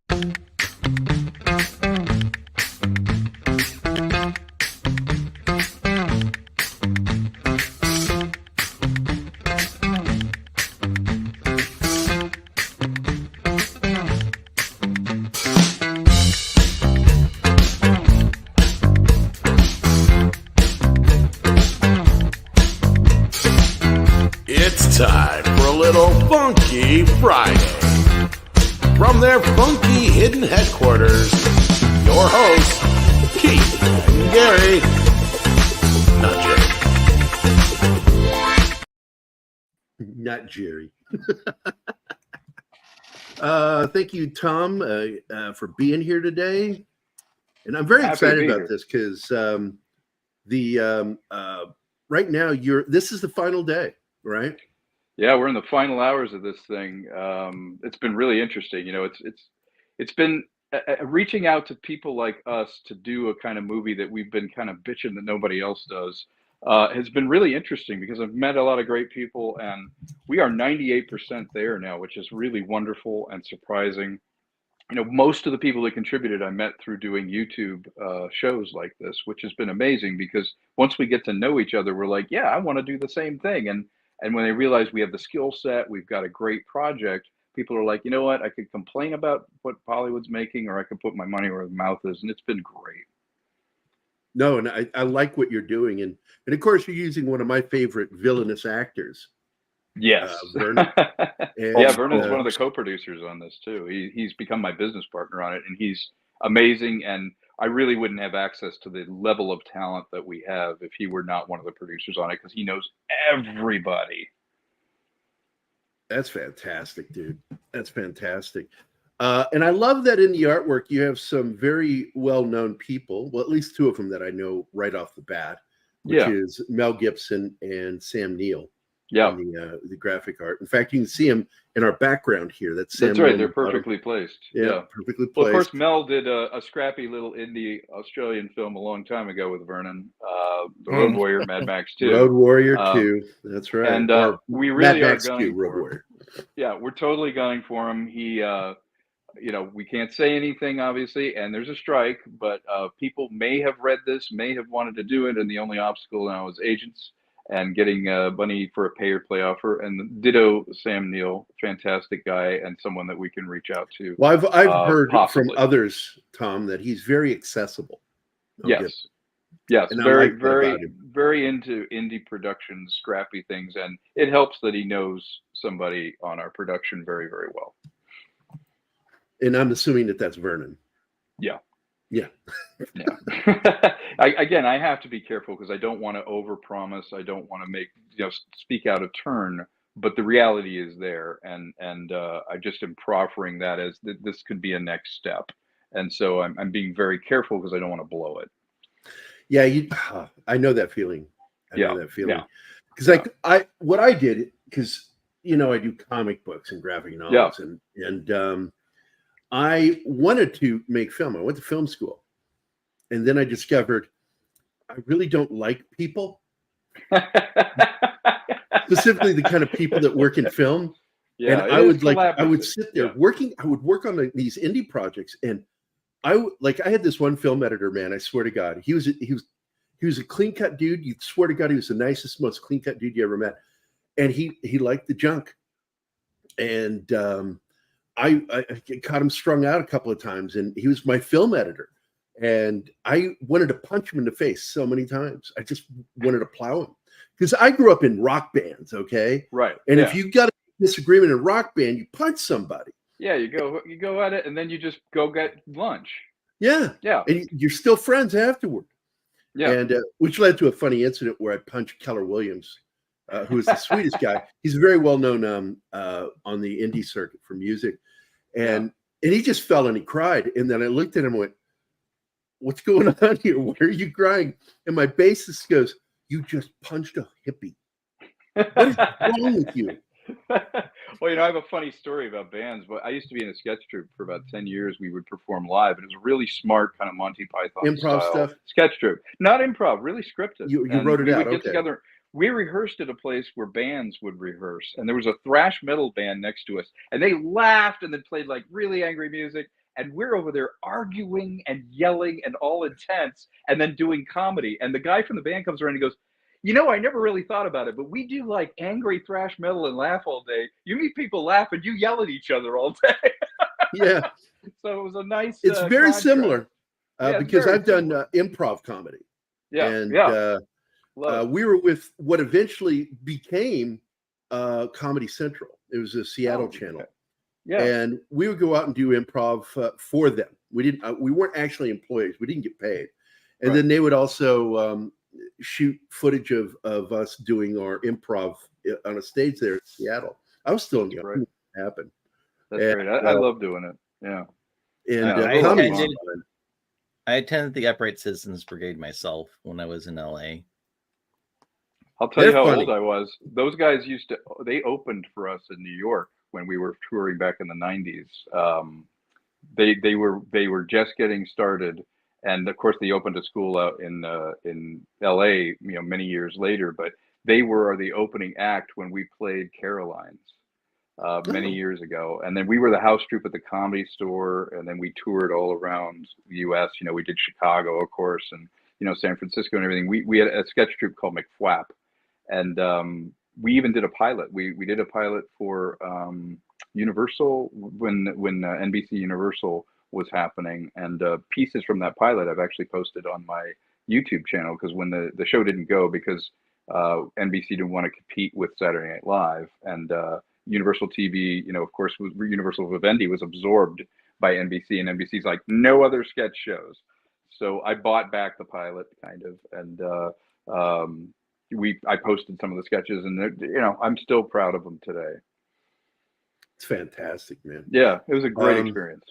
It's time for a little Funky Friday. From their funky hidden headquarters, your hosts, Keith and Gary. Not Jerry. Not Jerry. Thank you, Tom, for being here today. And I'm very excited about this because right now this is the final day, right? Yeah, we're in the final hours of this thing. It's been really interesting. You know, it's been reaching out to people like us to do a kind of movie that we've been kind of bitching that nobody else does. Has been really interesting because I've met a lot of great people, and we are 98% there now, which is really wonderful and surprising. You know, most of the people that contributed I met through doing YouTube shows like this, which has been amazing because once we get to know each other, we're like, yeah, I want to do the same thing. And when they realize we have the skill set, we've got a great project, people are like, you know what, I could complain about what Hollywood's making, or I could put my money where the mouth is. And it's been great. No, and I like what you're doing. And of course, you're using one of my favorite villainous actors. Yes. Vernon. Yeah, Vernon's one of the co-producers on this too. He's become my business partner on it, and he's amazing. And I really wouldn't have access to the level of talent that we have if he were not one of the producers on it, because he knows everybody. That's fantastic, dude. That's fantastic. And I love that in the artwork, you have some very well-known people. Well, at least two of them that I know right off the bat, which is Mel Gibson and Sam Neill. Yeah, the graphic art. In fact, you can see him in our background here. That's Sam. That's right. They're perfectly placed. Yeah, perfectly placed. Well, of course, Mel did a scrappy little indie Australian film a long time ago with Vernon, The Road Warrior, Mad Max 2. Road Warrior 2. That's right. And we really are gunning for him. Warrior. Yeah, we're totally gunning for him. He, you know, we can't say anything, obviously, and there's a strike, but people may have read this, may have wanted to do it, and the only obstacle now is agents and getting money for a pay or play offer. And ditto Sam Neill, fantastic guy and someone that we can reach out to. Well, I've heard possibly from others, Tom, that he's very accessible. Yes, and very into indie productions, scrappy things, and it helps that he knows somebody on our production very, very well. And I'm assuming that that's Vernon. Yeah. Yeah. I have to be careful because I don't want to overpromise. I don't want to make, speak out of turn. But the reality is there, and I just am proffering that as this could be a next step. And so I'm being very careful because I don't want to blow it. Yeah, I know that feeling. I know that feeling. Because what I did, because I do comic books and graphic novels, and I wanted to make film. I went to film school, and then I discovered I really don't like people, specifically the kind of people that work in film. Yeah, and I would sit there working. I would work on these indie projects, and I had this one film editor, man. I swear to God, he was a clean cut dude. You swear to God, he was the nicest, most clean cut dude you ever met, and he liked the junk, and I caught him strung out a couple of times, and he was my film editor, and I wanted to punch him in the face so many times. I just wanted to plow him because I grew up in rock bands, okay? Right. And if you got a disagreement in a rock band, you punch somebody. Yeah, you go at it, and then you just go get lunch. Yeah. And you're still friends afterward. Yeah. And which led to a funny incident where I punched Keller Williams, who is the sweetest guy. He's very well known on the indie circuit for music. And he just fell and he cried. And then I looked at him and went, "What's going on here? Why are you crying?" And my bassist goes, "You just punched a hippie. What is wrong with you?" Well, I have a funny story about bands, but I used to be in a sketch troupe for about 10 years. We would perform live, and it was a really smart kind of Monty Python improv style stuff. Sketch troupe, not improv, really scripted. You wrote it out. We would get together. We rehearsed at a place where bands would rehearse, and there was a thrash metal band next to us, and they laughed and then played like really angry music, and we're over there arguing and yelling and all intense, and then doing comedy. And the guy from the band comes around and he goes, you know, I never really thought about it, but we do like angry thrash metal and laugh all day. You meet people laugh and you yell at each other all day. Yeah. So it was a nice. It's very contrast. similar because I've done similar. Improv comedy. Yeah. And yeah. We were with what eventually became Comedy Central. It was a Seattle channel. Okay. Yeah. And we would go out and do improv for them. We weren't actually employees. We didn't get paid. And then they would also shoot footage of us doing our improv on a stage there in Seattle. I was still young when it happened. That's great. I love doing it. Yeah. And I attended the Upright Citizens Brigade myself when I was in LA. I'll tell you how old I was. Those guys they opened for us in New York when we were touring back in the 90s. They were just getting started. And of course they opened a school out in LA, you know, many years later, but they were the opening act when we played Caroline's many years ago. And then we were the house troupe at the Comedy Store, and then we toured all around the US. You know, we did Chicago, of course, and, you know, San Francisco and everything. We had a sketch troupe called McFwap. And we even did a pilot. We did a pilot for Universal when NBC Universal was happening, and pieces from that pilot I've actually posted on my YouTube channel, because when the show didn't go because NBC didn't want to compete with Saturday Night Live, and Universal TV, you know, of course, Universal Vivendi was absorbed by NBC, and NBC's like, no other sketch shows. So I bought back the pilot kind of, and I posted some of the sketches, and you know, I'm still proud of them today. It's fantastic, man. Yeah, it was a great experience.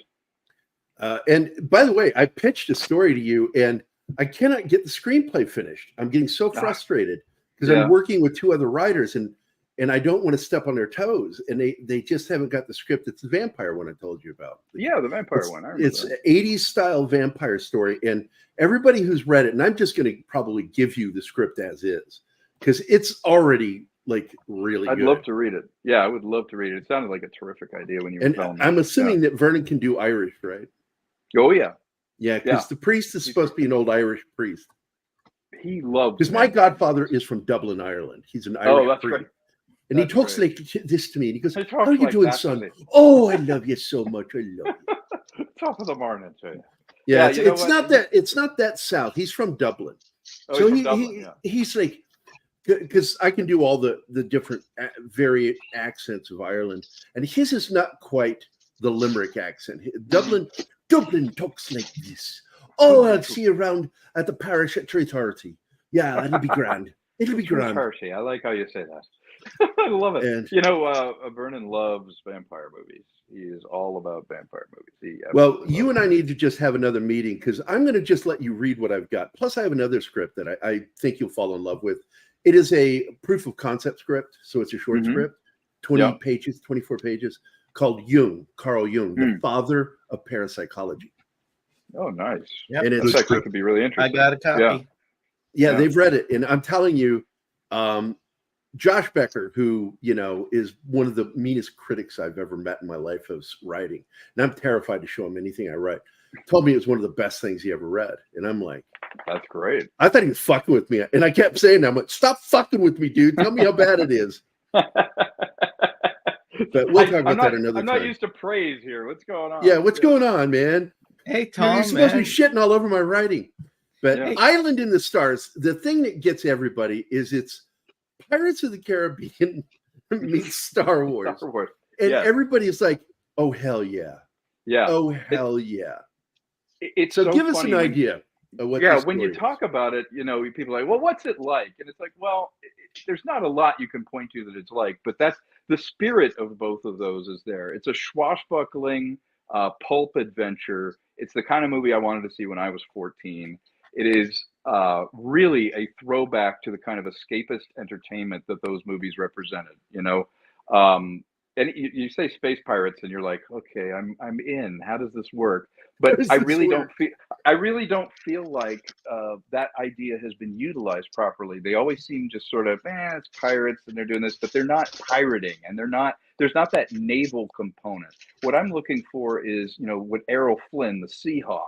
And by the way, I pitched a story to you, and I cannot get the screenplay finished. I'm getting so frustrated because I'm working with two other writers, and I don't want to step on their toes, and they just haven't got the script. It's the vampire one I told you about. Yeah, the vampire one. It's an 80s style vampire story, and everybody who's read it, and I'm just going to probably give you the script as is, because it's already like really I'd good. love to read it. Yeah, I would love to read it. It sounded like a terrific idea when you were telling me. I'm assuming that Vernon can do Irish, right? Oh, yeah. Yeah, because the priest is supposed to be an old Irish priest. He loved because my godfather is from Dublin, Ireland. He's an Irish priest. Right. And he talks like this to me. And he goes, how are you like doing, son? Oh, I love you so much. I love you. Top of the morning, too. Yeah, it's not that south. He's from Dublin. Oh, so he's like, because I can do all the different varied accents of Ireland. And his is not quite the Limerick accent. Dublin talks like this. Oh, I'll see you around at the parish at 3:30. Yeah, it'll be grand. It'll be grand. 3:30. I like how you say that. I love it. And, you know, Vernon loves vampire movies. He is all about vampire movies. Well, you and I need to just have another meeting, because I'm going to just let you read what I've got. Plus, I have another script that I think you'll fall in love with. It is a proof of concept script, so it's a short script, 20 pages, 24 pages, called Carl Jung, the father of parapsychology. Oh, nice. Yep. And that could be really interesting. I got a copy. Yeah, they've read it. And I'm telling you, Josh Becker, who, you know, is one of the meanest critics I've ever met in my life of writing, and I'm terrified to show him anything I write, told me it was one of the best things he ever read. And I'm like, that's great. I thought he was fucking with me. And I kept saying, I'm like, stop fucking with me, dude. Tell me how bad it is. But we'll talk about that another time. I'm not used to praise here. What's going on? Yeah, what's going on, man? Hey, Tom, you're supposed to be shitting all over my writing. But Island in the Stars, the thing that gets everybody is it's Pirates of the Caribbean meets Star Wars. Star Wars. And everybody is like, oh, hell yeah. Yeah. Oh, hell yeah. It's so give us an idea of what when you talk about it, you know, people are like, well, what's it like? And it's like, well, there's not a lot you can point to that it's like, but that's the spirit of both of those is there. It's a swashbuckling pulp adventure. It's the kind of movie I wanted to see when I was 14. It is really a throwback to the kind of escapist entertainment that those movies represented, you know. And you say space pirates and you're like, okay, I'm in. How does this work? But I really don't feel like that idea has been utilized properly. They always seem just sort of, it's pirates and they're doing this, but they're not pirating and they're not there's not that naval component. What I'm looking for is, you know, what Errol Flynn, the Seahawk,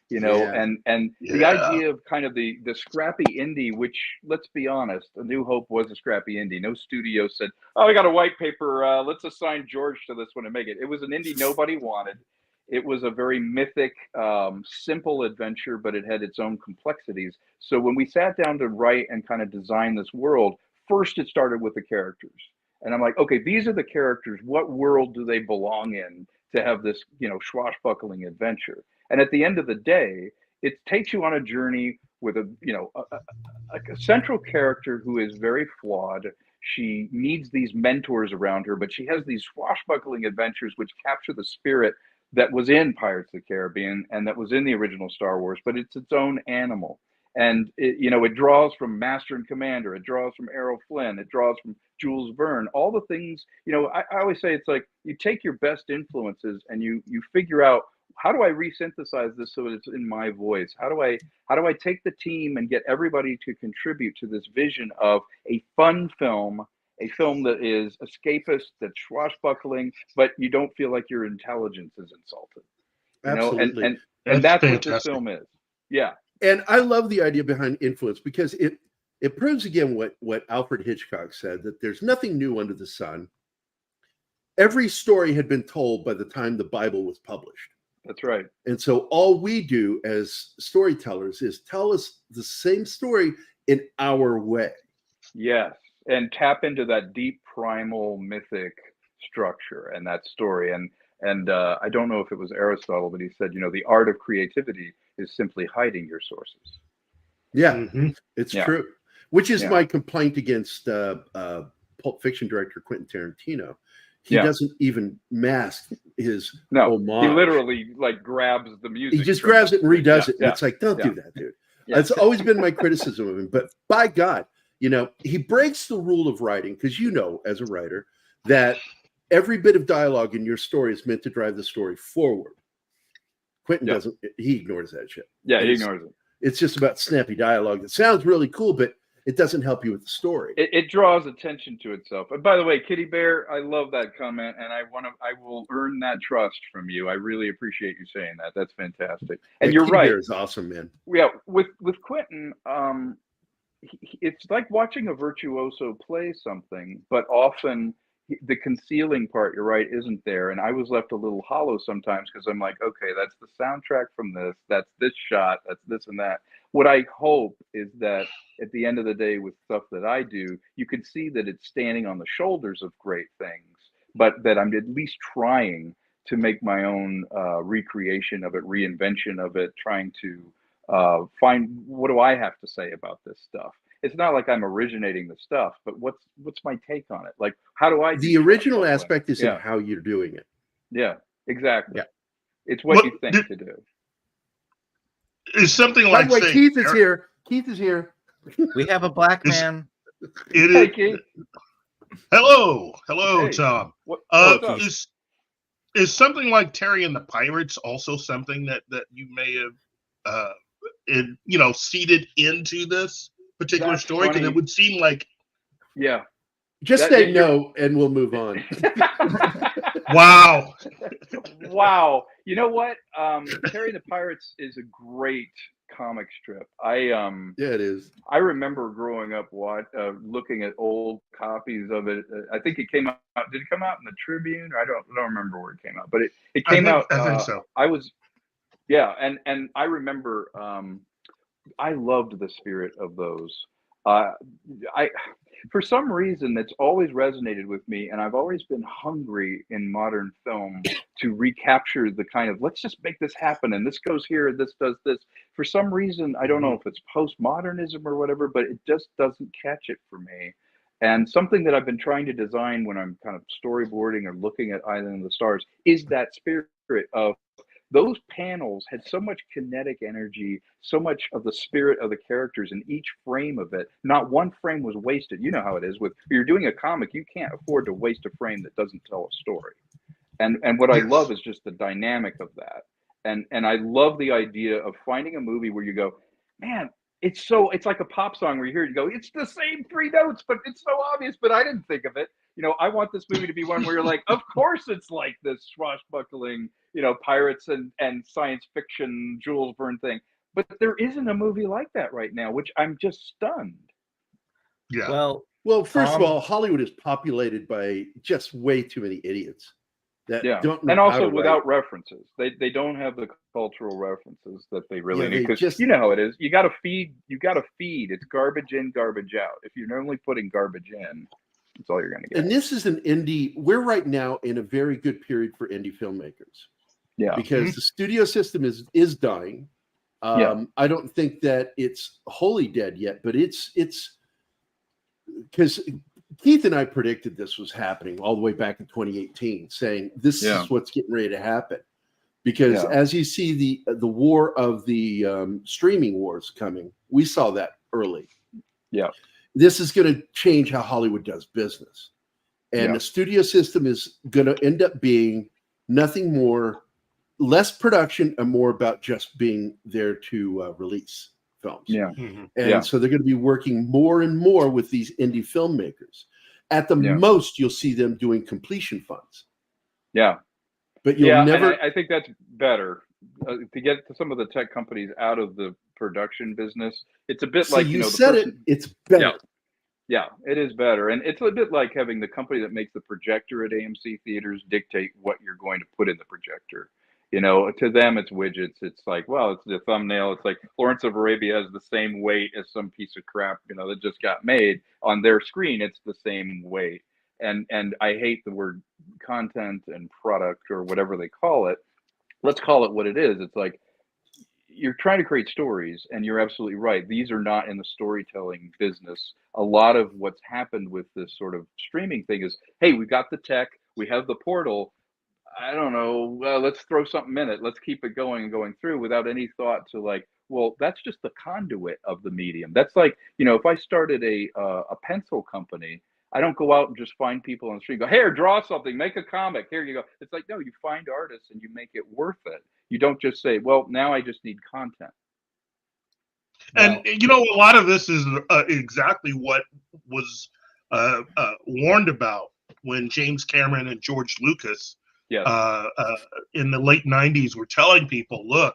you know, and the idea of kind of the scrappy indie, which, let's be honest, A New Hope was a scrappy indie. No studio said, oh, we got a white paper, let's assign George to this one and make it. It was an indie nobody wanted. It was a very mythic, simple adventure, but it had its own complexities. So when we sat down to write and kind of design this world, first it started with the characters. And I'm like, okay, these are the characters. What world do they belong in to have this, you know, swashbuckling adventure? And at the end of the day, it takes you on a journey with a, you know, a central character who is very flawed. She needs these mentors around her, but she has these swashbuckling adventures which capture the spirit that was in Pirates of the Caribbean and that was in the original Star Wars, but it's its own animal. And it, you know, it draws from Master and Commander, it draws from Errol Flynn, it draws from Jules Verne, all the things, you know, I always say it's like you take your best influences and you figure out, how do I resynthesize this so it's in my voice? How do I take the team and get everybody to contribute to this vision of a fun film, a film that is escapist, that's swashbuckling, but you don't feel like your intelligence is insulted. You Absolutely. know, and that's fantastic. what this film is. Yeah. And I love the idea behind influence because it proves again what Alfred Hitchcock said, that there's nothing new under the sun. Every story had been told by the time the Bible was published. That's right. And so all we do as storytellers is tell us the same story in our way. Yes. And tap into that deep primal mythic structure and that story. And I don't know if it was Aristotle, but he said, you know, the art of creativity is simply hiding your sources. Yeah, it's true. Which is my complaint against Pulp Fiction director Quentin Tarantino. He doesn't even mask his homage. He literally like grabs the music. He just grabs it and redoes it. And it's like, don't do that, dude. That's always been my criticism of him. But by God, you know, he breaks the rule of writing because you know, as a writer, that every bit of dialogue in your story is meant to drive the story forward. Quentin doesn't, he ignores that shit. Yeah, he ignores it. It's just about snappy dialogue that sounds really cool, but it doesn't help you with the story. It draws attention to itself. And by the way, Kitty Bear, I love that comment, and I will earn that trust from you. I really appreciate you saying that. That's fantastic. And you're Kitty right. Bear is awesome, man. Yeah, with Quentin, it's like watching a virtuoso play something, but often the concealing part, you're right, isn't there. And I was left a little hollow sometimes because I'm like, okay, that's the soundtrack from this, that's this shot, that's this and that. What I hope is that at the end of the day with stuff that I do, you can see that it's standing on the shoulders of great things, but that I'm at least trying to make my own recreation of it, reinvention of it, trying to find, what do I have to say about this stuff? It's not like I'm originating the stuff, but what's my take on it? Like, how do I do the original aspect is in how you're doing it. Yeah, exactly. Yeah. It's what you think to do. Is something By like the way, saying, Keith is here. Keith is here. We have a black man. It Hey, is. Keith. Hello, Hey. Tom. What's up? Is something like Terry and the Pirates also something that you may have, seeded into this particular That's story? Because funny. it would seem like, Just say no, and we'll move on. wow. Wow. You know what? Terry and the Pirates is a great comic strip. Yeah, it is. I remember growing up looking at old copies of it. I think it came out. Did it come out in the Tribune? I don't remember where it came out, but it came out. I think so. And I remember. I loved the spirit of those. For some reason, that's always resonated with me, and I've always been hungry in modern film to recapture the kind of, let's just make this happen, and this goes here, and this does this. For some reason, I don't know if it's postmodernism or whatever, but it just doesn't catch it for me. And something that I've been trying to design when I'm kind of storyboarding or looking at Island of the Stars is that spirit of, those panels had so much kinetic energy, so much of the spirit of the characters in each frame of it. Not one frame was wasted. You know how it is with, you're doing a comic, you can't afford to waste a frame that doesn't tell a story. And what I love is just the dynamic of that. And I love the idea of finding a movie where you go, man, it's like a pop song where you hear it, you go, it's the same three notes, but it's so obvious, but I didn't think of it. I want this movie to be one where you're like, of course it's like this swashbuckling, pirates and science fiction Jules Verne thing. But there isn't a movie like that right now, which I'm just stunned. Yeah. Well, first of all, Hollywood is populated by just way too many idiots that don't know and also how to without write. references. They don't have the cultural references that they really need, because just, you know how it is. You got to feed. It's garbage in, garbage out. If you're normally putting garbage in, that's all you're going to get. And this is an indie. We're right now in a very good period for indie filmmakers. Yeah, because the studio system is dying. I don't think that it's wholly dead yet, but it's because Keith and I predicted this was happening all the way back in 2018, saying this is what's getting ready to happen. Because as you see the war of the streaming wars coming, we saw that early. Yeah, this is going to change how Hollywood does business, and the studio system is going to end up being nothing more, less production and more about just being there to release films. And so they're going to be working more and more with these indie filmmakers. At the most, you'll see them doing completion funds. But you'll never. I think that's better to get to some of the tech companies out of the production business. It's a bit like you said it's better. Yeah, it is better, and it's a bit like having the company that makes the projector at AMC theaters dictate what you're going to put in the projector. To them, it's widgets. It's like, well, it's the thumbnail. It's like Lawrence of Arabia has the same weight as some piece of crap, that just got made on their screen. It's the same weight. And I hate the word content and product or whatever they call it. Let's call it what it is. It's like you're trying to create stories, and you're absolutely right. These are not in the storytelling business. A lot of what's happened with this sort of streaming thing is, hey, we got the tech, we have the portal. I don't know, let's throw something in it. Let's keep it going and going through without any thought to like, well, that's just the conduit of the medium. That's like, if I started a pencil company, I don't go out and just find people on the street, go, here, draw something, make a comic, here you go. It's like, no, you find artists and you make it worth it. You don't just say, well, now I just need content. And, a lot of this is exactly what was warned about when James Cameron and George Lucas in the late 90s were telling people, look,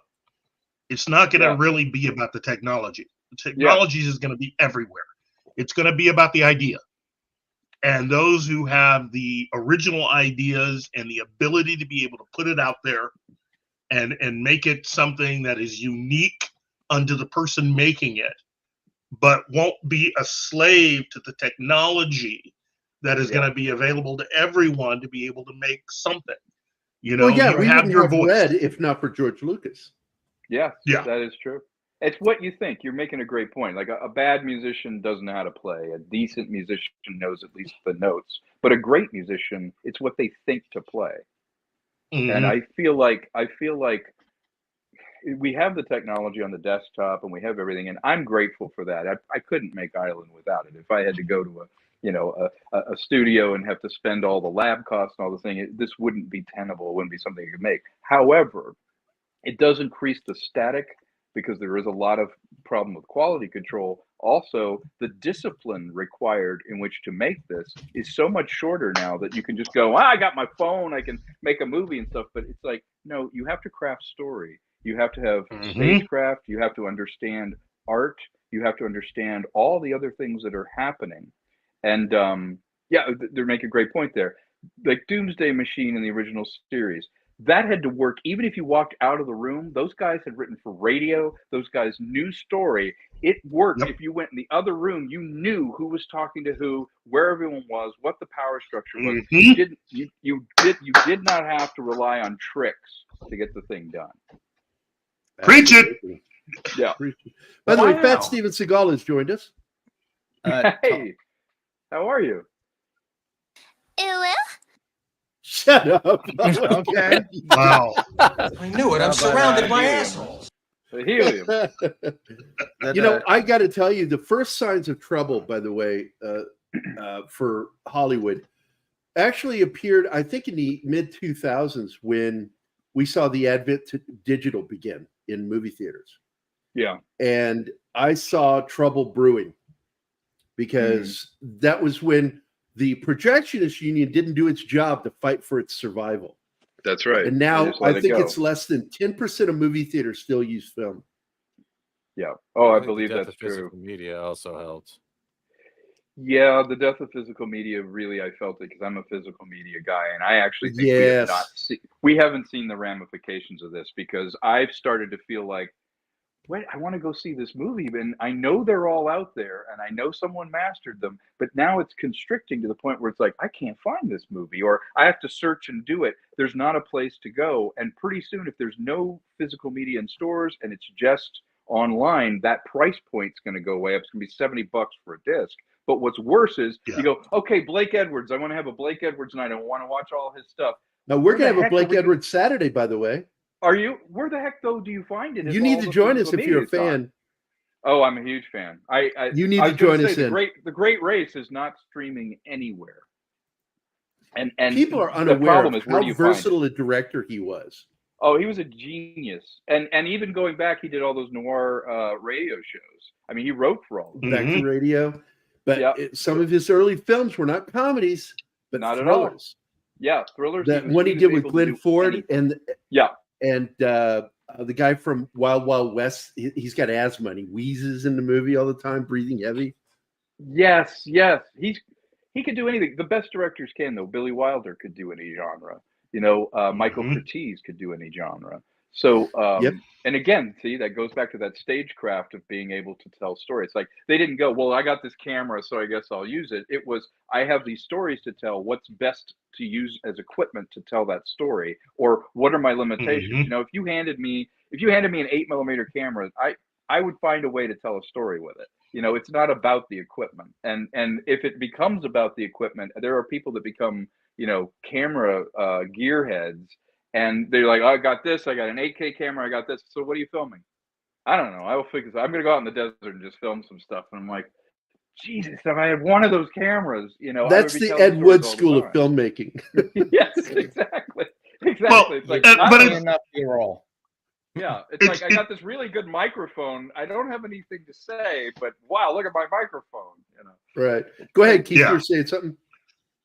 it's not going to really be about the technology. The technology is going to be everywhere. It's going to be about the idea. And those who have the original ideas and the ability to be able to put it out there and make it something that is unique unto the person making it, but won't be a slave to the technology that is going to be available to everyone to be able to make something. You have your voice. Red if not for George Lucas. Yeah, that is true. It's what you think. You're making a great point. Like a bad musician doesn't know how to play. A decent musician knows at least the notes. But a great musician, it's what they think to play. And I feel like we have the technology on the desktop and we have everything, and I'm grateful for that. I couldn't make Island without it. If I had to go to a studio and have to spend all the lab costs and all the thing, this wouldn't be tenable. It wouldn't be something you could make. However, it does increase the static because there is a lot of problem with quality control. Also, the discipline required in which to make this is so much shorter now that you can just go, I got my phone, I can make a movie and stuff. But it's like, no, you have to craft story. You have to have stagecraft. You have to understand art. You have to understand all the other things that are happening. And they make a great point there. Like Doomsday Machine in the original series, that had to work. Even if you walked out of the room, those guys had written for radio. Those guys knew story. It worked. If you went in the other room, you knew who was talking to who, where everyone was, what the power structure was. You did not have to rely on tricks to get the thing done. Preach it. Yeah. By the way, Fat Steven Seagal has joined us. Hey, how are you? Shut up. Okay. Wow. I knew it. I'm surrounded by assholes. Helium. I got to tell you, the first signs of trouble, by the way, for Hollywood actually appeared, I think, in the mid-2000s when we saw the advent to digital begin in movie theaters. Yeah. And I saw trouble brewing because that was when the projectionist union didn't do its job to fight for its survival. That's right. And now I think it's less than 10% of movie theaters still use film. Yeah. Oh, I believe that's true. Physical media also helps. Yeah, the death of physical media, really, I felt it because I'm a physical media guy, and I actually think we haven't seen the ramifications of this, because I've started to feel like, wait, I want to go see this movie, and I know they're all out there, and I know someone mastered them, but now it's constricting to the point where it's like, I can't find this movie, or I have to search and do it. There's not a place to go, and pretty soon, if there's no physical media in stores and it's just online, that price point's going to go away. It's going to be $70 for a disc. But what's worse is you go, okay, Blake Edwards. I want to have a Blake Edwards night. I want to watch all his stuff. Now, we're going to have a Blake Edwards Saturday, by the way. Are you? Where the heck, though, do you find it? You need to join us if you're a fan. Oh, I'm a huge fan. You need to join us in. The Great Race is not streaming anywhere. And people are unaware of how versatile a director he was. Oh, he was a genius. And even going back, he did all those noir radio shows. I mean, he wrote for all of them. Back to radio. But some of his early films were not comedies, but not thrillers. Yeah, thrillers. That one he did with Glenn Ford and the guy from Wild Wild West. He's got asthma and he wheezes in the movie all the time, breathing heavy. Yes. He could do anything. The best directors can, though. Billy Wilder could do any genre. Michael Curtiz could do any genre. So, and again, see, that goes back to that stagecraft of being able to tell stories. Like, they didn't go, well, I got this camera, so I guess I'll use it. It was, I have these stories to tell. What's best to use as equipment to tell that story, or what are my limitations? If you handed me an 8mm camera, I would find a way to tell a story with it. It's not about the equipment, and if it becomes about the equipment, there are people that become camera gearheads. And they're like, oh, I got this. I got an 8K camera. I got this. So what are you filming? I don't know. I will figure this out. I'm going to go out in the desert and just film some stuff. And I'm like, Jesus, if I had one of those cameras, That's the Ed Wood school of filmmaking. Yes, exactly. Well, it's like, but it's enough B-roll. Yeah, it's like, I got this really good microphone. I don't have anything to say, but wow, look at my microphone. Right. Go ahead, Keith. You're saying something.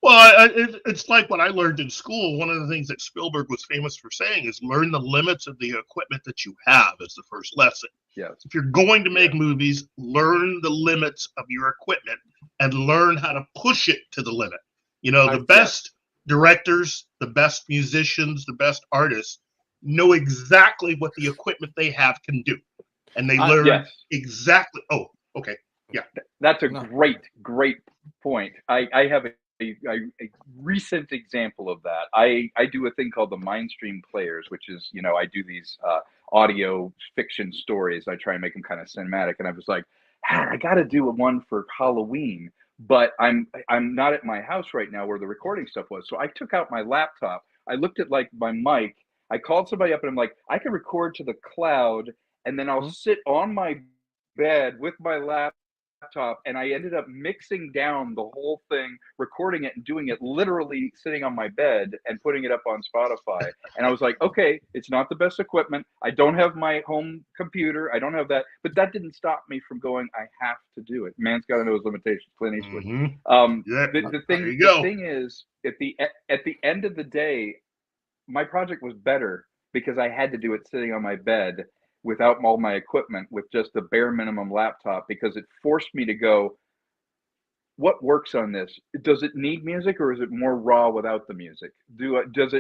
Well, it's like what I learned in school. One of the things that Spielberg was famous for saying is learn the limits of the equipment that you have as the first lesson. Yes. If you're going to make movies, learn the limits of your equipment and learn how to push it to the limit. The best directors, the best musicians, the best artists know exactly what the equipment they have can do. And they learn exactly. Oh, okay. Yeah. That's a great point. I have a recent example of that. I do a thing called the Mindstream Players, which is, I do these audio fiction stories. I try and make them kind of cinematic. And I was like, I got to do one for Halloween, but I'm not at my house right now where the recording stuff was. So I took out my laptop. I looked at like my mic. I called somebody up and I'm like, I can record to the cloud, and then I'll sit on my bed with my laptop, and I ended up mixing down the whole thing, recording it and doing it literally sitting on my bed and putting it up on Spotify. And I was like, okay, it's not the best equipment. I don't have my home computer. I don't have that. But that didn't stop me from going, I have to do it. Man's got to know his limitations. Clint Eastwood. The thing is, at the end of the day, my project was better because I had to do it sitting on my bed without all my equipment, with just the bare minimum laptop, because it forced me to go, what works on this? Does it need music, or is it more raw without the music? Does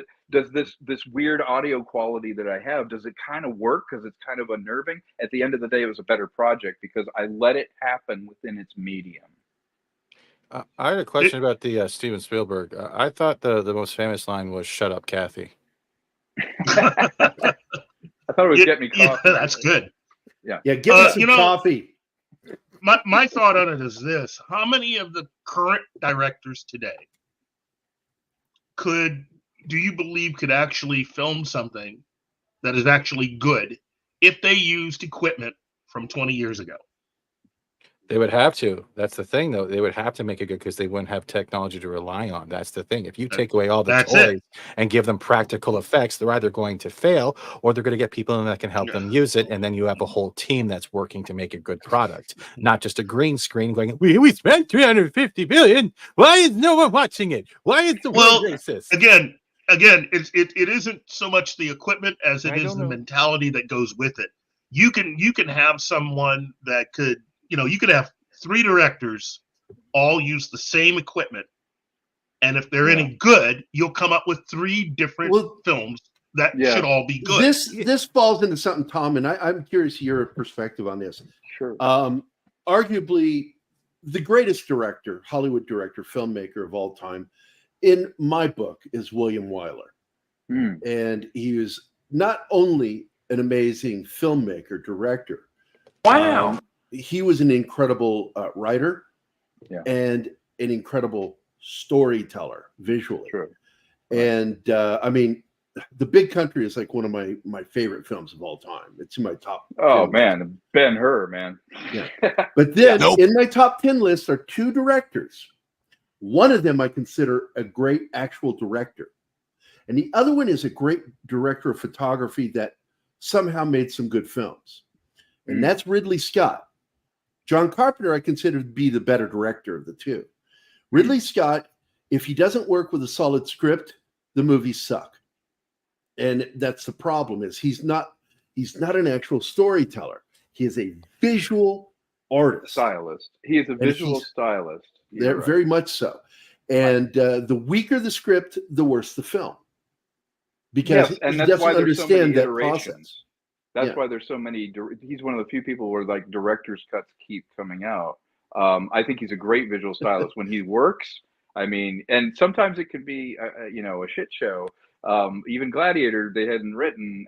this weird audio quality that I have, does it kind of work because it's kind of unnerving? At the end of the day, it was a better project because I let it happen within its medium. I had a question about the Steven Spielberg. I thought the most famous line was "Shut up, Kathy." I thought it was get me coffee. Yeah, that's good. Yeah. Yeah, get me some coffee. My thought on it is this. How many of the current directors today do you believe could actually film something that is actually good if they used equipment from 20 years ago? They would have to. That's the thing, though. They would have to make it good because they wouldn't have technology to rely on. That's the thing. If you take away all the toys and give them practical effects, they're either going to fail or they're going to get people in that can help them use it. And then you have a whole team that's working to make a good product, not just a green screen going, we spent $350 billion. Why is no one watching it? Why is the world racist? Again, it isn't so much the equipment as it is the mentality that goes with it. You can have someone that could, you could have 3 directors all use the same equipment, and if they're any good, you'll come up with 3 different films that should all be good. This falls into something, Tom, and I'm curious your perspective on this. Sure. Arguably the greatest director, Hollywood director, filmmaker of all time, in my book, is William Wyler. And he was not only an amazing filmmaker, director. Wow. He was an incredible writer and an incredible storyteller visually. Sure. And I mean, The Big Country is like one of my favorite films of all time. It's in my top 10 man, Ben-Hur, man. Yeah. But then in my top 10 list are 2 directors. One of them I consider a great actual director. And the other one is a great director of photography that somehow made some good films. And that's Ridley Scott. John Carpenter, I consider to be the better director of the 2. Ridley Scott, if he doesn't work with a solid script, the movies suck. And that's the problem, is he's not an actual storyteller. He is a visual artist. Stylist. He is a visual stylist. Right. Very much so. And the weaker the script, the worse the film. Because he doesn't understand that process. That's why there's so many. He's one of the few people where like director's cuts keep coming out. I think he's a great visual stylist when he works. I mean, and sometimes it can be a shit show. Even Gladiator, they hadn't written.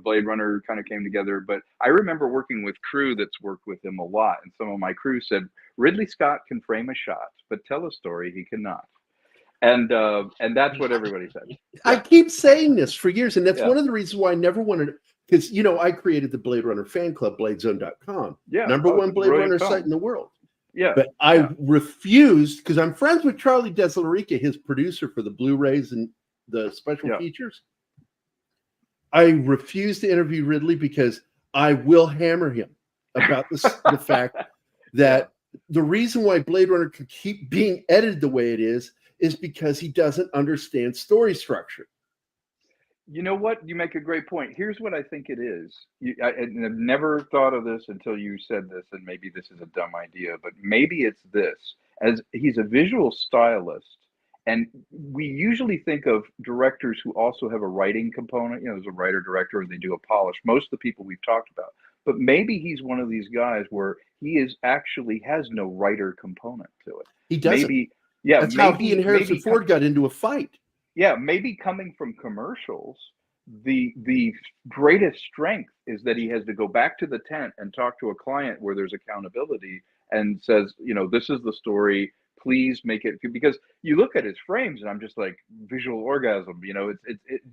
Blade Runner kind of came together. But I remember working with crew that's worked with him a lot, and some of my crew said Ridley Scott can frame a shot, but tell a story he cannot. And that's what everybody said. I keep saying this for years, and that's one of the reasons why I never wanted. Because, I created the Blade Runner fan club, bladezone.com. Yeah. Number 1 Blade Runner site in the world. Yeah. But I refused, because I'm friends with Charlie Deslarica, his producer for the Blu-rays and the special features. I refused to interview Ridley because I will hammer him about the fact that the reason why Blade Runner could keep being edited the way it is because he doesn't understand story structure. You know what? You make a great point. Here's what I think it is. I've never thought of this until you said this, and maybe this is a dumb idea, but maybe it's this. As he's a visual stylist, and we usually think of directors who also have a writing component. There's a writer-director, or they do a polish. Most of the people we've talked about. But maybe he's one of these guys where he has no writer component to it. He doesn't. That's how he and Harrison Ford got into a fight. Yeah, maybe coming from commercials, the greatest strength is that he has to go back to the tent and talk to a client where there's accountability and says, this is the story. Please make it, because you look at his frames and I'm just like visual orgasm.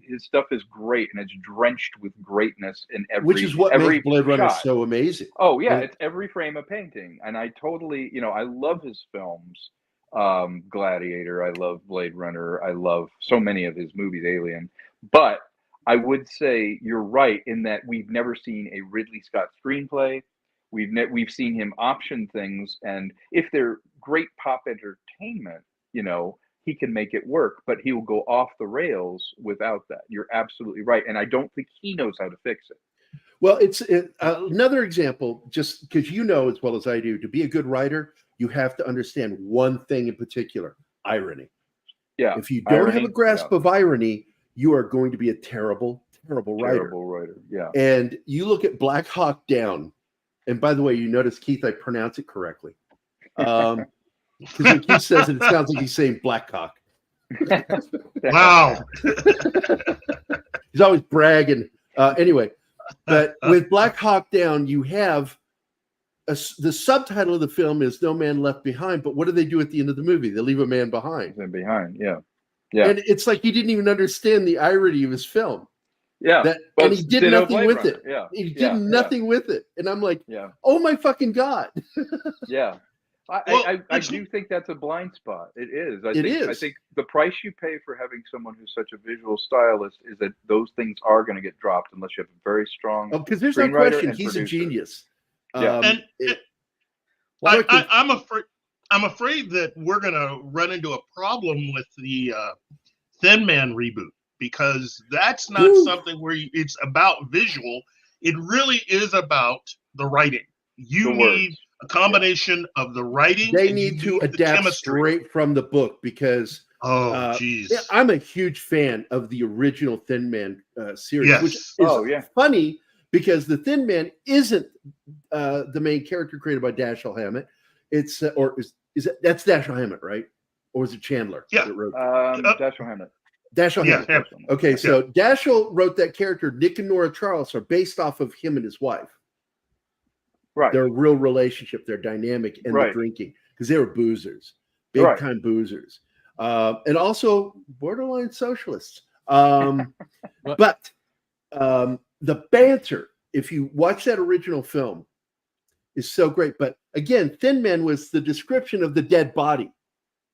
His stuff is great and it's drenched with greatness in every. Which is what makes Blade Runner so amazing. Oh yeah, it's every frame a painting, and I totally, I love his films. Gladiator, I love Blade Runner, I love so many of his movies, Alien, but I would say you're right in that we've never seen a Ridley Scott screenplay. We've seen him option things, and if they're great pop entertainment, he can make it work, but he will go off the rails without that. You're absolutely right, and I don't think he knows how to fix it. Well, it's another example, just because as well as I do, to be a good writer, you have to understand one thing in particular: irony. Yeah. If you don't have a grasp of irony, you are going to be a terrible, terrible writer. Terrible writer, yeah. And you look at Black Hawk Down, and by the way, you notice, Keith, I pronounce it correctly. Because when Keith says it, it sounds like he's saying Black Hawk. Wow. He's always bragging. Anyway, but with Black Hawk Down, you have the subtitle of the film is No Man Left Behind, but what do they do at the end of the movie? They leave a man behind. Yeah. And it's like he didn't even understand the irony of his film. Yeah, and he did nothing with it. Yeah, he did nothing with it, and I'm like, yeah, oh my fucking god. Yeah, I do think that's a blind spot. It is. I think the price you pay for having someone who's such a visual stylist is that those things are going to get dropped unless you have a very strong. Because there's no question, he's a genius. Yeah, I'm afraid that we're going to run into a problem with the Thin Man reboot, because that's not something where it's about visual. It really is about the writing. You need a combination of the writing. They need to adapt straight from the book, because I'm a huge fan of the original Thin Man series, which is funny because the Thin Man isn't the main character created by Dashiell Hammett. It's that's Dashiell Hammett, right? Or was it Chandler? Yeah, Dashiell Hammett. Dashiell Hammett. Okay, so Dashiell wrote that character. Nick and Nora Charles are based off of him and his wife. Right. Their real relationship, their dynamic, and the drinking, because they were boozers, big time boozers, and also borderline socialists. But the banter, if you watch that original film, is so great. But again, Thin Man was the description of the dead body.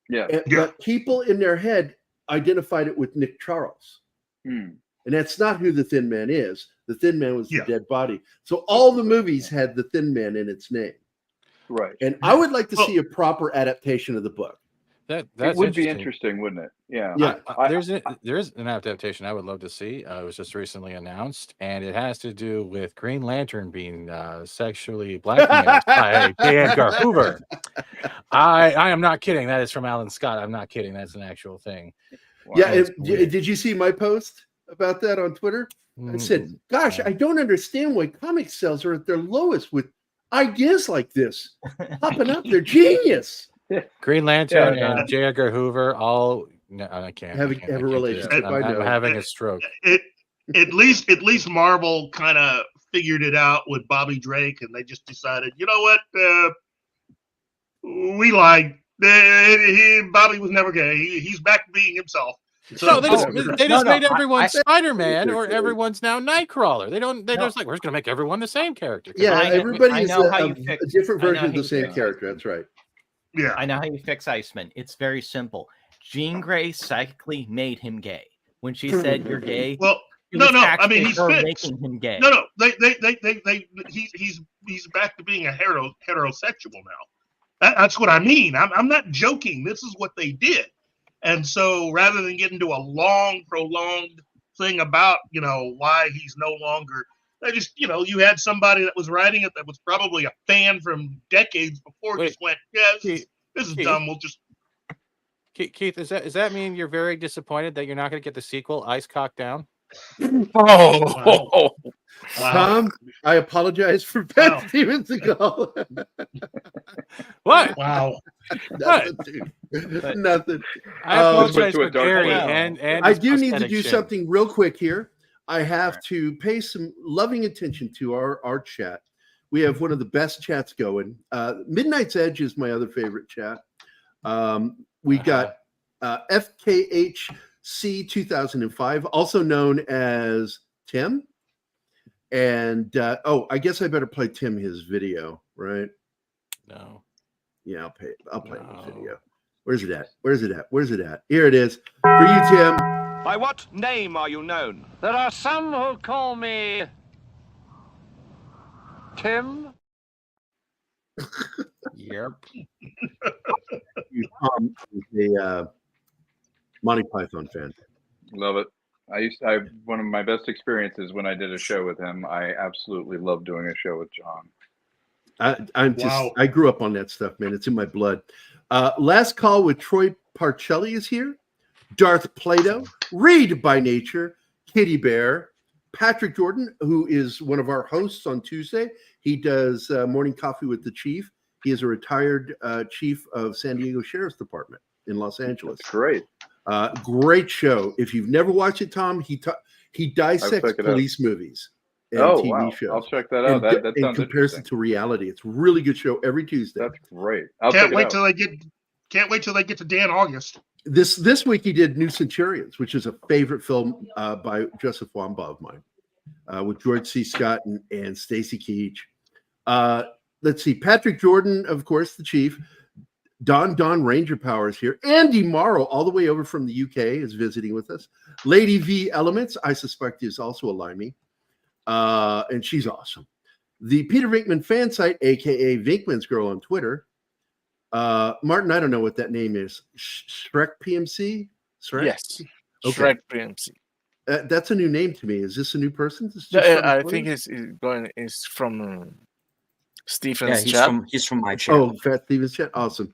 But people in their head identified it with Nick Charles. And that's not who the Thin Man is. The Thin Man was the dead body. So all the movies had the Thin Man in its name. Right. And I would like to see a proper adaptation of the book. That would be interesting, wouldn't it? Yeah. There is an adaptation I would love to see. It was just recently announced, and it has to do with Green Lantern being sexually blackmailed by J. Edgar Hoover. I am not kidding. That is from Alan Scott. I'm not kidding. That's an actual thing. Wow. Yeah. Did you see my post about that on Twitter? I said, gosh, I don't understand why comic sales are at their lowest with ideas like this popping up. They're genius. Green Lantern and J. Edgar Hoover all I can't have a relationship. I'm having a stroke. At least Marvel kind of figured it out with Bobby Drake, and they just decided, you know what, we lied. Bobby was never gay. He's back to being himself. So they just made everyone Spider-Man, or everyone's now Nightcrawler. They're just like, we're just gonna make everyone the same character. Yeah, everybody's a different version of the same character. That's right. Yeah, I know how you fix Iceman. It's very simple. Jean Grey psychically made him gay when she said you're gay. Well, no. I mean, he's making him gay. No. He's back to being a heterosexual now. That's what I mean. I'm not joking. This is what they did. And so rather than get into a long, prolonged thing about, why he's no longer, they just, you had somebody that was writing it that was probably a fan from decades before, just went, this is dumb. We'll just. Keith, does that mean you're very disappointed that you're not going to get the sequel, Ice Cock Down? Wow. Tom, I apologize for Ben Stevens ago. What? Wow. Nothing. I apologize for Gary and I do need to do something real quick here. I have to pay some loving attention to our chat. We have one of the best chats going. Midnight's Edge is my other favorite chat. We got FKHC 2005, also known as Tim. And I guess I better play Tim his video, right? No. Yeah, I'll play his video. Where's it at? Here it is. For you, Tim. By what name are you known? There are some who call me Tim. Yep. Tom is a Monty Python fan. Love it. One of my best experiences when I did a show with him. I absolutely love doing a show with John. I grew up on that stuff, man. It's in my blood. Last Call with Troy Parcelli is here. Darth Plato, Reed by Nature, Kitty Bear, Patrick Jordan, who is one of our hosts on Tuesday. He does Morning Coffee with the Chief. He is a retired chief of San Diego Sheriff's Department in Los Angeles. That's great. Great show. If you've never watched it, Tom, he dissects police movies and TV shows. I'll check that out. That sounds comparison to reality. It's a really good show every Tuesday. That's great. Can't wait till they get to Dan August. This week he did New Centurions, which is a favorite film by Joseph Wambaugh of mine, with George C. Scott and Stacy Keach. Let's see, Patrick Jordan, of course, the Chief. Don Ranger Power is here. Andy Morrow, all the way over from the UK, is visiting with us. Lady V Elements, I suspect, is also a limey, and she's awesome. The Peter Venkman fan site, aka Venkman's Girl on Twitter. Martin, I don't know what that name is. Shrek PMC? Shrek? Yes. Okay. Shrek PMC. That's a new name to me. Is this a new person? I think it's from Stephen's chat. He's from my chat. Oh, Fat Stephen's chat. Awesome.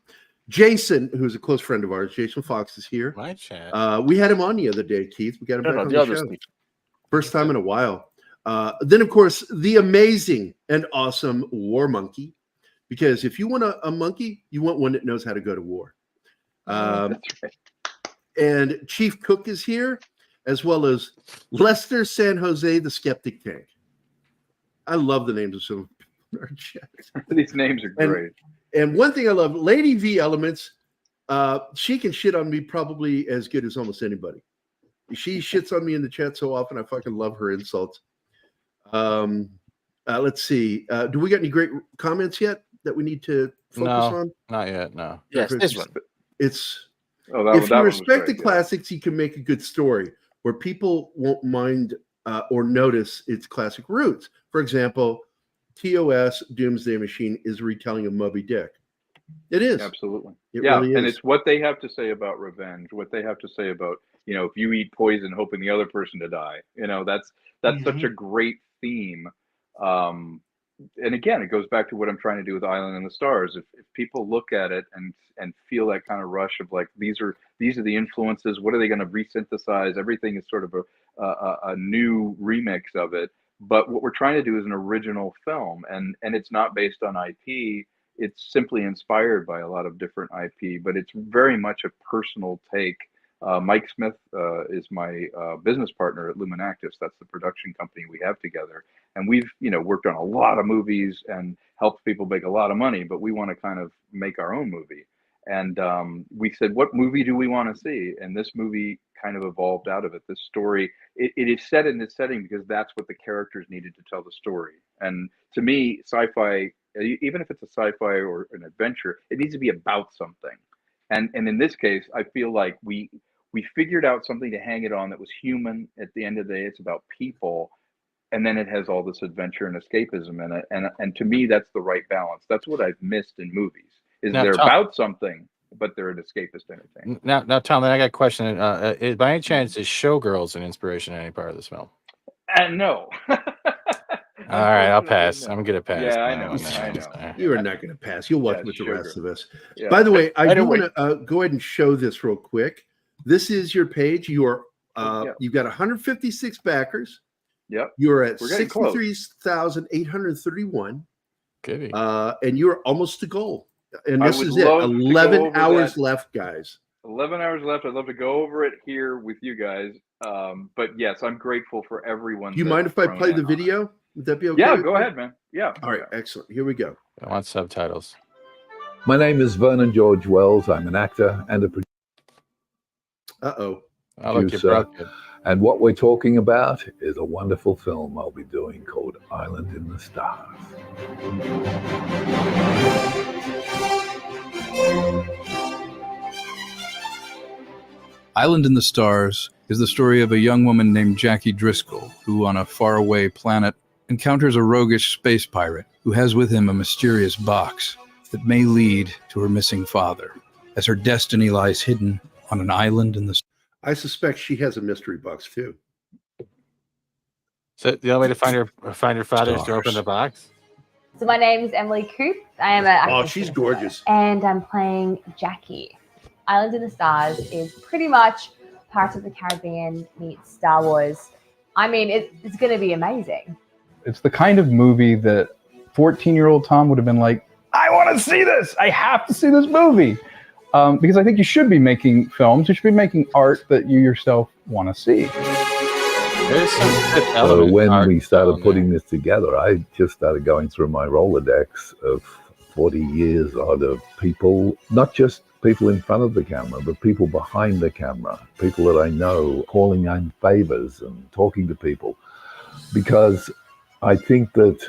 Jason, who's a close friend of ours, Jason Fox is here. My chat. We had him on the other day, Keith. We got him back on the other show. Stephen. First time in a while. Then, of course, the amazing and awesome War Monkey. Because if you want a monkey, you want one that knows how to go to war. That's right. And Chief Cook is here, as well as Lester San Jose, the Skeptic Tank. I love the names of some of our chats. These names are great. And one thing I love, Lady V Elements, she can shit on me probably as good as almost anybody. She shits on me in the chat so often. I fucking love her insults. Let's see. Do we got any great comments yet that we need to focus on? Not yet. No. Yes, this one. It's if you respect the classics, you can make a good story where people won't mind or notice its classic roots. For example, TOS Doomsday Machine is retelling of Moby Dick. It is. Absolutely. It really is. And it's what they have to say about revenge, what they have to say about, if you eat poison hoping the other person to die. That's such a great theme. And again, it goes back to what I'm trying to do with Island in the Stars. If people look at it and feel that kind of rush of like, these are the influences, what are they going to resynthesize? Everything is sort of a new remix of it. But what we're trying to do is an original film, and it's not based on IP. It's simply inspired by a lot of different IP, but it's very much a personal take. Mike Smith is my business partner at Luminactus. That's the production company we have together. And we've, worked on a lot of movies and helped people make a lot of money, but we want to kind of make our own movie. And we said, what movie do we want to see? And this movie kind of evolved out of it. This story, it is set in this setting because that's what the characters needed to tell the story. And to me, sci-fi, even if it's a sci-fi or an adventure, it needs to be about something. And in this case, I feel like we figured out something to hang it on that was human. At the end of the day, it's about people. And then it has all this adventure and escapism in it. And to me, that's the right balance. That's what I've missed in movies, is they're about something, but they're an escapist entertainment. Now, Tom, then I got a question. By any chance, is Showgirls an inspiration in any part of this film? No. All right, I'll pass. I'm going to pass. Yeah, I know. You are not going to pass. You'll watch with the rest of us. Yeah. By the way, I do want to go ahead and show this real quick. This is your page. You are you've got 156 backers. Yep. You're at 63,831. Good. And you're almost to goal. And this is it. 11 hours left, guys. 11 hours left. I'd love to go over it here with you guys. But yes, I'm grateful for everyone. Do you mind if I play the video? Would that be okay? Yeah, go ahead, man. Yeah. All right, excellent. Here we go. I want subtitles. My name is Vernon George Wells. I'm an actor and a producer. And what we're talking about is a wonderful film I'll be doing called Island in the Stars. Island in the Stars is the story of a young woman named Jackie Driscoll, who on a faraway planet encounters a roguish space pirate who has with him a mysterious box that may lead to her missing father, as her destiny lies hidden on an island in the stars. I suspect she has a mystery box too. So the only way to find her father is to open the box? So my name's Emily Coop. I am a she's gorgeous. And I'm playing Jackie. Island in the Stars is pretty much Pirates of the Caribbean meets Star Wars. I mean, it's going to be amazing. It's the kind of movie that 14-year-old Tom would have been like, I want to see this. I have to see this movie. Because I think you should be making films. You should be making art that you yourself want to see. So when we started putting this together, I just started going through my Rolodex of 40 years out of people, not just people in front of the camera, but people behind the camera, people that I know, calling in favors and talking to people, because I think that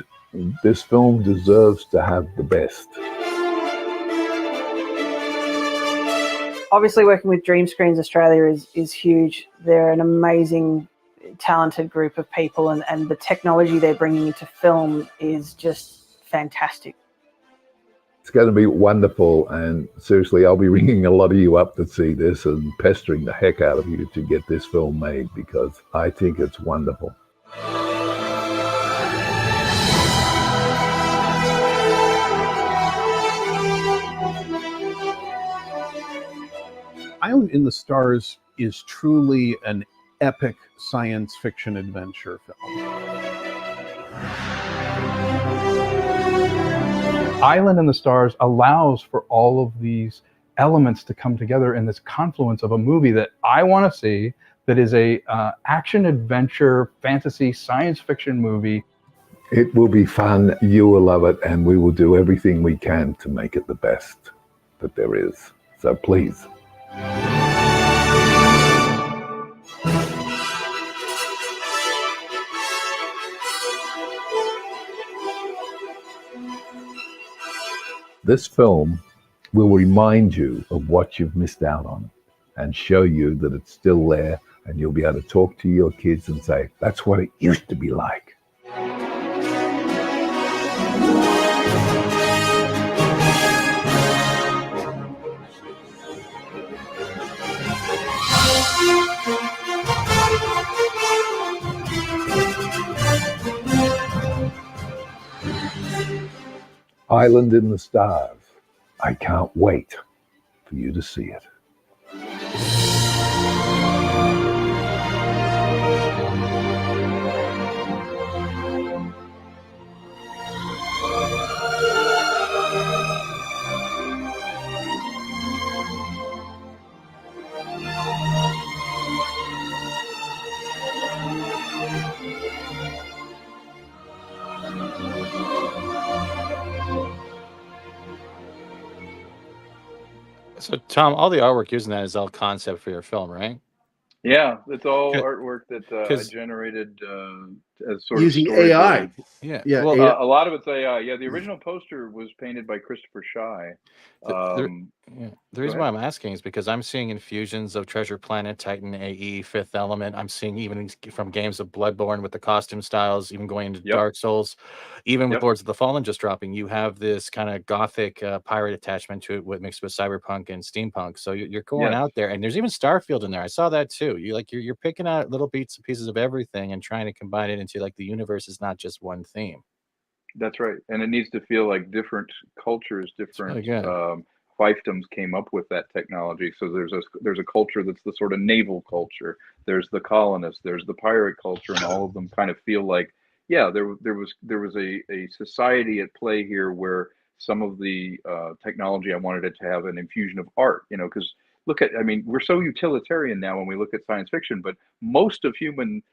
this film deserves to have the best. Obviously, working with Dream Screens Australia is huge. They're an amazing, talented group of people, and the technology they're bringing into film is just fantastic. It's going to be wonderful, and seriously, I'll be ringing a lot of you up to see this and pestering the heck out of you to get this film made, because I think it's wonderful. Island in the Stars is truly an epic science fiction adventure film. Island in the Stars allows for all of these elements to come together in this confluence of a movie that I want to see, that is a action adventure fantasy science fiction movie. It will be fun, you will love it, and we will do everything we can to make it the best that there is. So please. This film will remind you of what you've missed out on and show you that it's still there, and you'll be able to talk to your kids and say, that's what it used to be like. Island in the Stars. I can't wait for you to see it. So, Tom, all the artwork using that is all concept for your film, right? Yeah, it's all artwork that I generated as sort using of AI. Yeah, well, a lot of it's AI. Yeah, the original poster was painted by Christopher Shy. The reason why I'm asking is because I'm seeing infusions of Treasure Planet, Titan AE, Fifth Element. I'm seeing even from games of Bloodborne with the costume styles, even going into Dark Souls, even with Lords of the Fallen just dropping. You have this kind of gothic pirate attachment to it, with mixed with cyberpunk and steampunk. So you're going out there, and there's even Starfield in there. I saw that too. You're picking out little bits and pieces of everything and trying to combine it into like the universe is not just one theme. That's right, and it needs to feel like different cultures, different fiefdoms came up with that technology. So there's a culture that's the sort of naval culture. There's the colonists. There's the pirate culture, and all of them kind of feel like, yeah, there was a society at play here where some of the technology I wanted it to have an infusion of art. You know, because we're so utilitarian now when we look at science fiction, but most of human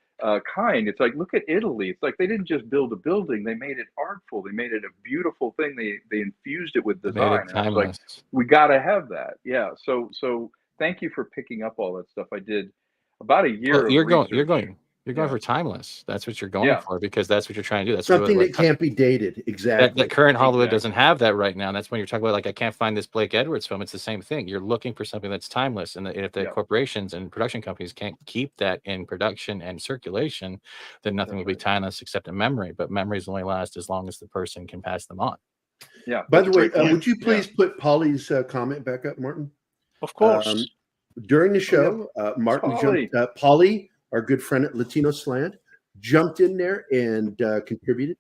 kind, it's like, look at Italy. It's like they didn't just build a building; they made it artful. They made it a beautiful thing. They infused it with design. And I was like, we got to have that. Yeah. So thank you for picking up all that stuff. I did about a year. Well, you're going for timeless. That's what you're going for, because that's what you're trying to do. That's something that can't be dated. Exactly. That current Hollywood doesn't have that right now. And that's when you're talking about, like, I can't find this Blake Edwards film. It's the same thing. You're looking for something that's timeless. And if the corporations and production companies can't keep that in production and circulation, then nothing will be timeless except a memory. But memories only last as long as the person can pass them on. Yeah. By the way, would you please put Polly's comment back up, Martin? Of course. During the show, Martin jumped. Polly, our good friend at Latino Slant, jumped in there and contributed,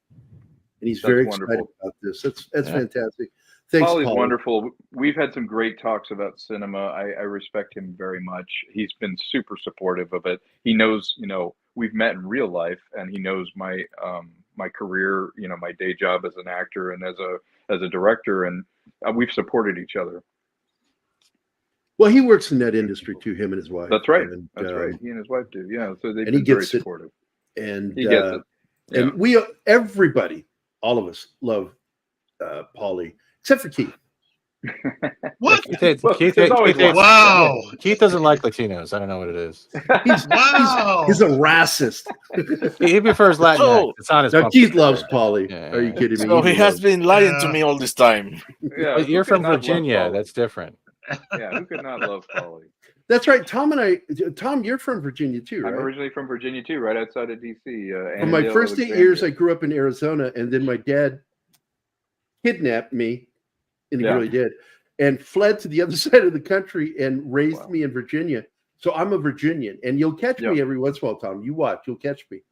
and he's very excited about this. That's fantastic. Thanks, Polly's Polly. wonderful. We've had some great talks about cinema. I respect him very much. He's been super supportive of it. He knows, we've met in real life, and he knows my my career, my day job as an actor and as a director, and we've supported each other. Well, he works in that industry too, him and his wife. That's right. That's right. He and his wife do. Yeah. So they've been very supportive. And he gets it. Yeah. And everybody, all of us love Polly, except for Keith. What? Keith doesn't like Latinos. I don't know what it is. He's a racist. He prefers Latin. Oh, It's on his. Now Keith loves Polly. Yeah. Are you kidding me? So he has been lying to me all this time. Yeah, But you're from Virginia. That's different. Yeah, who could not love Polly? That's right. Tom, you're from Virginia too, right? I'm originally from Virginia too, right outside of DC. For my first 8 years, I grew up in Arizona, and then my dad kidnapped me, and he really did, and fled to the other side of the country and raised me in Virginia. So I'm a Virginian, and you'll catch me every once in a while, Tom. You watch, you'll catch me.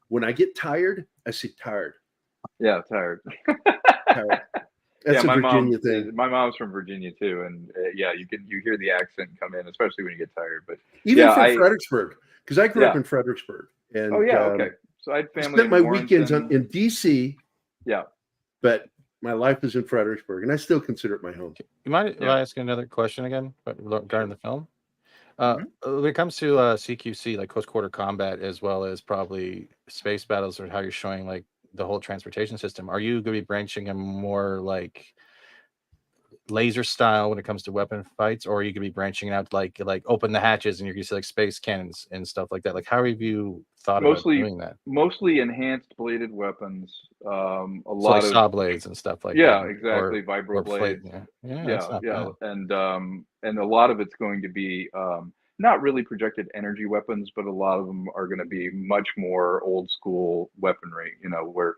When I get tired, I say tired. Yeah, tired. Tired. That's a Virginia thing. My mom's from Virginia too, and you hear the accent come in, especially when you get tired. But even from Fredericksburg, because I grew up in Fredericksburg. And okay. So I had family. Spent my weekends in DC. Yeah, but my life is in Fredericksburg, and I still consider it my home. You mind if I ask another question again regarding the film? When it comes to CQC, like close quarter combat, as well as probably space battles, or how you're showing like the whole transportation system, are you going to be branching a more like laser style when it comes to weapon fights, or are you going to be branching out like open the hatches and you're going to see like space cannons and stuff like that? Like, how have you thought about doing that? Mostly enhanced bladed weapons. A lot of saw blades and stuff like that. Exactly. Vibro blades. Yeah. And a lot of it's going to be not really projected energy weapons, but a lot of them are going to be much more old school weaponry. You know, where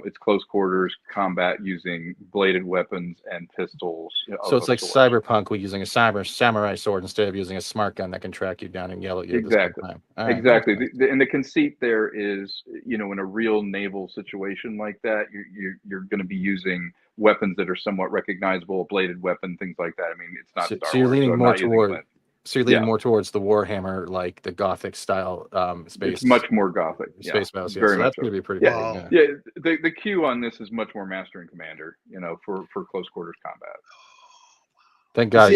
it's close quarters combat using bladed weapons and pistols. So it's like Cyberpunk, we're using a samurai sword instead of using a smart gun that can track you down and yell at you. Exactly. At the same time. Exactly. And the conceit there is, in a real naval situation like that, you're going to be using weapons that are somewhat recognizable, a bladed weapon, things like that. I mean, it's not. So you're leaning more toward. So you're leaning more towards the Warhammer, like the Gothic style space. It's much more Gothic. Space battles. Very so much that's going to be pretty cool. Yeah. The cue on this is much more Master and Commander, for close quarters combat. Thank God.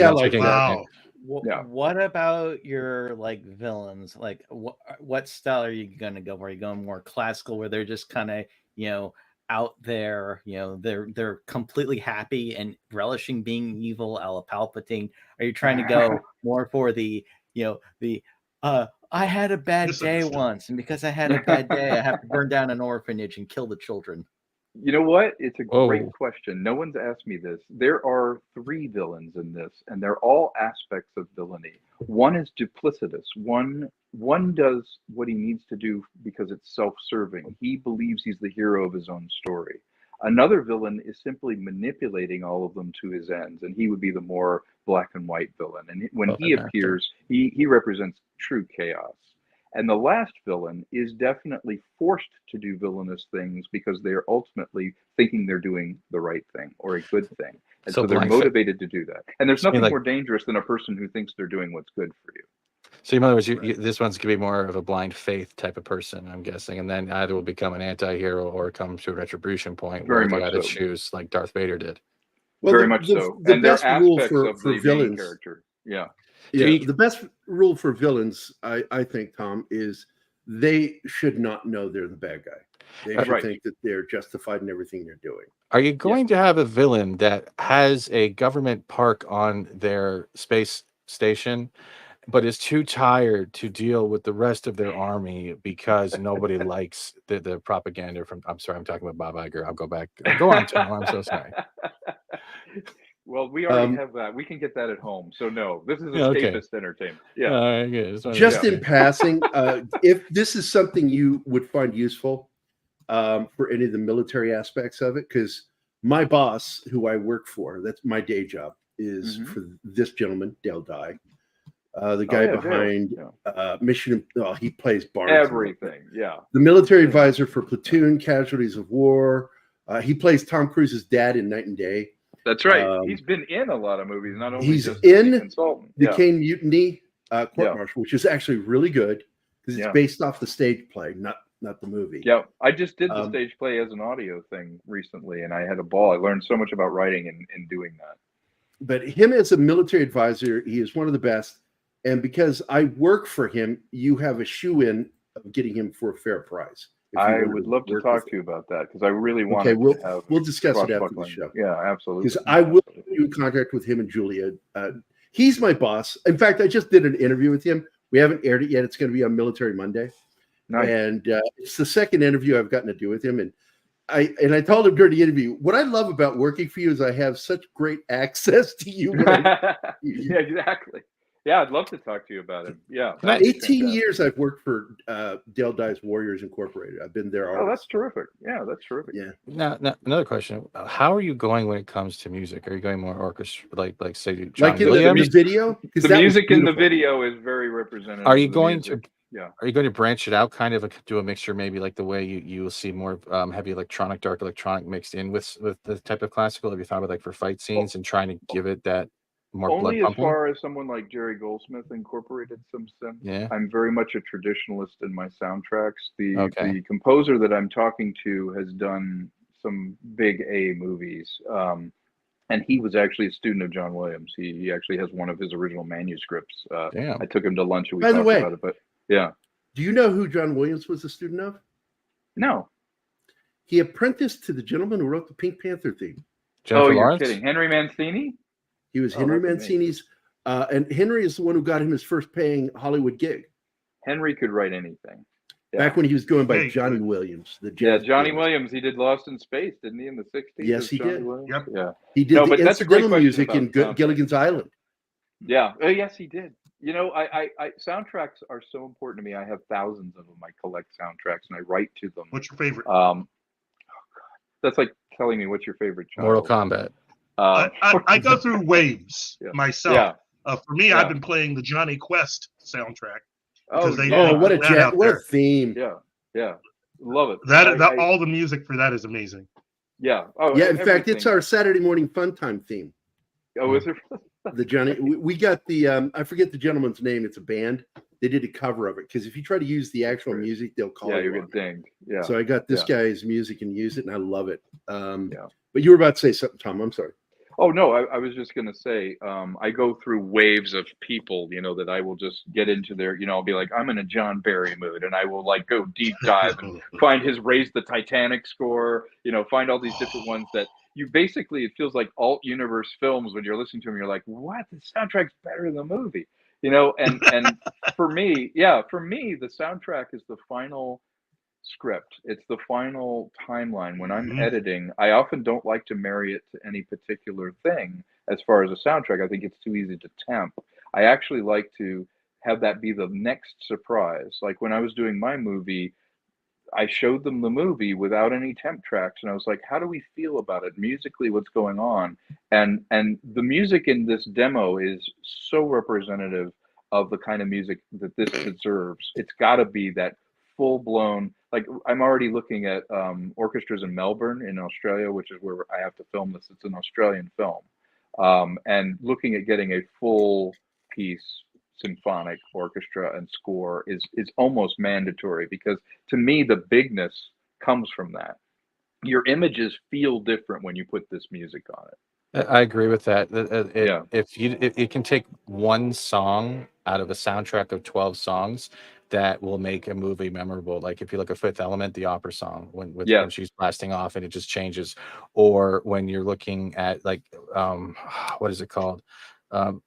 What about your like villains? Like what style are you going to go? Are you going more classical, where they're just kind of, out there, they're completely happy and relishing being evil, a la Palpatine? Are you trying to go more for the I had a bad day once, and because I had a bad day, I have to burn down an orphanage and kill the children? You know what? It's a great question. No one's asked me this. There are 3 villains in this, and they're all aspects of villainy. One is duplicitous. One does what he needs to do because it's self-serving. He believes he's the hero of his own story. Another villain is simply manipulating all of them to his ends, and he would be the more black and white villain. And when he appears, he represents true chaos. And the last villain is definitely forced to do villainous things because they're ultimately thinking they're doing the right thing or a good thing. And so they're motivated to do that. And there's nothing more dangerous than a person who thinks they're doing what's good for you. So in other words, this one's going to be more of a blind faith type of person, I'm guessing. And then either will become an anti-hero or come to a retribution point where you got to choose like Darth Vader did. Well, very much so. The best rule for villains. Character. The best rule for villains, I think, Tom, is they should not know they're the bad guy. They should think that they're justified in everything they're doing. Are you going to have a villain that has a government park on their space station, but is too tired to deal with the rest of their army because nobody likes the propaganda from? I'm sorry, I'm talking about Bob Iger. I'll go back. Go on, Tom. I'm so sorry. Well, we already have that. We can get that at home. So no, this is escapist entertainment. Yeah. Just in passing, if this is something you would find useful for any of the military aspects of it, because my boss, who I work for, that's my day job, is for this gentleman, Dale Dye. The guy behind Mission, he plays Barnes. Everything, The military advisor for Platoon, Casualties of War. He plays Tom Cruise's dad in Night and Day. That's right. He's been in a lot of movies, not only he's just in consultant. the Kane Mutiny Court Martial, which is actually really good because it's based off the stage play, not the movie. Yeah, I just did the stage play as an audio thing recently, and I had a ball. I learned so much about writing in doing that. But him as a military advisor, he is one of the best. And because I work for him, you have a shoe-in of getting him for a fair price. I would love to talk to you about that because I really want to have. We'll discuss it after the show. Yeah, absolutely. Because I will put you in contact with him and Julia. He's my boss. In fact, I just did an interview with him. We haven't aired it yet. It's going to be on Military Monday. Nice. And it's the second interview I've gotten to do with him. And I told him during the interview, what I love about working for you is I have such great access to you. Yeah, exactly. Yeah, I'd love to talk to you about it. Yeah. 18 years I've worked for Dale Dye's Warriors Incorporated. I've been there. Oh, that's terrific. Yeah, that's terrific. Yeah. Now, another question. How are you going when it comes to music? Are you going more orchestra, like say John Williams? In the video? The music in the video is very representative. Are you going to? Yeah. Are you going to branch it out, kind of do a mixture, maybe like the way you will see more heavy electronic, dark electronic mixed in with the type of classical? Have you thought about like for fight scenes and trying to give it that more only blood as far as someone like Jerry Goldsmith incorporated some sense? Yeah. I'm very much a traditionalist in my soundtracks. The composer that I'm talking to has done some big A movies. And he was actually a student of John Williams. He actually has one of his original manuscripts. I took him to lunch and we talked about it. But yeah. Do you know who John Williams was a student of? No. He apprenticed to the gentleman who wrote the Pink Panther theme. Jennifer you're Lawrence? kidding. Henry Mancini? He was Henry Mancini's, and Henry is the one who got him his first paying Hollywood gig. Henry could write anything. Yeah. Back when he was going by Johnny Williams. Johnny Williams. He did Lost in Space, didn't he, in the 60s? Yes, he did. Yep. Yeah. He did the incidental music in Gilligan's Island. Yeah. Oh, yes, he did. You know, I soundtracks are so important to me. I have thousands of them. I collect soundtracks and I write to them. What's your favorite? That's like telling me what's your favorite child. Mortal Kombat. I go through waves myself. Yeah. For me, I've been playing the Johnny Quest soundtrack. What a theme! Yeah, love it. All the music for that is amazing. Yeah. In fact, it's our Saturday morning fun time theme. Oh, is it? The Johnny, we got the I forget the gentleman's name. It's a band. They did a cover of it because if you try to use the actual music, they'll call you. Yeah, you get dinged. Yeah. So I got this guy's music and use it, and I love it. But you were about to say something, Tom. I'm sorry. Oh no, I was just gonna say, I go through waves of people, you know, that I will just get into their, you know, I'll be like, I'm in a John Barry mood, and I will like go deep dive and find his Raise the Titanic score, you know, find all these different ones that you basically, it feels like alt universe films when you're listening to them. You're like, what? The soundtrack's better than the movie, you know? And for me, the soundtrack is the final script. It's the final timeline. When I'm editing, I often don't like to marry it to any particular thing as far as a soundtrack. I think it's too easy to temp. I actually like to have that be the next surprise. Like when I was doing my movie, I showed them the movie without any temp tracks, and I was like, how do we feel about it musically? What's going on? And the music in this demo is so representative of the kind of music that this deserves. It's got to be that full-blown, like I'm already looking at orchestras in Melbourne in Australia, which is where I have to film this. It's an Australian film, and looking at getting a full piece symphonic orchestra and score is almost mandatory, because to me the bigness comes from that. Your images feel different when you put this music on it. I agree with that. If you can take one song out of a soundtrack of 12 songs, that will make a movie memorable. Like if you look at Fifth Element, the opera song, when she's blasting off and it just changes, or when you're looking at like what is it called?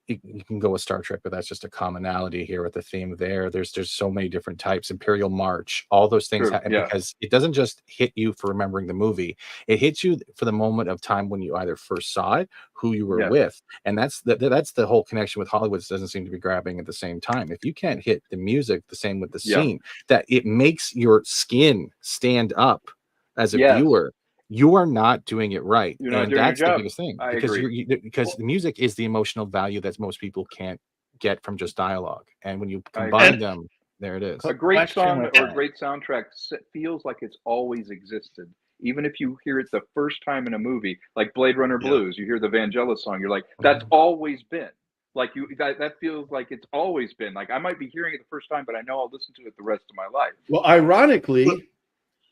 You can go with Star Trek, but that's just a commonality here with the theme there. There's so many different types. Imperial March, all those things, because it doesn't just hit you for remembering the movie. It hits you for the moment of time when you either first saw it, who you were with, and that's the whole connection with Hollywood. Doesn't seem to be grabbing at the same time. If you can't hit the music the same with the scene, that it makes your skin stand up as a viewer. You are not doing it right. You're not and doing that's your the job. biggest thing, I because agree. because the music is the emotional value that most people can't get from just dialogue. And when you combine them, there it is. A great song or a great soundtrack feels like it's always existed. Even if you hear it the first time in a movie, like Blade Runner Blues, you hear the Vangelis song, you're like, that's always been. Like that feels like it's always been. Like I might be hearing it the first time, but I know I'll listen to it the rest of my life. Well, ironically,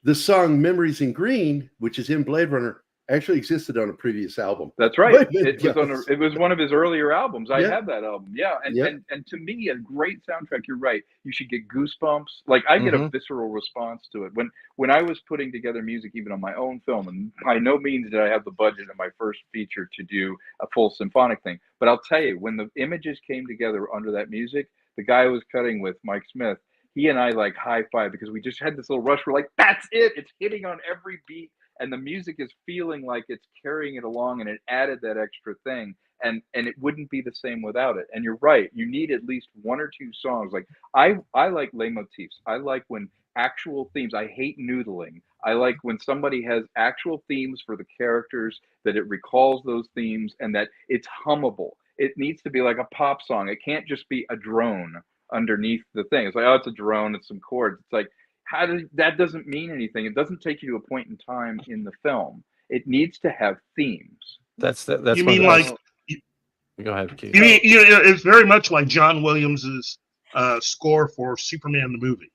the song Memories in Green, which is in Blade Runner, actually existed on a previous album. That's right. It was one of his earlier albums. I have that album. Yeah. And to me, a great soundtrack, you're right. You should get goosebumps. Like I get a visceral response to it. When I was putting together music, even on my own film, and by no means did I have the budget in my first feature to do a full symphonic thing. But I'll tell you, when the images came together under that music, the guy I was cutting with, Mike Smith, he and I like high-five because we just had this little rush. We're like, that's it. It's hitting on every beat. And the music is feeling like it's carrying it along, and it added that extra thing. And it wouldn't be the same without it. And you're right. You need at least one or two songs. Like I like leitmotifs. I like when actual themes. I hate noodling. I like when somebody has actual themes for the characters, that it recalls those themes, and that it's hummable. It needs to be like a pop song. It can't just be a drone underneath the thing. It's like, oh, it's a drone, it's some chords. It's like, that doesn't mean anything. It doesn't take you to a point in time in the film. It needs to have themes. That's you mean like go ahead, Keith. You mean it's very much like John Williams's score for Superman the movie.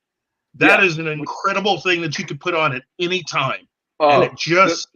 That is an incredible thing that you could put on at any time, and it just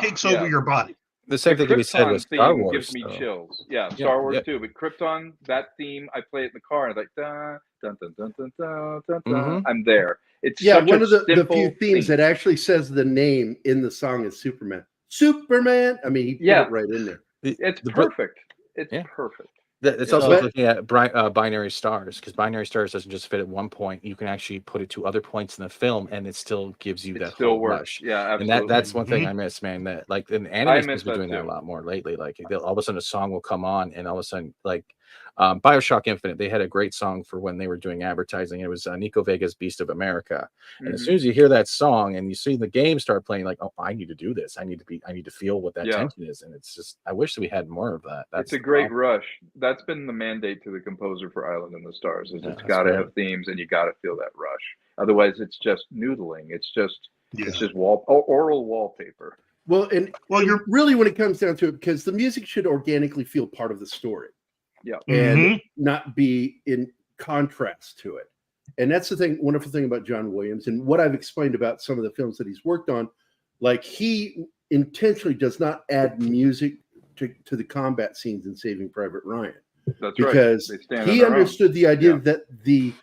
takes over your body. The same thing to be said with Star Wars. Gives me chills. Yeah, Star Wars too. But Krypton, that theme, I play it in the car, and I'm like, dun, dun, dun, dun, dun, dun, dun, dun. I'm there. It's one of the few themes that actually says the name in the song is Superman. Superman. I mean, he put it right in there. It's perfect. It's perfect. It's also looking at binary stars, because binary stars doesn't just fit at one point. You can actually put it to other points in the film, and it still gives you that still whole works. rush. Yeah, absolutely. And that's one thing I miss, man. That like in anime has been doing that a lot more lately. Like all of a sudden a song will come on, and all of a sudden like BioShock Infinite, they had a great song for when they were doing advertising. It was Nico Vega's Beast of America. And as soon as you hear that song and you see the game start playing, like, oh, I need to do this. I need to feel what that tension is. And it's just, I wish that we had more of that. It's a great rush. That's been the mandate to the composer for Island in the Stars, is it's got to have themes, and you got to feel that rush. Otherwise it's just noodling. It's just oral wallpaper. Well, you're really, when it comes down to it, because the music should organically feel part of the story. Yeah. And not be in contrast to it. And that's the wonderful thing about John Williams, and what I've explained about some of the films that he's worked on. Like, he intentionally does not add music to the combat scenes in Saving Private Ryan. That's because he understood the idea that the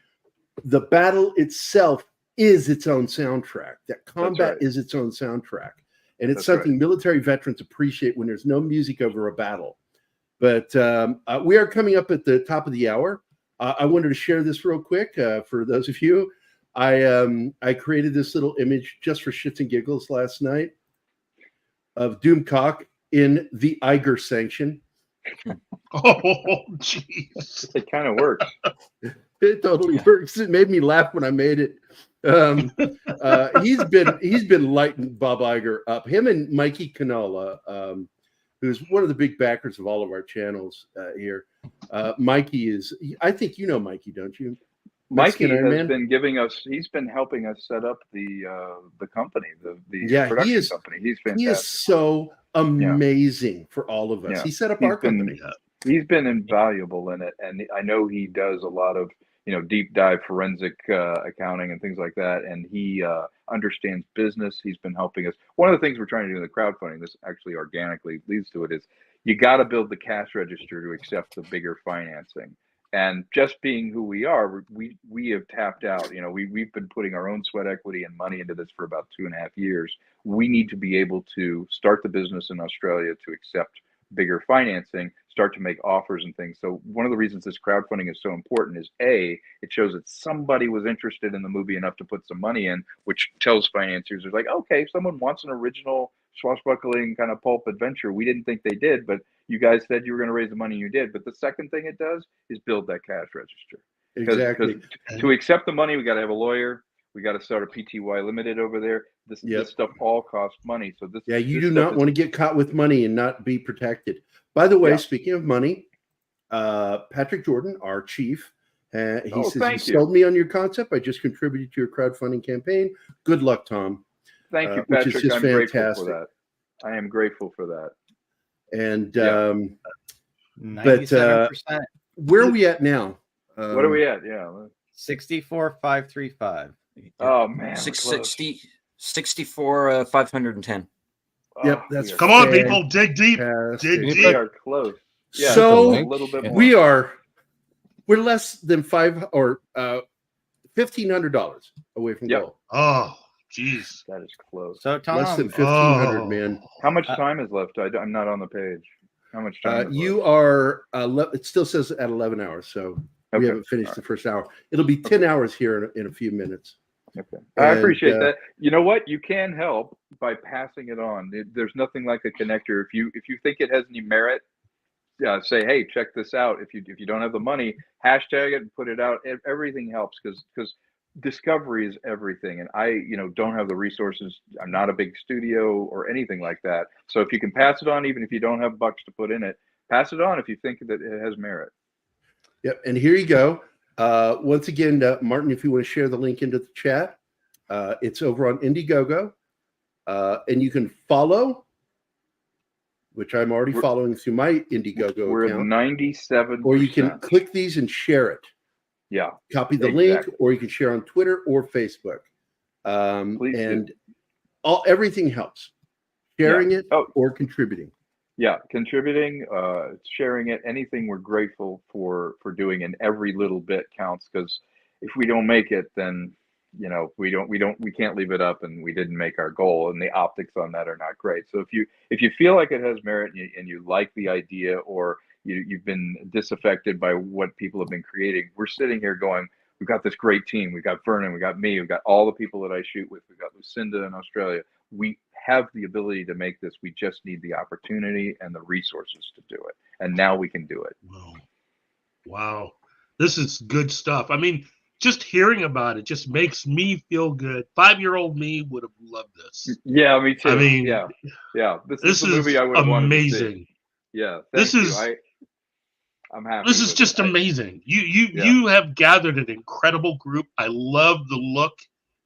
battle itself is its own soundtrack. That combat is its own soundtrack. And it's something military veterans appreciate when there's no music over a battle. But we are coming up at the top of the hour. I wanted to share this real quick for those of you. I created this little image just for shits and giggles last night of Doomcock in the Iger sanction. Oh, jeez. It kind of works. It totally works. It made me laugh when I made it. He's been lighting Bob Iger up. Him and Mikey Canola, who's one of the big backers of all of our channels here. Mikey is, I think you know Mikey, don't you? Mikey has been giving us, he's been helping us set up the company, the production company. He's fantastic. He is so amazing for all of us. He set up our company. He's been invaluable in it. And I know he does a lot of, deep dive forensic accounting and things like that. And he understands business. He's been helping us. One of the things we're trying to do in the crowdfunding, this actually organically leads to it, is you got to build the cash register to accept the bigger financing. And just being who we are, we have tapped out. We've been putting our own sweat equity and money into this for about 2.5 years. We need to be able to start the business in Australia to accept bigger financing, start to make offers and things. So one of the reasons this crowdfunding is so important is it shows that somebody was interested in the movie enough to put some money in, which tells financiers, they're like, okay, if someone wants an original swashbuckling kind of pulp adventure, we didn't think they did, but you guys said you were going to raise the money, you did. But the second thing it does is build that cash register. Exactly. Because to accept the money, we got to have a lawyer. We got to start a PTY limited over there. This stuff all costs money. So you do not want to get caught with money and not be protected. By the way, speaking of money, Patrick Jordan, our chief, he says he sold me on your concept. I just contributed to your crowdfunding campaign. Good luck, Tom. Thank you, Patrick. Which is just fantastic. Grateful for that. I am grateful for that. And 97%. Where are we at now? What are we at? Yeah, 64,535. Oh man, 64 510. Yep, that's come on, people, dig deep, dig deep. We are close. Yeah, so a little bit more. We're less than $1,500 away from goal. Oh, geez, that is close. So Tom, less than 1,500, man. How much time is left? I'm not on the page. How much time? You are. It still says at 11 hours, so we haven't finished the first hour. It'll be 10 hours here in a few minutes. Okay, I appreciate that. You know what? You can help by passing it on. There's nothing like a connector. If you think it has any merit, say, hey, check this out. If you don't have the money, hashtag it and put it out. Everything helps because discovery is everything. And I don't have the resources. I'm not a big studio or anything like that. So if you can pass it on, even if you don't have bucks to put in it, pass it on if you think that it has merit. Yep. And here you go. Once again, Martin, if you want to share the link into the chat, it's over on Indiegogo, and you can follow, which I'm already following through my Indiegogo we're account. 97%. Or you can click these and share it. Yeah. Copy the link, or you can share on Twitter or Facebook. And everything helps. Sharing it or contributing. Yeah, contributing, sharing it, anything we're grateful for doing, and every little bit counts, because if we don't make it, then we can't leave it up, and we didn't make our goal, and the optics on that are not great. So if you feel like it has merit and you like the idea, or you've been disaffected by what people have been creating, we're sitting here going, we've got this great team. We've got Vernon, we've got me, we've got all the people that I shoot with, we've got Lucinda in Australia. We have the ability to make this. We just need the opportunity and the resources to do it. And now we can do it. Wow. This is good stuff. I mean, just hearing about it just makes me feel good. 5-year-old me would have loved this. Yeah, me too. I mean, yeah. This is the movie I would have wanted to see. Yeah. I'm happy. This is just amazing. You have gathered an incredible group. I love the look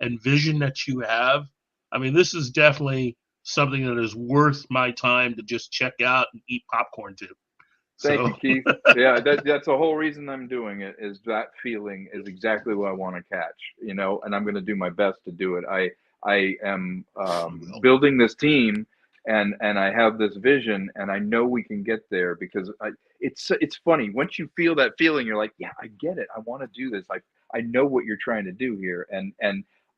and vision that you have. I mean, this is definitely something that is worth my time to just check out and eat popcorn to. Thank you, Keith. Yeah, that's the whole reason I'm doing it, is that feeling is exactly what I want to catch, and I'm going to do my best to do it. I am building this team, and I have this vision, and I know we can get there, because it's funny. Once you feel that feeling, you're like, yeah, I get it. I want to do this. I know what you're trying to do here, and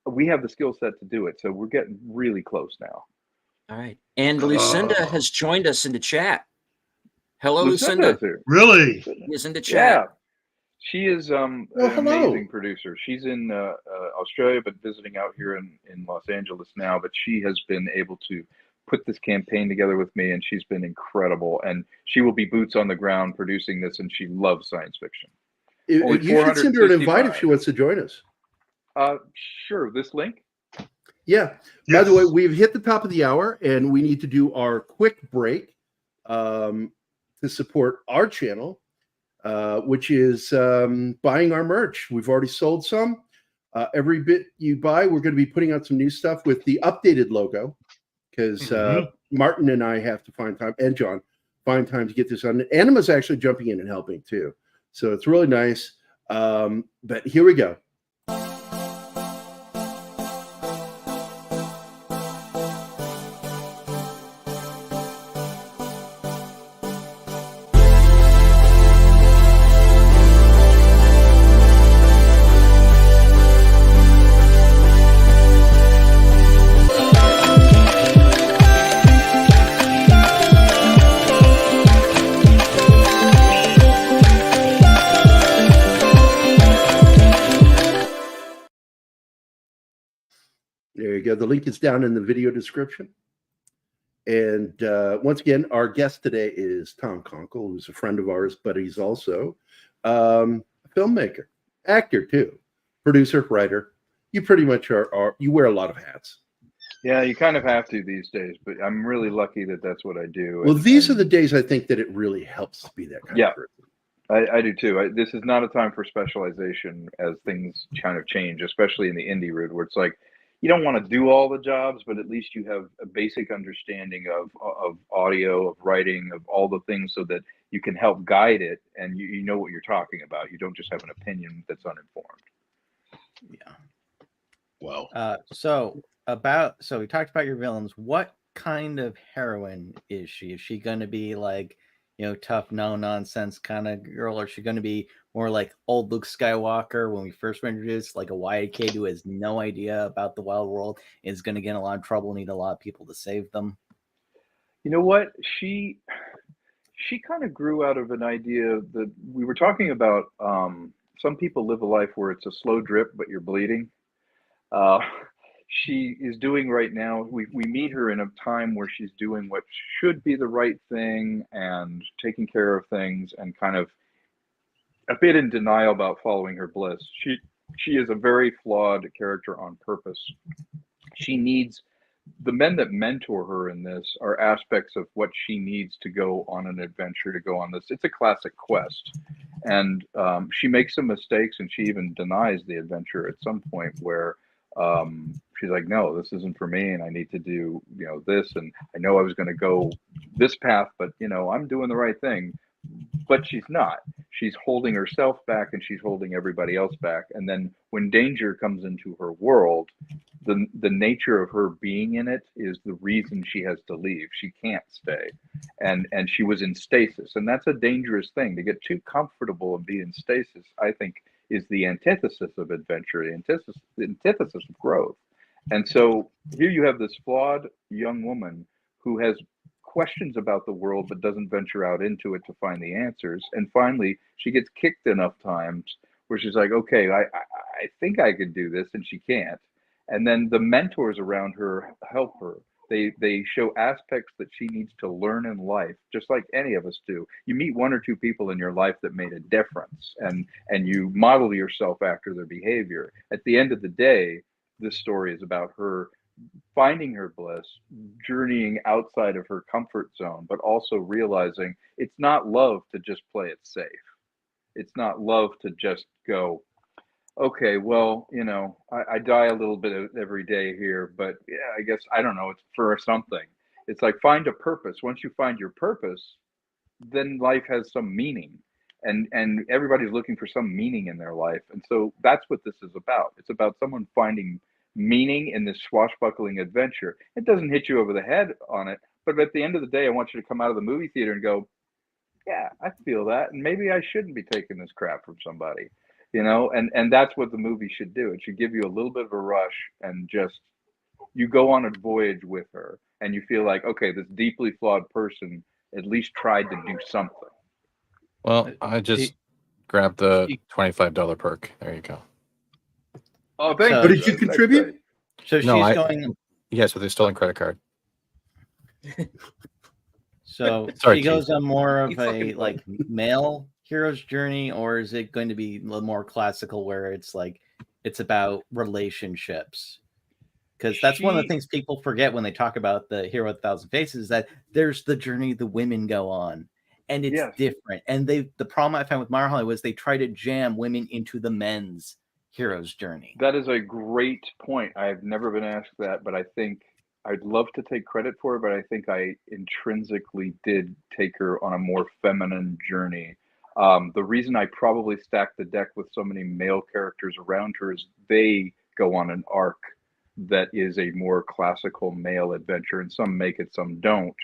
we have the skill set to do it. So we're getting really close now. All right. And Lucinda has joined us in the chat. Hello, Lucinda. Really? She is in the chat. Yeah. She is an amazing producer. She's in Australia, but visiting out here in Los Angeles now. But she has been able to put this campaign together with me, and she's been incredible. And she will be boots on the ground producing this, and she loves science fiction. You should send her an invite if she wants to join us. Sure. This link? Yeah. Yes. By the way, we've hit the top of the hour, and we need to do our quick break to support our channel, which is buying our merch. We've already sold some. Every bit you buy, we're going to be putting out some new stuff with the updated logo, because Martin and I have to find time, and John, find time to get this on. Anima's actually jumping in and helping too. So it's really nice. But here we go. There you go. The link is down in the video description. And once again, our guest today is Tom Konkle, who's a friend of ours, but he's also a filmmaker, actor too, producer, writer. You pretty much are you wear a lot of hats. Yeah, you kind of have to these days, but I'm really lucky that that's what I do. Well, these are the days I think that it really helps to be that kind of person. I do too. This is not a time for specialization as things kind of change, especially in the indie route, where it's like, you don't want to do all the jobs, but at least you have a basic understanding of audio, of writing, of all the things, so that you can help guide it, and you know what you're talking about. You don't just have an opinion that's uninformed. Yeah. Wow. So we talked about your villains. What kind of heroine is she? Is she going to be like, tough, no nonsense kind of girl? Or is she going to be more like old Luke Skywalker when we first were introduced, like a white kid who has no idea about the wild world, is going to get in a lot of trouble, need a lot of people to save them? You know what? She kind of grew out of an idea that we were talking about. Some people live a life where it's a slow drip, but you're bleeding. She is doing right now. We meet her in a time where she's doing what should be the right thing and taking care of things, and kind of a bit in denial about following her bliss. She is a very flawed character on purpose. She needs the men that mentor her in this are aspects of what she needs to go on an adventure, to go on this. It's a classic quest. And she makes some mistakes, and she even denies the adventure at some point where she's like, no, this isn't for me, and I need to do, this. And I know I was going to go this path, but, I'm doing the right thing. But she's not. She's holding herself back, and she's holding everybody else back. And then when danger comes into her world, the nature of her being in it is the reason she has to leave. She can't stay. And she was in stasis. And that's a dangerous thing. To get too comfortable and be in stasis, I think, is the antithesis of adventure, the antithesis of growth. And so here you have this flawed young woman who has questions about the world but doesn't venture out into it to find the answers. And finally, she gets kicked enough times where she's like, okay, I think I can do this, and she can't. And then the mentors around her help her. They show aspects that she needs to learn in life, just like any of us do. You meet one or two people in your life that made a difference, and you model yourself after their behavior. At the end of the day, this story is about her finding her bliss, journeying outside of her comfort zone, but also realizing it's not love to just play it safe. It's not love to just go, okay, well, I die a little bit every day here, but yeah, I guess, I don't know, it's for something. It's like, find a purpose. Once you find your purpose, then life has some meaning, and everybody's looking for some meaning in their life. And so that's what this is about. It's about someone finding meaning in this swashbuckling adventure. It doesn't hit you over the head on it, but at the end of the day, I want you to come out of the movie theater and go, yeah, I feel that, and maybe I shouldn't be taking this crap from somebody. And that's what the movie should do. It should give you a little bit of a rush, and just, you go on a voyage with her, and you feel like, okay, this deeply flawed person at least tried to do something. Well, I just grabbed the $25 perk. There you go. Oh, thank you. But did you contribute? So she's going. Yes, with a stolen credit card. So Sorry, she goes Keith. on more of a like male hero's journey, or is it going to be a little more classical where it's like it's about relationships? Because that's one of the things people forget when they talk about the Hero with 1,000 Faces, that there's the journey the women go on, and it's different. And the problem I found with Mara Holly was they try to jam women into the men's hero's journey. That is a great point. I've never been asked that, but I think I'd love to take credit for it, but I think I intrinsically did take her on a more feminine journey. The reason I probably stacked the deck with so many male characters around her is they go on an arc that is a more classical male adventure, and some make it, some don't.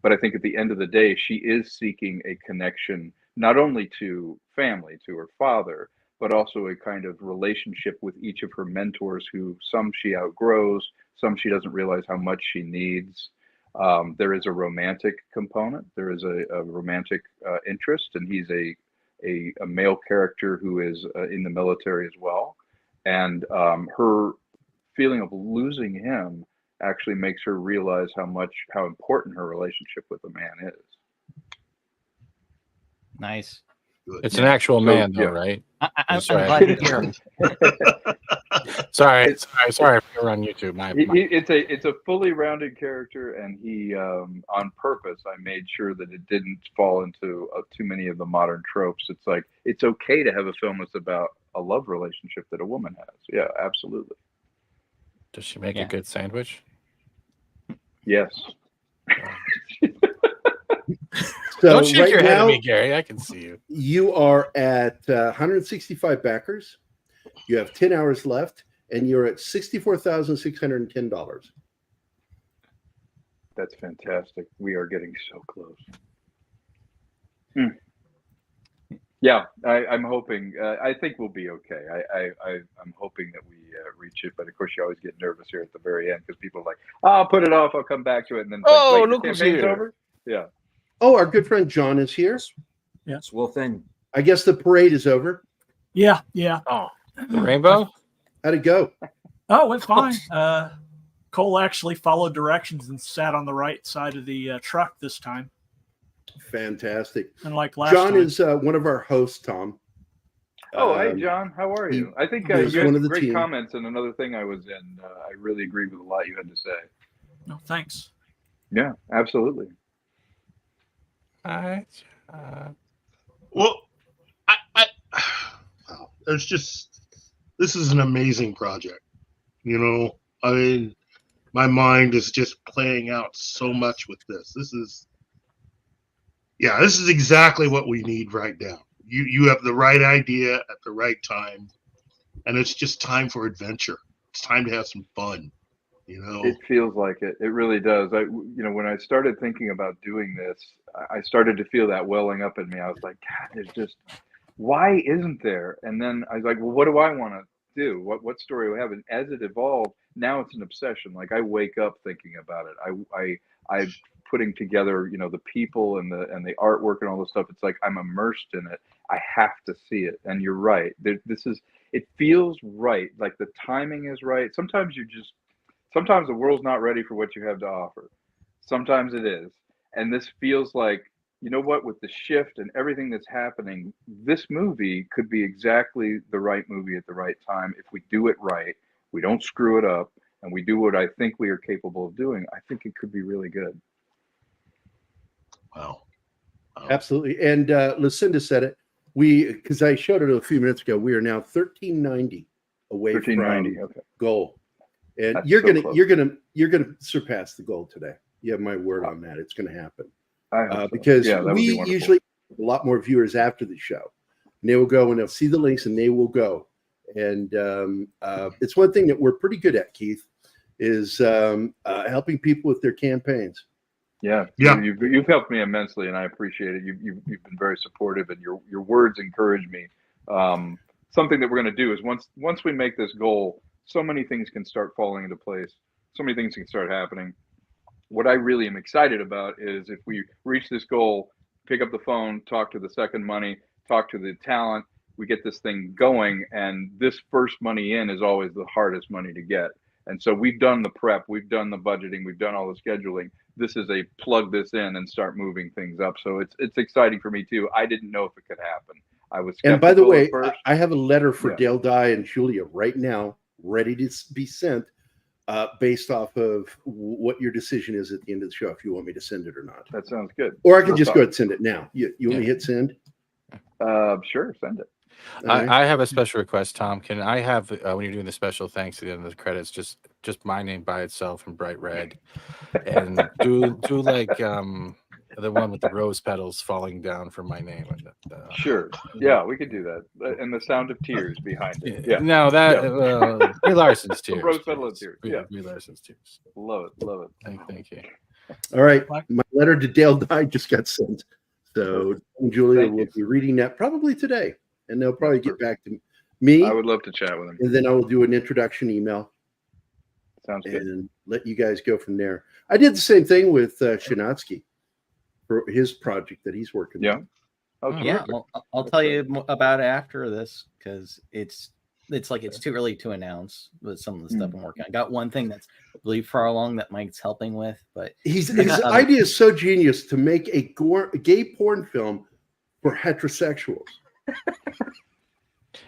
But I think at the end of the day, she is seeking a connection, not only to family, to her father, but also a kind of relationship with each of her mentors, who some she outgrows, some she doesn't realize how much she needs. There is a romantic component. There is a romantic interest, and he's a male character who is in the military as well. And her feeling of losing him actually makes her realize how important her relationship with the man is. Nice. It's an actual man, though, right? I'm glad to hear. Sorry if you're on YouTube. It's a fully rounded character, and he on purpose I made sure that it didn't fall into too many of the modern tropes. It's like, it's okay to have a film that's about a love relationship that a woman has. Yeah, absolutely. Does she make a good sandwich? Yes. So don't shake your head now, at me, Gary. I can see you. You are at 165 backers. You have 10 hours left, and you're at $64,610. That's fantastic. We are getting so close. Yeah, I'm hoping. I think we'll be okay. I'm hoping that we reach it, but of course you always get nervous here at the very end because people are like, "Oh, I'll put it off. I'll come back to it," and then Oh, wait, look the who's campaign's here. over. Yeah. Oh, our good friend John is here. Yes. Well, then. I guess the parade is over. Yeah. Oh, the rainbow. How'd it go? Oh, it went fine. Cole actually followed directions and sat on the right side of the truck this time. Fantastic. And like last John time. is one of our hosts, Tom. Oh, hey, John. How are you? I think you had great comments in another thing I was in. I really agreed with a lot you had to say. No, thanks. Yeah, absolutely. Well, there's just, this is an amazing project. You know, I mean, my mind is just playing out so much with this. This is exactly what we need right now. You have the right idea at the right time, and it's just time for adventure. It's time to have some fun. You know, it feels like it. It really does. When I started thinking about doing this, I started to feel that welling up in me. I was like, God, there's just, why isn't there? And then I was like, well, what do I want to do? What story do I have? And as it evolved, now it's an obsession. Like I wake up thinking about it. I putting together, the people and the artwork and all this stuff. It's like I'm immersed in it. I have to see it. And you're right. It feels right. Like the timing is right. Sometimes the world's not ready for what you have to offer. Sometimes it is. And this feels like, you know what, with the shift and everything that's happening, this movie could be exactly the right movie at the right time. If we do it right, we don't screw it up, and we do what I think we are capable of doing, I think it could be really good. Wow. Absolutely. And Lucinda said it. Because I showed it a few minutes ago, we are now 1390 away from goal. And That's you're so gonna surpass the goal today. You have my word on that. It's gonna happen. So. Because we be usually have a lot more viewers after the show. And they will go and they'll see the links and they will go. And it's one thing that we're pretty good at, Keith, is helping people with their campaigns. Yeah. You've helped me immensely, and I appreciate it. You've been very supportive, and your words encourage me. Something that we're going to do is once we make this goal, so many things can start falling into place. So many things can start happening. What I really am excited about is if we reach this goal, pick up the phone, talk to the second money, talk to the talent, we get this thing going, and this first money in is always the hardest money to get. And so we've done the prep, we've done the budgeting, we've done all the scheduling. This is a plug this in and start moving things up. So it's exciting for me too. I didn't know if it could happen. I was skeptical. And by the way, at first. I have a letter for Dale Dye and Julia right now, ready to be sent, based off of what your decision is at the end of the show, if you want me to send it or not. That sounds good. Or I can just go ahead and send it now. You want me to hit send? Sure, send it. I have a special request, Tom. Can I have when you're doing the special thanks at the end of the credits, just my name by itself in bright red, and do like the one with the rose petals falling down from my name. Sure. Yeah, we could do that. And the sound of tears behind it. Yeah. No, Brie Larson's tears. Rose petal and tears. Yeah. Brie Larson's tears. Love it. Thank you. All right. My letter to Dale Dye just got sent. So Julia will be reading that probably today. And they'll probably get back to me. I would love to chat with him. And then I will do an introduction email. Sounds good. And let you guys go from there. I did the same thing with Shinatsky for his project that he's working on. Yeah, well, I'll tell you about it after this because it's like it's too early to announce with some of the stuff I'm working on. I got one thing that's really far along that Mike's helping with, but his idea is so genius to make a gay porn film for heterosexuals.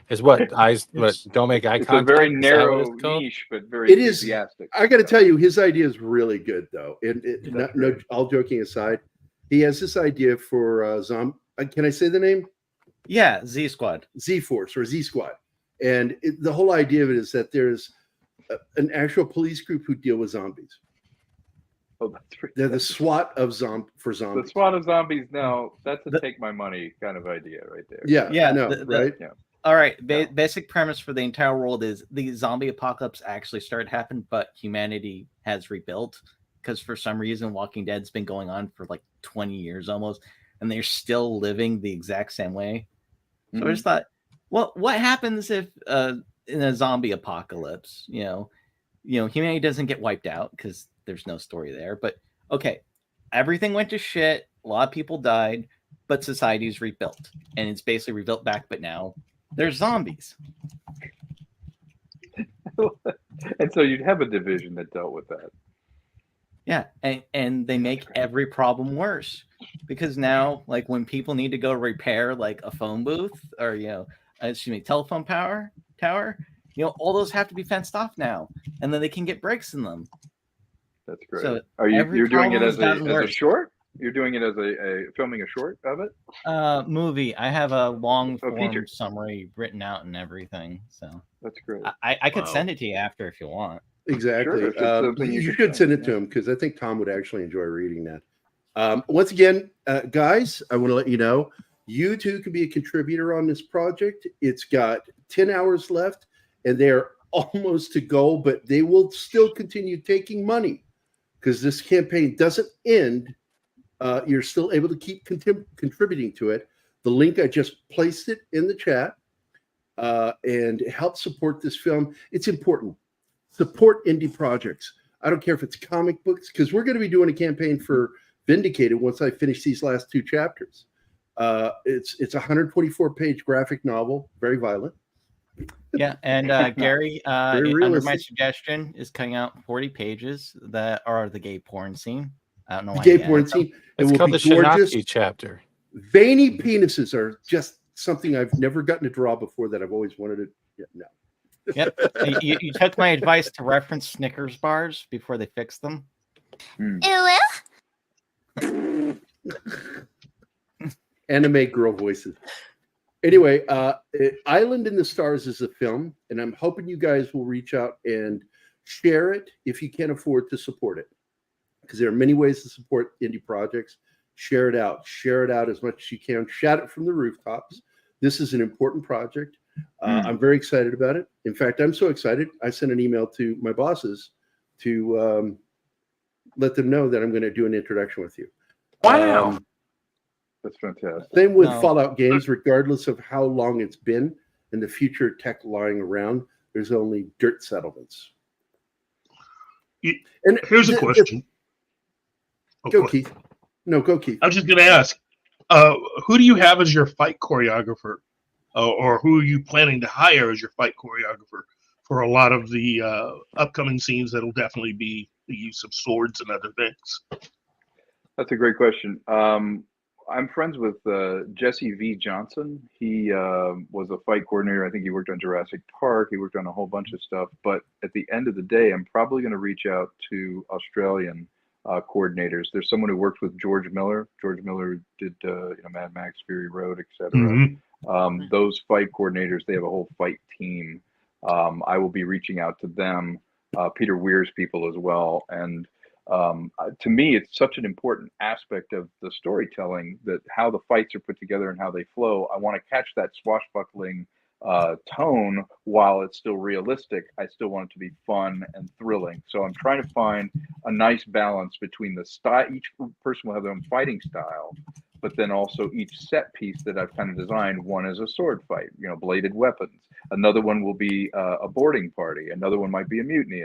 Is what eyes? What don't make eye contact? It's a very narrow niche, but very enthusiastic. I got to tell you, his idea is really good, though. No, all joking aside, he has this idea for zombie. Can I say the name? Yeah, Z Squad, Z Force, or Z Squad, and the whole idea of it is that there's an actual police group who deal with zombies. Oh, that's pretty. They're the SWAT of zombies. The SWAT of zombies. Now that's a take my money kind of idea right there. Yeah, no, right? Yeah. All right. Basic premise for the entire world is the zombie apocalypse actually started happening, but humanity has rebuilt, because for some reason Walking Dead's been going on for like 20 years almost, and they're still living the exact same way. So I just thought, well, what happens if in a zombie apocalypse, humanity doesn't get wiped out because there's no story there, but okay, everything went to shit, a lot of people died, but society's rebuilt, and it's basically rebuilt back, but now there's zombies. And so you'd have a division that dealt with that. Yeah, and they make every problem worse, because now, like, when people need to go repair like a phone booth or telephone tower, all those have to be fenced off now, and then they can get breaks in them. That's great. So you're doing it as a short? You're doing it as a filming a short of it? Movie. I have a long form summary written out and everything. So that's great. I could send it to you after if you want. Exactly. Sure, you should send it to him, because I think Tom would actually enjoy reading that. Once again, guys, I want to let you know, you too can be a contributor on this project. It's got 10 hours left, and they're almost to goal, but they will still continue taking money because this campaign doesn't end. You're still able to keep contributing to it. The link, I just placed it in the chat, and help support this film. It's important. Support indie projects. I don't care if it's comic books, because we're going to be doing a campaign for Vindicated once I finish these last 2 chapters. It's a 124-page graphic novel, very violent. Yeah, and Gary, under my suggestion, is cutting out 40 pages that are the gay porn scene. I don't know why. Gay porn scene. It's called the Shinaki chapter. Veiny penises are just something I've never gotten to draw before that I've always wanted to. Yeah, no. Yep. You took my advice to reference Snickers bars before they fixed them. Anime girl voices. Anyway, Island in the Stars is a film, and I'm hoping you guys will reach out and share it if you can afford to support it, because there are many ways to support indie projects. Share it out as much as you can. Shout it from the rooftops. This is an important project. I'm very excited about it. In fact, I'm so excited, I sent an email to my bosses to let them know that I'm going to do an introduction with you. Wow. That's fantastic. Same with Fallout games, regardless of how long it's been and the future tech lying around, there's only dirt settlements. And here's a question. Go, Keith. No, go, Keith. I was just going to ask, who do you have as your fight choreographer? Or who are you planning to hire as your fight choreographer for a lot of the upcoming scenes that'll definitely be the use of swords and other things? That's a great question. I'm friends with Jesse V. Johnson. He was a fight coordinator. I think he worked on Jurassic Park. He worked on a whole bunch of stuff. But at the end of the day, I'm probably going to reach out to Australian coordinators. There's someone who worked with George Miller. George Miller did Mad Max, Fury Road, etc. Those fight coordinators, they have a whole fight team. I will be reaching out to them, Peter Weir's people as well. And to me, it's such an important aspect of the storytelling, that how the fights are put together and how they flow. I want to catch that swashbuckling tone while it's still realistic. I still want it to be fun and thrilling. So I'm trying to find a nice balance between the style. Each person will have their own fighting style, but then also each set piece that I've kind of designed. One is a sword fight, bladed weapons. Another one will be a boarding party. Another one might be a mutiny.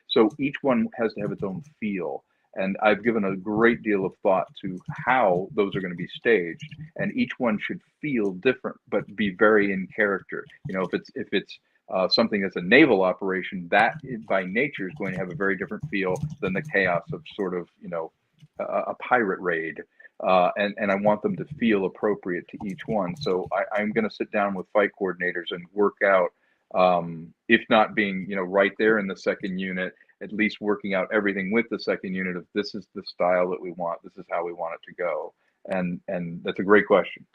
So each one has to have its own feel. And I've given a great deal of thought to how those are going to be staged, and each one should feel different, but be very in character. If it's something that's a naval operation, that by nature is going to have a very different feel than the chaos of sort of, a pirate raid. And I want them to feel appropriate to each one. So I'm going to sit down with fight coordinators and work out, if not being, right there in the second unit, at least working out everything with the second unit of this is the style that we want. This is how we want it to go. And that's a great question.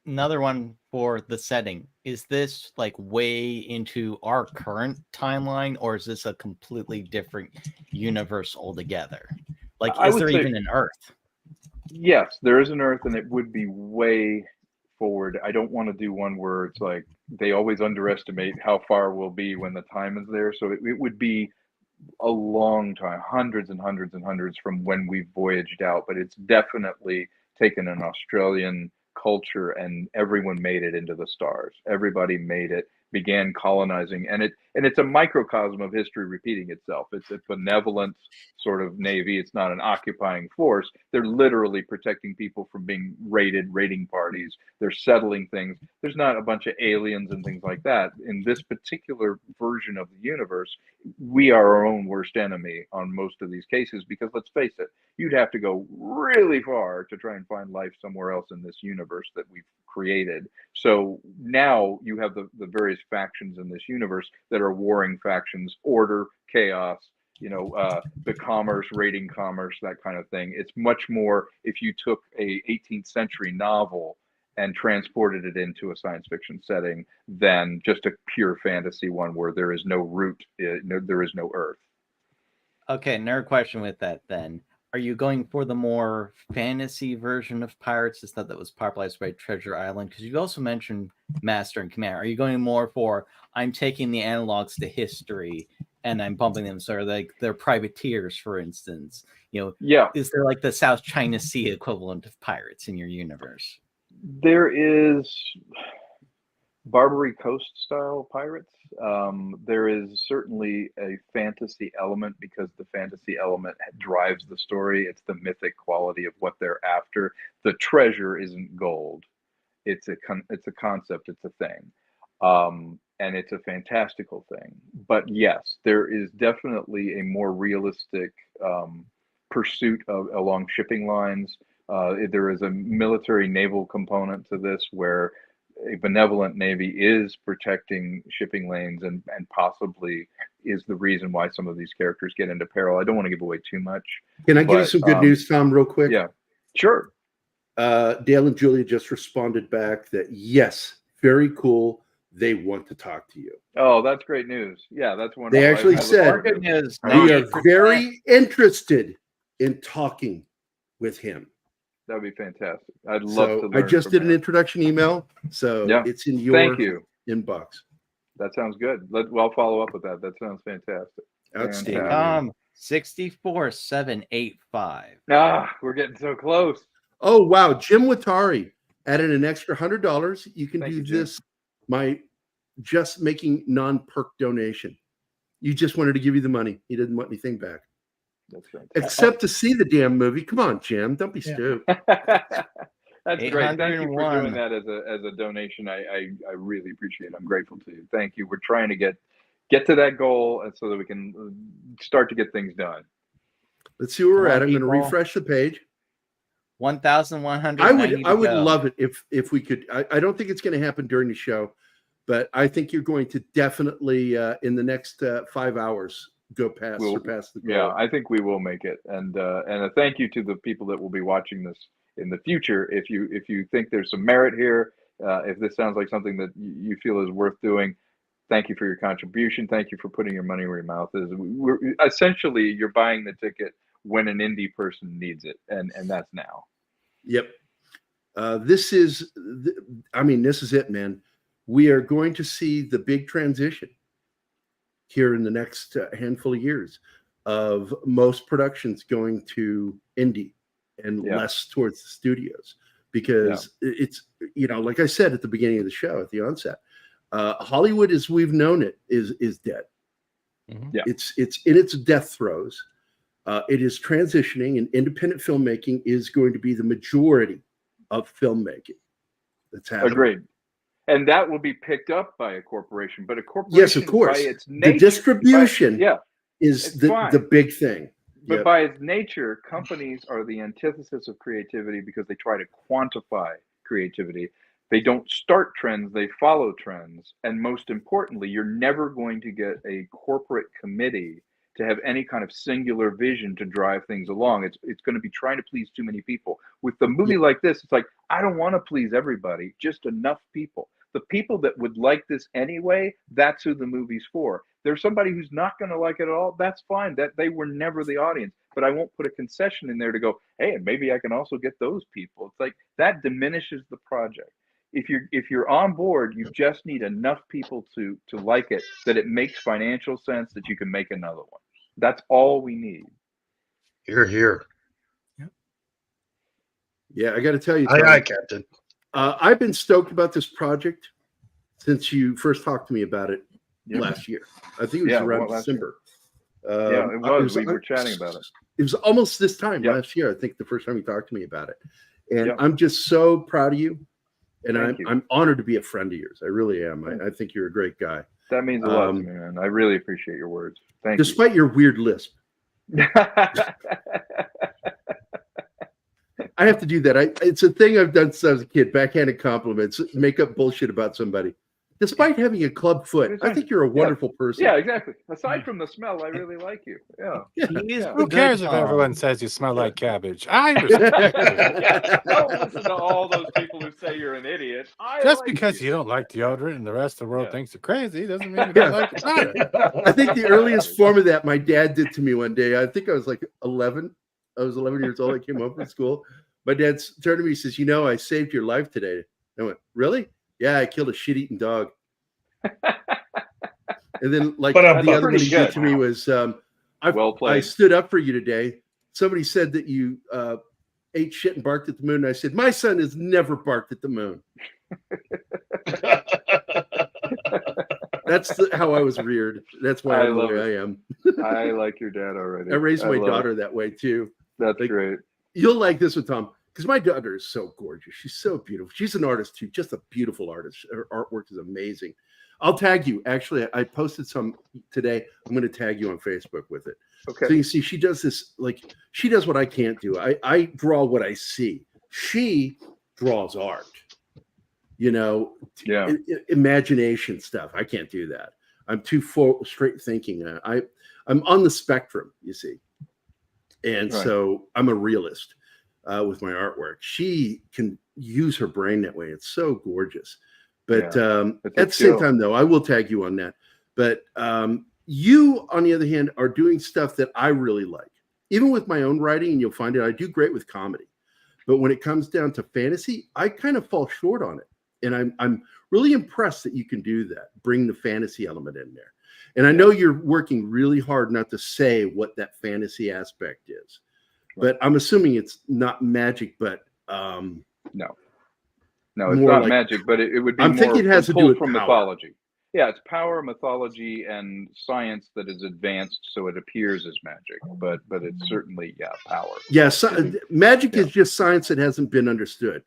Another one for the setting. Is this like way into our current timeline, or is this a completely different universe altogether? Like, is there even an Earth? Yes, there is an Earth, and it would be way forward. I don't want to do one where it's like they always underestimate how far we'll be when the time is there. So it would be a long time, hundreds and hundreds and hundreds from when we voyaged out, but it's definitely taken an Australian culture and everyone made it into the stars. Everybody made it, began colonizing, and it's a microcosm of history repeating itself. It's a benevolent sort of navy. It's not an occupying force. They're literally protecting people from being raiding parties. They're settling things. There's not a bunch of aliens and things like that. In this particular version of the universe, we are our own worst enemy on most of these cases, because let's face it, you'd have to go really far to try and find life somewhere else in this universe that we've created. So now you have the various factions in this universe that are warring factions, order, chaos, the commerce, raiding commerce, that kind of thing. It's much more if you took a 18th century novel and transported it into a science fiction setting than just a pure fantasy one where there is no root, there is no earth. Okay, another question with that then. Are you going for the more fantasy version of Pirates, the stuff that was popularized by Treasure Island? Because you also mentioned Master and Commander. Are you going more for, I'm taking the analogs to history and I'm bumping them, sort of like they're privateers, for instance? Yeah. Is there like the South China Sea equivalent of Pirates in your universe? There is Barbary Coast style pirates. There is certainly a fantasy element, because the fantasy element drives the story. It's the mythic quality of what they're after. The treasure isn't gold. It's a concept. It's a thing. And it's a fantastical thing. But yes, there is definitely a more realistic pursuit along shipping lines. There is a military naval component to this, where a benevolent navy is protecting shipping lanes and possibly is the reason why some of these characters get into peril. I don't want to give away too much. Can I give you some good news, Tom, real quick? Yeah, sure. Dale and Julia just responded back that yes, very cool. They want to talk to you. Oh, that's great news. Yeah, that's wonderful. They actually said we are very interested in talking with him. That would be fantastic. I'd love to learn. I just did an introduction email, so it's in your inbox. That sounds good. I'll follow up with that. That sounds fantastic. Outstanding. 64785. We're getting so close. Oh wow, Jim Watari added an extra $100. You can do this. My just making non-perk donation. You just wanted to give you the money. He didn't want anything back. That's fantastic. Except to see the damn movie. Come on, Jim. Don't be stupid. That's great. Thank you for doing that as a donation. I really appreciate it. I'm grateful to you. Thank you. We're trying to get to that goal, and so that we can start to get things done. Let's see where we're at. I'm going to refresh the page. 1,100. I would love it if we could. I don't think it's going to happen during the show, but I think you're going to definitely in the next 5 hours surpass the goal. Yeah, I think we will make it. And a thank you to the people that will be watching this in the future. If you think there's some merit here, if this sounds like something that you feel is worth doing, thank you for your contribution. Thank you for putting your money where your mouth is. Essentially, you're buying the ticket when an indie person needs it, and that's now. Yep. This is it, man. We are going to see the big transition here in the next handful of years of most productions going to indie and less towards the studios, because it's, like I said at the beginning of the show, at the onset, Hollywood as we've known it is dead. Mm-hmm. Yeah. It's in its death throes. It is transitioning, and independent filmmaking is going to be the majority of filmmaking that's happening. Agreed. And that will be picked up by a corporation, but a corporation, yes, of course, by its nature, the distribution is the big thing. But by its nature, companies are the antithesis of creativity, because they try to quantify creativity. They don't start trends, they follow trends. And most importantly, you're never going to get a corporate committee to have any kind of singular vision to drive things along. It's going to be trying to please too many people. With the movie like this, it's like, I don't want to please everybody, just enough people. The people that would like this anyway, that's who the movie's for. There's somebody who's not going to like it at all, that's fine. That they were never the audience. But I won't put a concession in there to go, hey, and maybe I can also get those people. It's like, that diminishes the project. If you're on board, you just need enough people to like it, that it makes financial sense, that you can make another one. That's all we need. Here. Yeah, I got to tell you, Aye, Captain. I've been stoked about this project since you first talked to me about it last year. I think it was around December. It was. We were chatting about it. It was almost this time last year. I think the first time you talked to me about it, and I'm just so proud of you, and I'm honored to be a friend of yours. I really am. I think you're a great guy. That means a lot to me, man. I really appreciate your words. Thank you. Despite your weird lisp. I have to do that. It's a thing I've done since I was a kid. Backhanded compliments, make up bullshit about somebody. Despite having a club foot, I think you're a wonderful person. Yeah, exactly. Aside from the smell, I really like you. Yeah. Who cares if everyone says you smell like cabbage? I respect Don't listen to all those people who say you're an idiot. Just because you don't like deodorant and the rest of the world thinks you're crazy doesn't mean you don't like it. I think the earliest form of that my dad did to me one day. I think I was like 11. I was 11 years old. I came home from school. My dad turned to me and says, I saved your life today. I went, really? Yeah, I killed a shit-eating dog. And then, the other one he did to me was, I stood up for you today. Somebody said that you ate shit and barked at the moon. And I said, my son has never barked at the moon. That's how I was reared. That's why I'm the way I am. I like your dad already. I raised my daughter that way too. That's great. You'll like this one, Tom, because my daughter is so gorgeous. She's so beautiful. She's an artist too, just a beautiful artist. Her artwork is amazing. I'll tag you. Actually, I posted some today. I'm going to tag you on Facebook with it. Okay. So you see, she does this, she does what I can't do. I draw what I see. She draws art. Imagination stuff. I can't do that. I'm too straight thinking. I'm on the spectrum, you see. And so I'm a realist with my artwork. She can use her brain that way. It's so gorgeous. But at the same time, though, I will tag you on that. But you, on the other hand, are doing stuff that I really like. Even with my own writing, and you'll find it, I do great with comedy. But when it comes down to fantasy, I kind of fall short on it. And I'm really impressed that you can do that, bring the fantasy element in there. And I know you're working really hard not to say what that fantasy aspect is. But I'm assuming it's not magic, but no, it's not magic, but it would be I'm thinking it has to do with from power. mythology. Yeah, it's power, mythology, and science that is advanced, so it appears as magic. But it's certainly power. Yeah, magic is just science that hasn't been understood.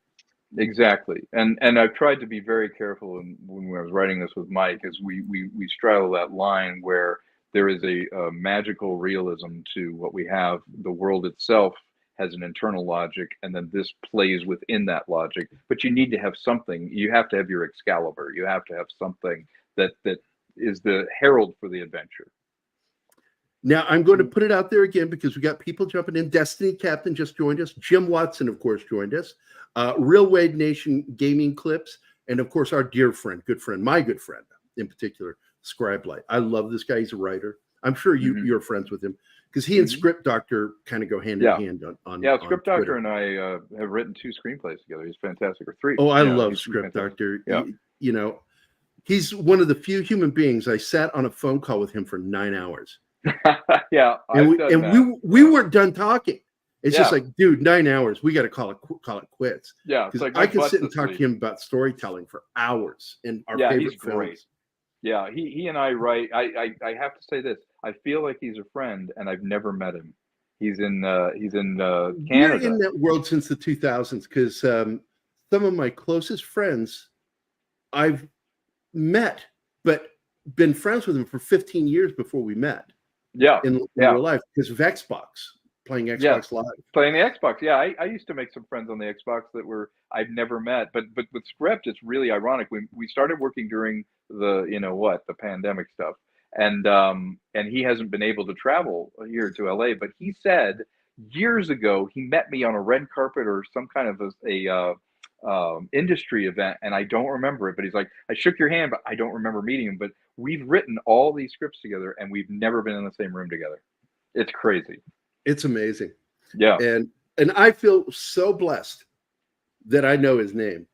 Exactly, and I've tried to be very careful when I was writing this with Mike, as we straddle that line where there is a magical realism to what we have. The world itself has an internal logic, and then this plays within that logic. But you need to have something. You have to have your Excalibur. You have to have something that is the herald for the adventure. Now, I'm going to put it out there again because we got people jumping in. Destiny Captain just joined us. Jim Watson, of course, joined us. Real Wade Nation Gaming Clips. And, of course, our dear friend, my good friend in particular, Scribe Light. I love this guy. He's a writer. I'm sure you're friends with him because he and Script Doctor kind of go hand in hand on Script Doctor and I have written 2 screenplays together. He's fantastic. Or 3. Oh, I love Script Doctor. Yeah. He's one of the few human beings. I sat on a phone call with him for 9 hours. We weren't done talking. It's just like, dude, 9 hours. We got to call it quits. Yeah, because I can sit and talk to him about storytelling for hours and our favorite he's films. Great. Yeah, he and I write. I have to say this. I feel like he's a friend, and I've never met him. He's in Canada. We're in that world since the 2000s because some of my closest friends I've met, but been friends with him for 15 years before we met. Yeah, in real life because of Xbox, playing Xbox Live. Playing the Xbox. Yeah, I used to make some friends on the Xbox that I've never met. But with Script, it's really ironic. We started working during the pandemic stuff, and he hasn't been able to travel here to LA. But he said years ago he met me on a red carpet or some kind of a industry event, and I don't remember it. But he's like, I shook your hand, but I don't remember meeting him. But we've written all these scripts together, and we've never been in the same room together. It's crazy. It's amazing. Yeah. And I feel so blessed that I know his name.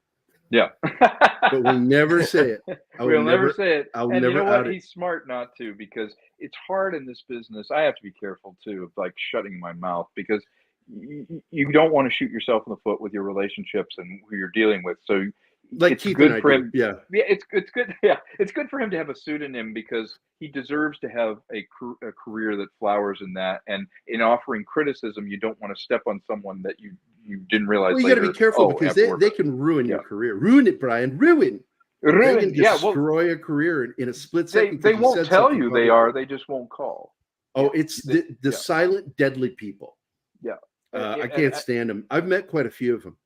Yeah. But we'll never say it. We'll never say it. I'll and never you know what? out it. He's smart not to, because it's hard in this business. I have to be careful too, of like shutting my mouth, because you don't want to shoot yourself in the foot with your relationships and who you're dealing with. So like it's Keith good and I for do. him. Yeah. Yeah, it's good. Yeah, it's good for him to have a pseudonym, because he deserves to have a career that flowers in that. And in offering criticism, you don't want to step on someone that you didn't realize. Well, you got to be careful, because they can ruin your career. Ruin it, Brian. Ruin. They can destroy a career in a split second. They won't tell you they are. They just won't call. Oh, it's the silent, deadly people. Yeah. I can't stand them. I've met quite a few of them.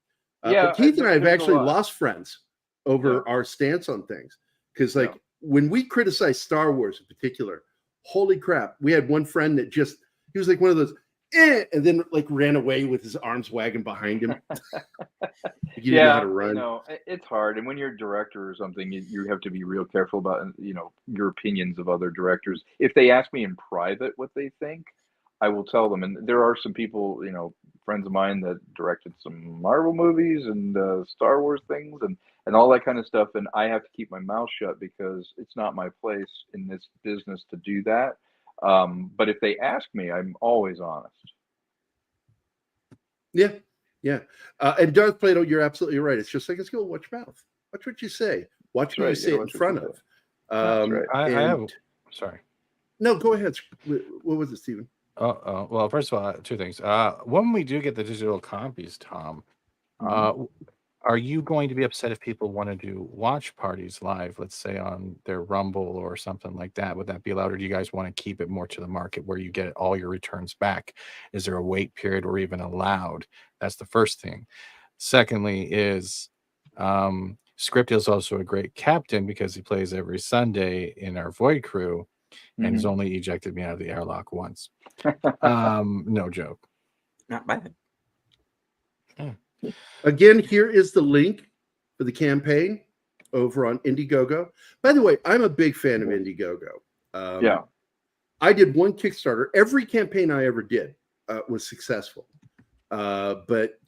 Yeah, but Keith and I have actually lost friends over our stance on things. Because when we criticize Star Wars in particular, holy crap, we had one friend that he was like one of those, and then like ran away with his arms wagging behind him. You didn't know how to run. It's hard. And when you're a director or something, you have to be real careful about, your opinions of other directors. If they ask me in private what they think, I will tell them. And there are some people, friends of mine that directed some Marvel movies and Star Wars things and all that kind of stuff. And I have to keep my mouth shut, because it's not my place in this business to do that. But if they ask me, I'm always honest. Yeah. Yeah. And Darth Plato, you're absolutely right. It's just like, it's good. Watch your mouth. Watch what you say. Watch who you say it in front of. I have. Sorry. No, go ahead. What was it, Stephen? Well, first of all, two things. When we do get the digital copies, Tom, are you going to be upset if people want to do watch parties live, let's say on their Rumble or something like that? Would that be allowed, or do you guys want to keep it more to the market where you get all your returns back? Is there a wait period or even allowed? That's the first thing. Secondly is Script is also a great captain, because he plays every Sunday in our Void crew, and has only ejected me out of the airlock once. No joke. Not bad. Again, here is the link for the campaign over on Indiegogo. By the way, I'm a big fan of Indiegogo. I did one Kickstarter. Every campaign I ever did was successful. But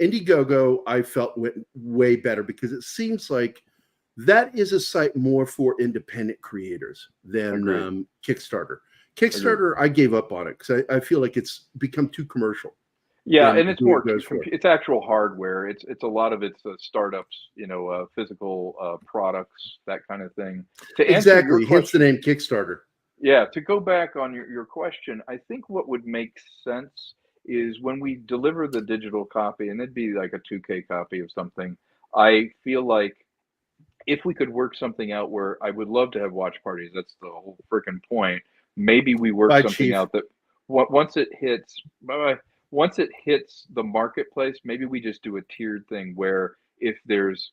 Indiegogo, I felt went way better, because it seems like that is a site more for independent creators than Kickstarter. Kickstarter, I gave up on it, because I feel like it's become too commercial. Yeah, and it's more, it's actual hardware. It's a lot of it's startups, physical products, that kind of thing. Exactly, hence the name Kickstarter. Yeah, to go back on your question, I think what would make sense is when we deliver the digital copy, and it'd be like a 2K copy of something, I feel like if we could work something out where I would love to have watch parties, that's the whole freaking point. Maybe we work something out that once it hits the marketplace, maybe we just do a tiered thing where if there's,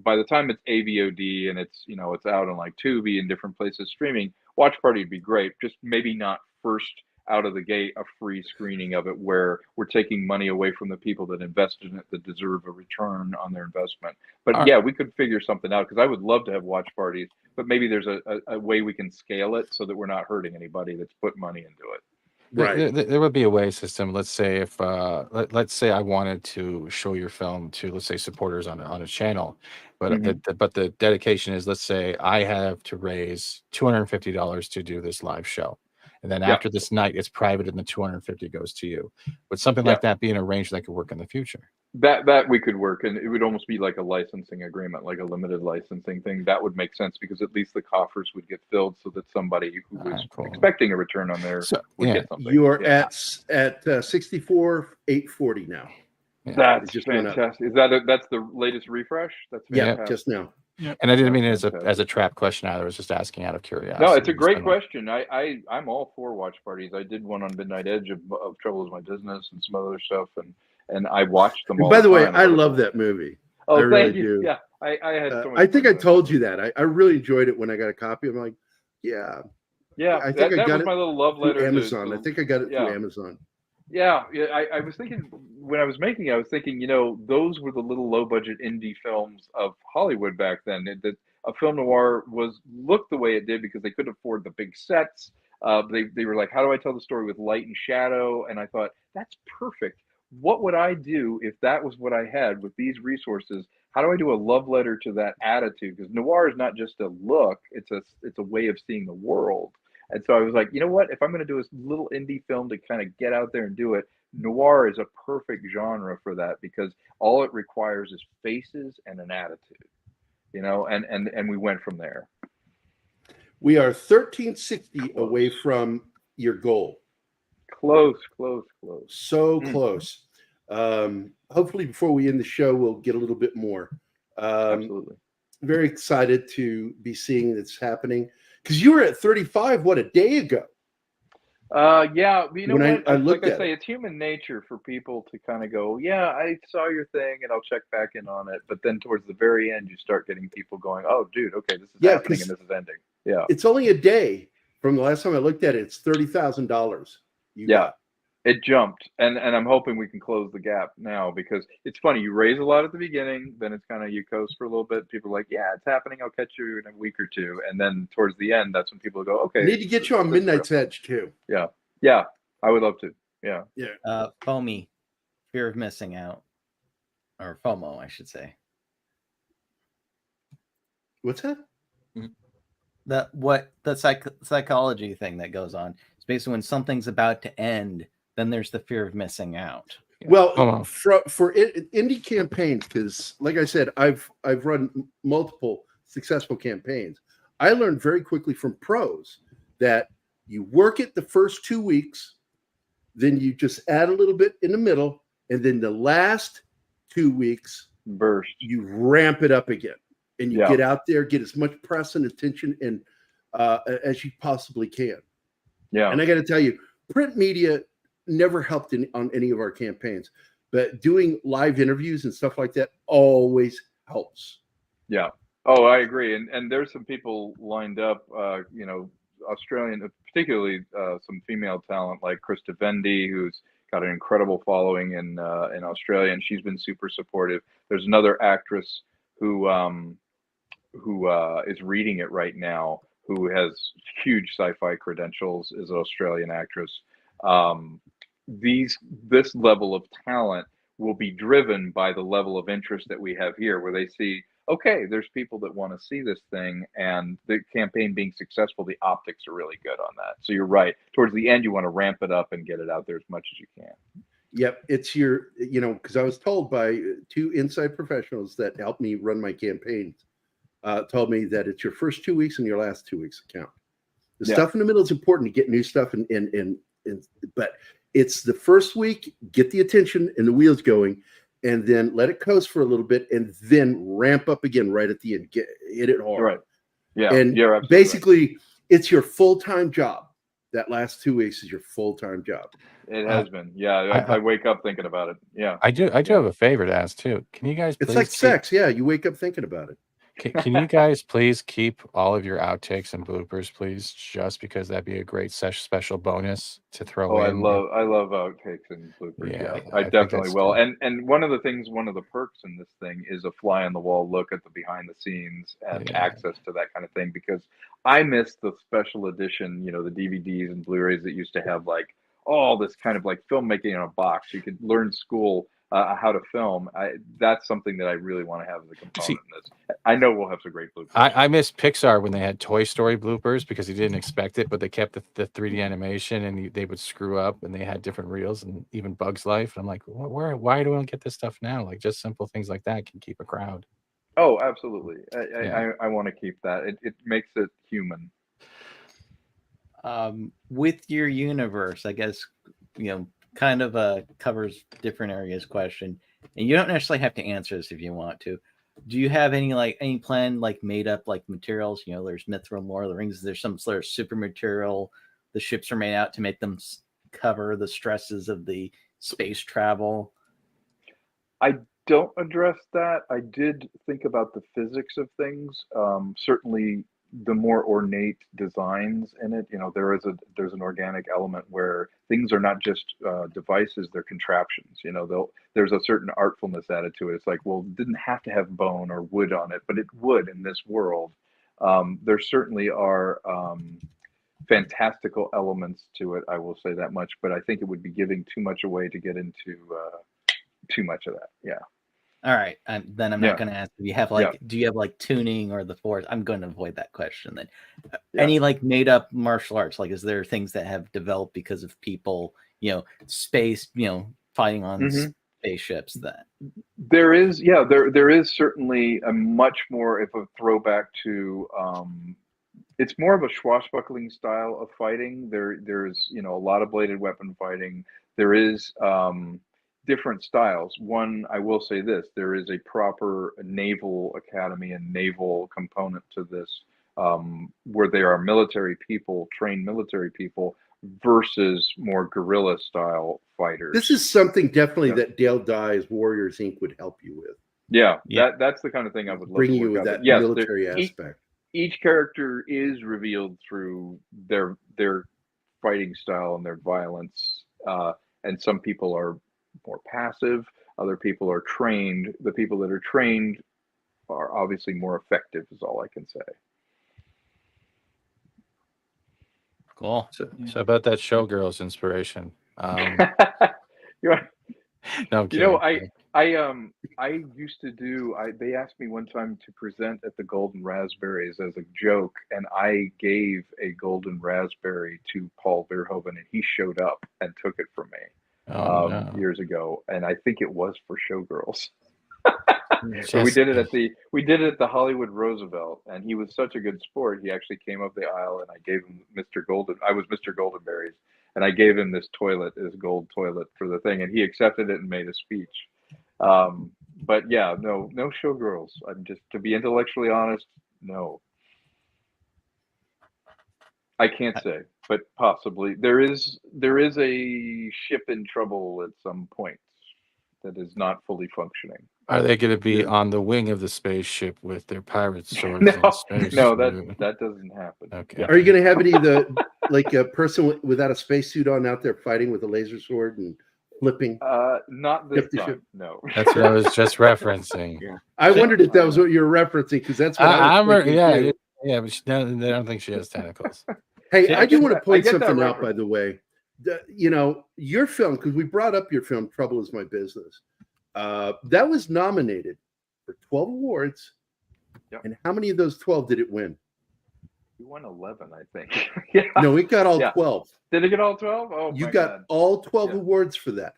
by the time it's AVOD and it's, it's out on like Tubi and different places streaming, watch party would be great. Just maybe not first out of the gate a free screening of it where we're taking money away from the people that invested in it that deserve a return on their investment. But yeah, we could figure something out, because I would love to have watch parties, but maybe there's a way we can scale it so that we're not hurting anybody that's put money into it. Right. There would be a way system. Let's say if let's say I wanted to show your film to, let's say, supporters on a channel, but the dedication is, let's say I have to raise $250 to do this live show. And then after this night, it's private, and the $250 goes to you. Would something like that be an arrangement that could work in the future? That we could work, and it would almost be like a licensing agreement, like a limited licensing thing. That would make sense, because at least the coffers would get filled, so that somebody who was expecting a return on their would get something. You are at 64,840 now. That's just fantastic. Is that's the latest refresh? That's just now. Yep. And I didn't mean it as a trap question either. I was just asking out of curiosity. No, it's a great question. I'm all for watch parties. I did one on Midnight Edge of Trouble Is My Business and some other stuff, and I watched them all. By the way, I love that movie. Oh, I really thank you. Do. Yeah, I had. So much I think I told you that. I really enjoyed it when I got a copy. I'm like, yeah. I think I got it my little love letter through Amazon. I think I got it through Amazon. Yeah. I was thinking when I was making, those were the little low budget indie films of Hollywood back then. That a film noir looked the way it did because they couldn't afford the big sets. They were like, how do I tell the story with light and shadow? And I thought, that's perfect. what would I do if that was what I had with these resources? How do I do a love letter to that attitude? Because noir is not just a look; it's a way of seeing the world. And so I was like, you know what? If I'm going to do this little indie film to kind of get out there and do it, noir is a perfect genre for that, because all it requires is faces and an attitude, you know. And we went from there. We are 1360 away from your goal. Close. So close. Hopefully before we end the show, we'll get a little bit more. Absolutely. Very excited to be seeing this happening, because you were at 35, what, a day ago? Yeah, you know what? I looked like I say, it's human nature for people to kind of go, yeah, I saw your thing and I'll check back in on it. But then towards the very end, you start getting people going, oh, dude, okay, this is happening and this is ending. Yeah. It's only a day from the last time I looked at it. It's $30,000. Got. It jumped, and I'm hoping we can close the gap now, because it's funny. You raise a lot at the beginning, then it's kind of you coast for a little bit. People are like, yeah, it's happening. I'll catch you in a week or two, and then towards the end, that's when people go, okay. I need to get you on Midnight's Edge too. Yeah, I would love to. Yeah. FOMI, fear of missing out, or FOMO, I should say. What's that? The psychology thing that goes on. It's basically when something's about to end, then there's the fear of missing out. Well, for indie campaigns, because like I said, I've run multiple successful campaigns. I learned very quickly from pros that you work it the first 2 weeks, then you just add a little bit in the middle, and then the last 2 weeks burst. You ramp it up again, and you get out there, get as much press and attention and as you possibly can. Yeah. And I got to tell you, print media never helped on any of our campaigns, but doing live interviews and stuff like that always helps. Yeah. Oh, I agree. And there's some people lined up, you know, Australian, particularly some female talent like Krista Vendy, who's got an incredible following in Australia, and she's been super supportive. There's another actress who is reading it right now, who has huge sci-fi credentials, is an Australian actress. This level of talent will be driven by the level of interest that we have here, where they see, okay, there's people that want to see this thing, and the campaign being successful, the optics are really good on that. So you're right. Towards the end, you want to ramp it up and get it out there as much as you can. Yep. It's you know, because I was told by two inside professionals that helped me run my campaigns, told me that it's your first 2 weeks and your last 2 weeks account. The stuff in the middle is important to get new stuff, but it's the first week, get the attention and the wheels going, and then let it coast for a little bit, and then ramp up again right at the end. Hit it hard. Right. Yeah. And basically, it's your full-time job. That last 2 weeks is your full-time job. It has been. Yeah. I wake up thinking about it. Yeah. I do have a favor to ask too. Can you guys please It's like sex. Yeah. You wake up thinking about it. Can you guys please keep all of your outtakes and bloopers, please? Just because that'd be a great special bonus to throw in. I love outtakes and bloopers. Yeah, I definitely will. Good. And one of the perks in this thing is a fly on the wall look at the behind the scenes and access to that kind of thing, because I miss the special edition, you know, the DVDs and Blu-rays that used to have like all this kind of like filmmaking in a box. You could learn school how to film. That's something that I really want to have as a component in this. I know we'll have some great bloopers. I miss Pixar when they had Toy Story bloopers, because they didn't expect it, but they kept the 3D animation, and they would screw up, and they had different reels, and even Bug's Life. And I'm like, why do I get this stuff now? Like, just simple things like that can keep a crowd. Oh, absolutely. I want to keep that. It makes it human. With your universe, I guess, you know, kind of covers different areas question, and you don't necessarily have to answer this if you want to. Do you have any plan, like made up like materials? You know, there's Mithril, Lord of the Rings. There's some sort of super material the ships are made out to make them cover the stresses of the space travel. I don't address that. I did think about the physics of things. Certainly the more ornate designs in it, you know, there's an organic element where things are not just devices, they're contraptions. You know, there's a certain artfulness added to it. It's like, well, it didn't have to have bone or wood on it, but it would in this world. There certainly are fantastical elements to it. I will say that much, but I think it would be giving too much away to get into too much of that. Yeah. All right. Then I'm not going to ask if you have do you have like tuning or the force? I'm going to avoid that question then. Any like made up martial arts? Like, is there things that have developed because of people, space, fighting on spaceships that there is, there is certainly a much more of a throwback to, it's more of a swashbuckling style of fighting. There's, a lot of bladed weapon fighting. There is, different styles. One, I will say this, there is a proper naval academy and naval component to this, where there are military people, trained military people, versus more guerrilla style fighters. This is something definitely that Dale Dye's Warriors Inc. would help you with. Yeah. That's the kind of thing I would love bring to you work with out. that military aspect. Each character is revealed through their fighting style and their violence, and some people are more passive, other people are trained. The people that are trained are obviously more effective, is all I can say. Cool. So about that Showgirls inspiration. No, I used to do. They asked me one time to present at the Golden Raspberries as a joke, and I gave a golden raspberry to Paul Verhoeven, and he showed up and took it from me. Years ago, and I think it was for Showgirls. So we did it at the Hollywood Roosevelt, and he was such a good sport. He actually came up the aisle, and I gave him I was Mr. Goldenberries, and I gave him this gold toilet for the thing, and he accepted it and made a speech. But yeah, no Showgirls. I'm just, to be intellectually honest, no. I can't say, but possibly there is a ship in trouble at some point that is not fully functioning. Are they going to be on the wing of the spaceship with their pirate swords? No, that doesn't happen. Okay. Are you going to have any of the like a person without a spacesuit on out there fighting with a laser sword and flipping? Not this time. No. That's what I was just referencing. I wondered if that was what you're referencing, because that's what I'm thinking. Yeah, but I don't think she has tentacles. Hey, I do want to point something out, by the way. Your film, because we brought up your film, Trouble Is My Business. That was nominated for 12 awards. Yep. And how many of those 12 did it win? We won 11, I think. No, it got all 12. Did it get all 12? Oh, you got all 12 awards for that.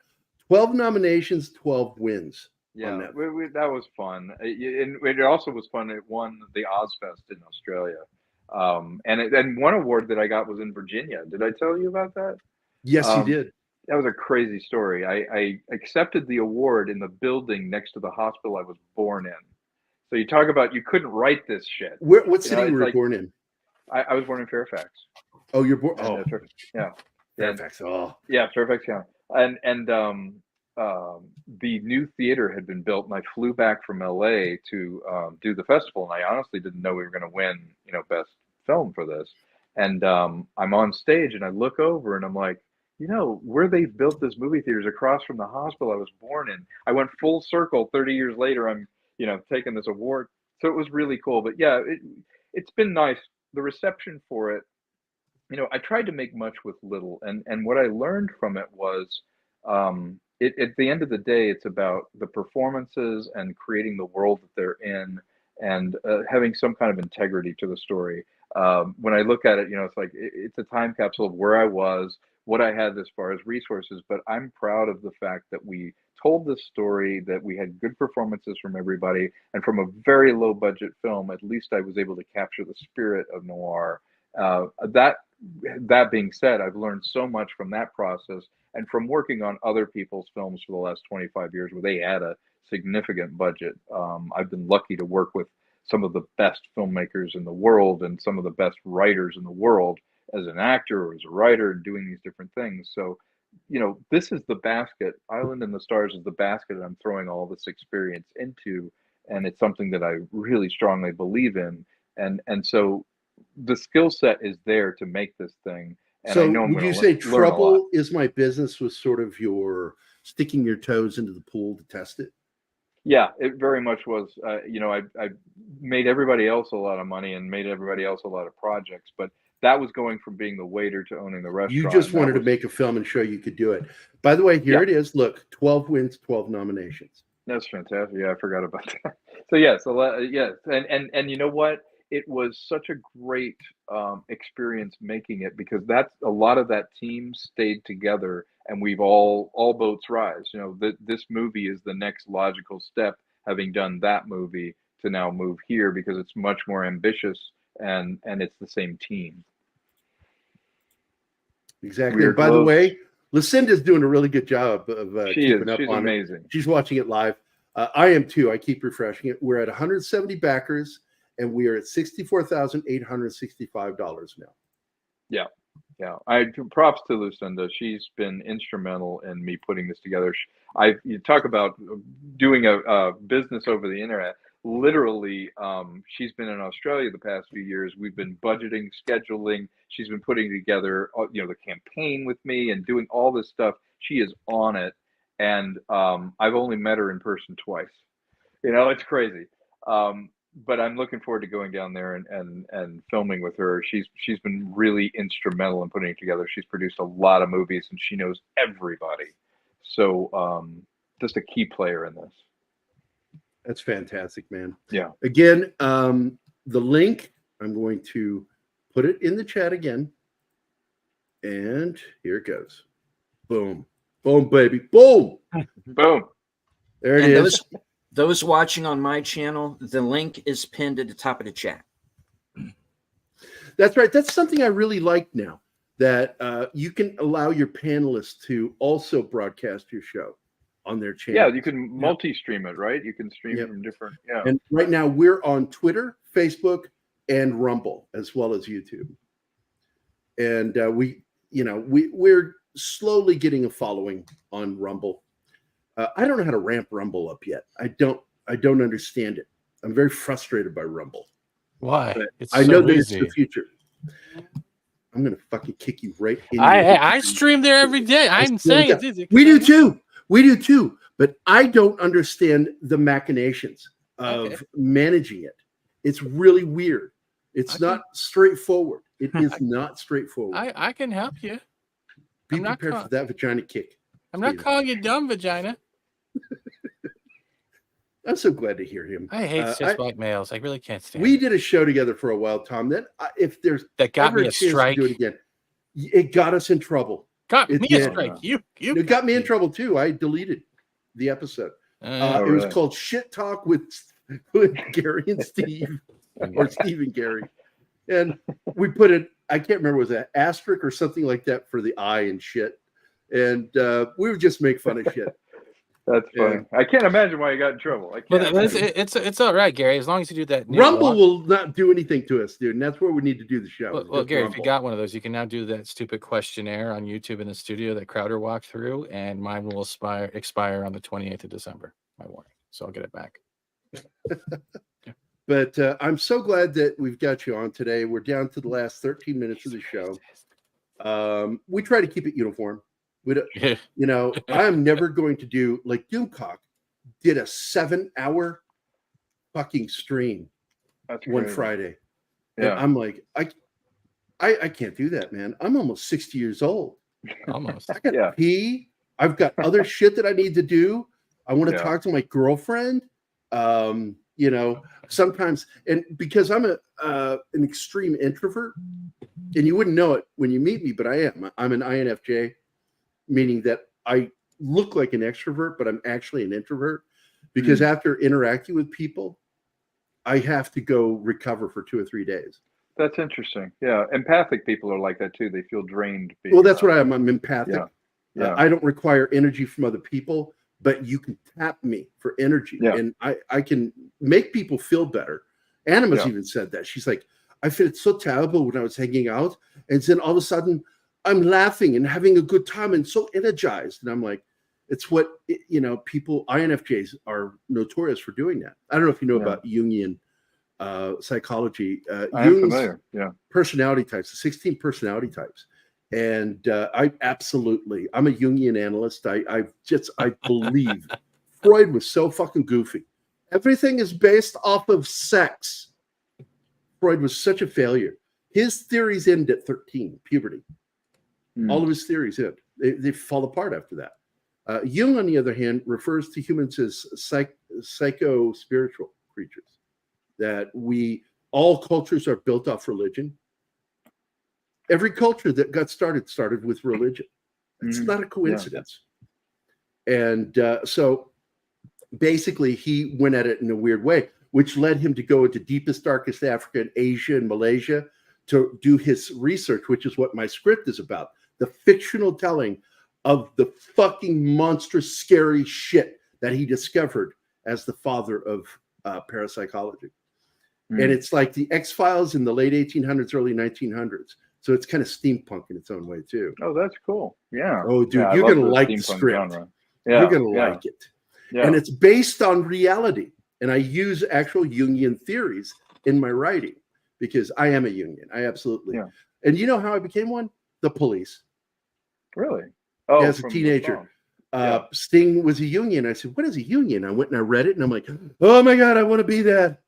12 nominations, 12 wins. Yeah, that was fun. It also was fun. It won the Ozfest in Australia. And one award that I got was in Virginia. Did I tell you about that? Yes, you did. That was a crazy story. I accepted the award in the building next to the hospital I was born in. So you talk about, you couldn't write this shit. What city were you born in? I was born in Fairfax. Oh, you're born. Oh, Fairfax. Yeah. Fairfax. Oh, yeah, Fairfax County. And the new theater had been built, and I flew back from LA to do the festival, and I honestly didn't know we were going to win, best film for this. And I'm on stage, and I look over, and I'm like, where they built this movie theater is across from the hospital I was born in. I went full circle. 30 years later, I'm taking this award. So it was really cool. But yeah, it's been nice. The reception for it, I tried to make much with little, and what I learned from it was, at the end of the day, it's about the performances and creating the world that they're in, and having some kind of integrity to the story. When I look at it, it's like it's a time capsule of where I was, what I had as far as resources, but I'm proud of the fact that we told this story, that we had good performances from everybody, and from a very low budget film, at least I was able to capture the spirit of noir. That being said, I've learned so much from that process, and from working on other people's films for the last 25 years where they had a significant budget. I've been lucky to work with some of the best filmmakers in the world and some of the best writers in the world as an actor or as a writer, and doing these different things. So, this is the basket. Island in the Stars is the basket that I'm throwing all this experience into, and it's something that I really strongly believe in. And so the skill set is there to make this thing. And so I know would you say Trouble Is My Business was sort of your sticking your toes into the pool to test it? Yeah, it very much was. I made everybody else a lot of money and made everybody else a lot of projects, but that was going from being the waiter to owning the restaurant. You just wanted to make a film and show you could do it. By the way, here it is. Look, 12 wins, 12 nominations. That's fantastic. Yeah, I forgot about that. So and you know what? It was such a great experience making it, because that's a lot of that team stayed together, and we've all boats rise. You know, this movie is the next logical step, having done that movie, to now move here, because it's much more ambitious and it's the same team. Exactly. And by the way, Lucinda's doing a really good job of keeping up on it. She's amazing. She's watching it live. I am too. I keep refreshing it. We're at 170 backers, and we are at $64,865 now. Yeah. Props to Lucinda. She's been instrumental in me putting this together. You talk about doing a business over the internet. Literally, she's been in Australia the past few years. We've been budgeting, scheduling. She's been putting together, the campaign with me and doing all this stuff. She is on it, and I've only met her in person twice. It's crazy. But I'm looking forward to going down there and filming with her. She's been really instrumental in putting it together. She's produced a lot of movies, and she knows everybody. So just a key player in this. That's fantastic, man. Yeah. Again, the link, I'm going to put it in the chat again. And here it goes. Boom. Boom, baby. Boom. Boom. There it is. Those watching on my channel, the link is pinned at the top of the chat. That's right. That's something I really like now, that you can allow your panelists to also broadcast your show on their channel. Yeah, you can multi-stream it, right? You can stream it from different. Yeah. And right now we're on Twitter, Facebook, and Rumble, as well as YouTube. And we're slowly getting a following on Rumble. I don't know how to ramp Rumble up yet. I don't understand it. I'm very frustrated by Rumble. Why? I know that it's the future. I'm gonna fucking kick you right in. I stream there every day. I'm saying it. We do too. We do too. But I don't understand the machinations of managing it. It's really weird. It's not straightforward. It is not straightforward. I can help you. Be prepared for that vagina kick. I'm not calling you dumb, vagina. I'm so glad to hear him. I hate white males. I really can't stand. We did a show together for a while, Tom. If there's that got me a strike, do it again. It got us in trouble. Got me a strike. It got me in trouble too. I deleted the episode. It was called Shit Talk with Gary and Steve, or Steve and Gary, and we put it. I can't remember, was it an asterisk or something like that for the I and shit, and we would just make fun of shit. That's funny. I can't imagine why you got in trouble. It's all right, Gary, as long as you do that. Rumble will not do anything to us, dude, and that's where we need to do the show. Well, Gary, Rumble. If you got one of those, you can now do that stupid questionnaire on YouTube in the studio that Crowder walked through, and mine will expire on the 28th of December. My warning, so I'll get it back. But I'm so glad that we've got you on today. We're down to the last 13 minutes of the show. We try to keep it uniform. We don't, I'm never going to do like Doomcock did a 7-hour fucking stream one Friday. Yeah. And I'm like, I can't do that, man. I'm almost 60 years old. Almost. I gotta pee. I've got other shit that I need to do. I want to talk to my girlfriend. Sometimes, and because I'm an extreme introvert, and you wouldn't know it when you meet me, but I am. I'm an INFJ. Meaning that I look like an extrovert, but I'm actually an introvert, because after interacting with people, I have to go recover for 2 or 3 days. That's interesting. Yeah. Empathic people are like that too. They feel drained. Well, that's what I am. I'm empathic. Yeah. I don't require energy from other people, but you can tap me for energy, and I can make people feel better. Anima's even said that. She's like, I felt so terrible when I was hanging out, and then all of a sudden I'm laughing and having a good time and so energized. And I'm like, it's what, people, INFJs are notorious for doing that. I don't know if you know about Jungian psychology. I'm familiar. Yeah. Personality types, the 16 personality types. And I'm a Jungian analyst. I believe Freud was so fucking goofy. Everything is based off of sex. Freud was such a failure. His theories end at 13, puberty. All of his theories end. They fall apart after that. Jung, on the other hand, refers to humans as psycho-spiritual creatures. That all cultures are built off religion. Every culture that got started with religion. It's not a coincidence. Yeah. And so basically he went at it in a weird way, which led him to go into deepest, darkest Africa and Asia and Malaysia to do his research, which is what my script is about. The fictional telling of the fucking monstrous, scary shit that he discovered as the father of parapsychology. And it's like the X-Files in the late 1800s, early 1900s. So it's kind of steampunk in its own way too. Oh, that's cool. Yeah. Oh, dude, you're going to like the script. Yeah, you're going to like it. Yeah. And it's based on reality. And I use actual Jungian theories in my writing because I am a Jungian. I absolutely. Yeah. And you know how I became one? The police. Really? Oh, as a teenager. Sting was a Jungian. I said, what is a Jungian? I went and I read it and I'm like, oh my God, I want to be that.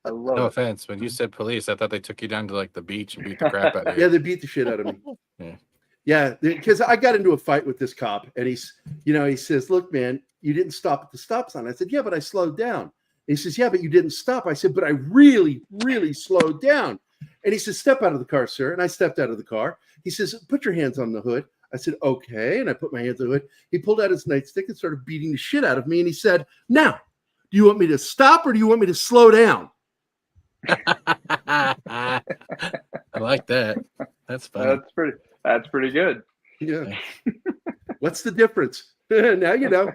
No offense. When you said police, I thought they took you down to like the beach and beat the crap out of you. Yeah, they beat the shit out of me. Yeah, because I got into a fight with this cop and he says, look, man, you didn't stop at the stop sign. I said, yeah, but I slowed down. And he says, yeah, but you didn't stop. I said, but I really, really slowed down. And he says, step out of the car, sir. And I stepped out of the car. He says, put your hands on the hood. I said, okay. And I put my hands on the hood. He pulled out his nightstick and started beating the shit out of me. And he said, now, do you want me to stop or do you want me to slow down? I like that. That's funny. That's pretty good. Yeah. What's the difference? Now you know.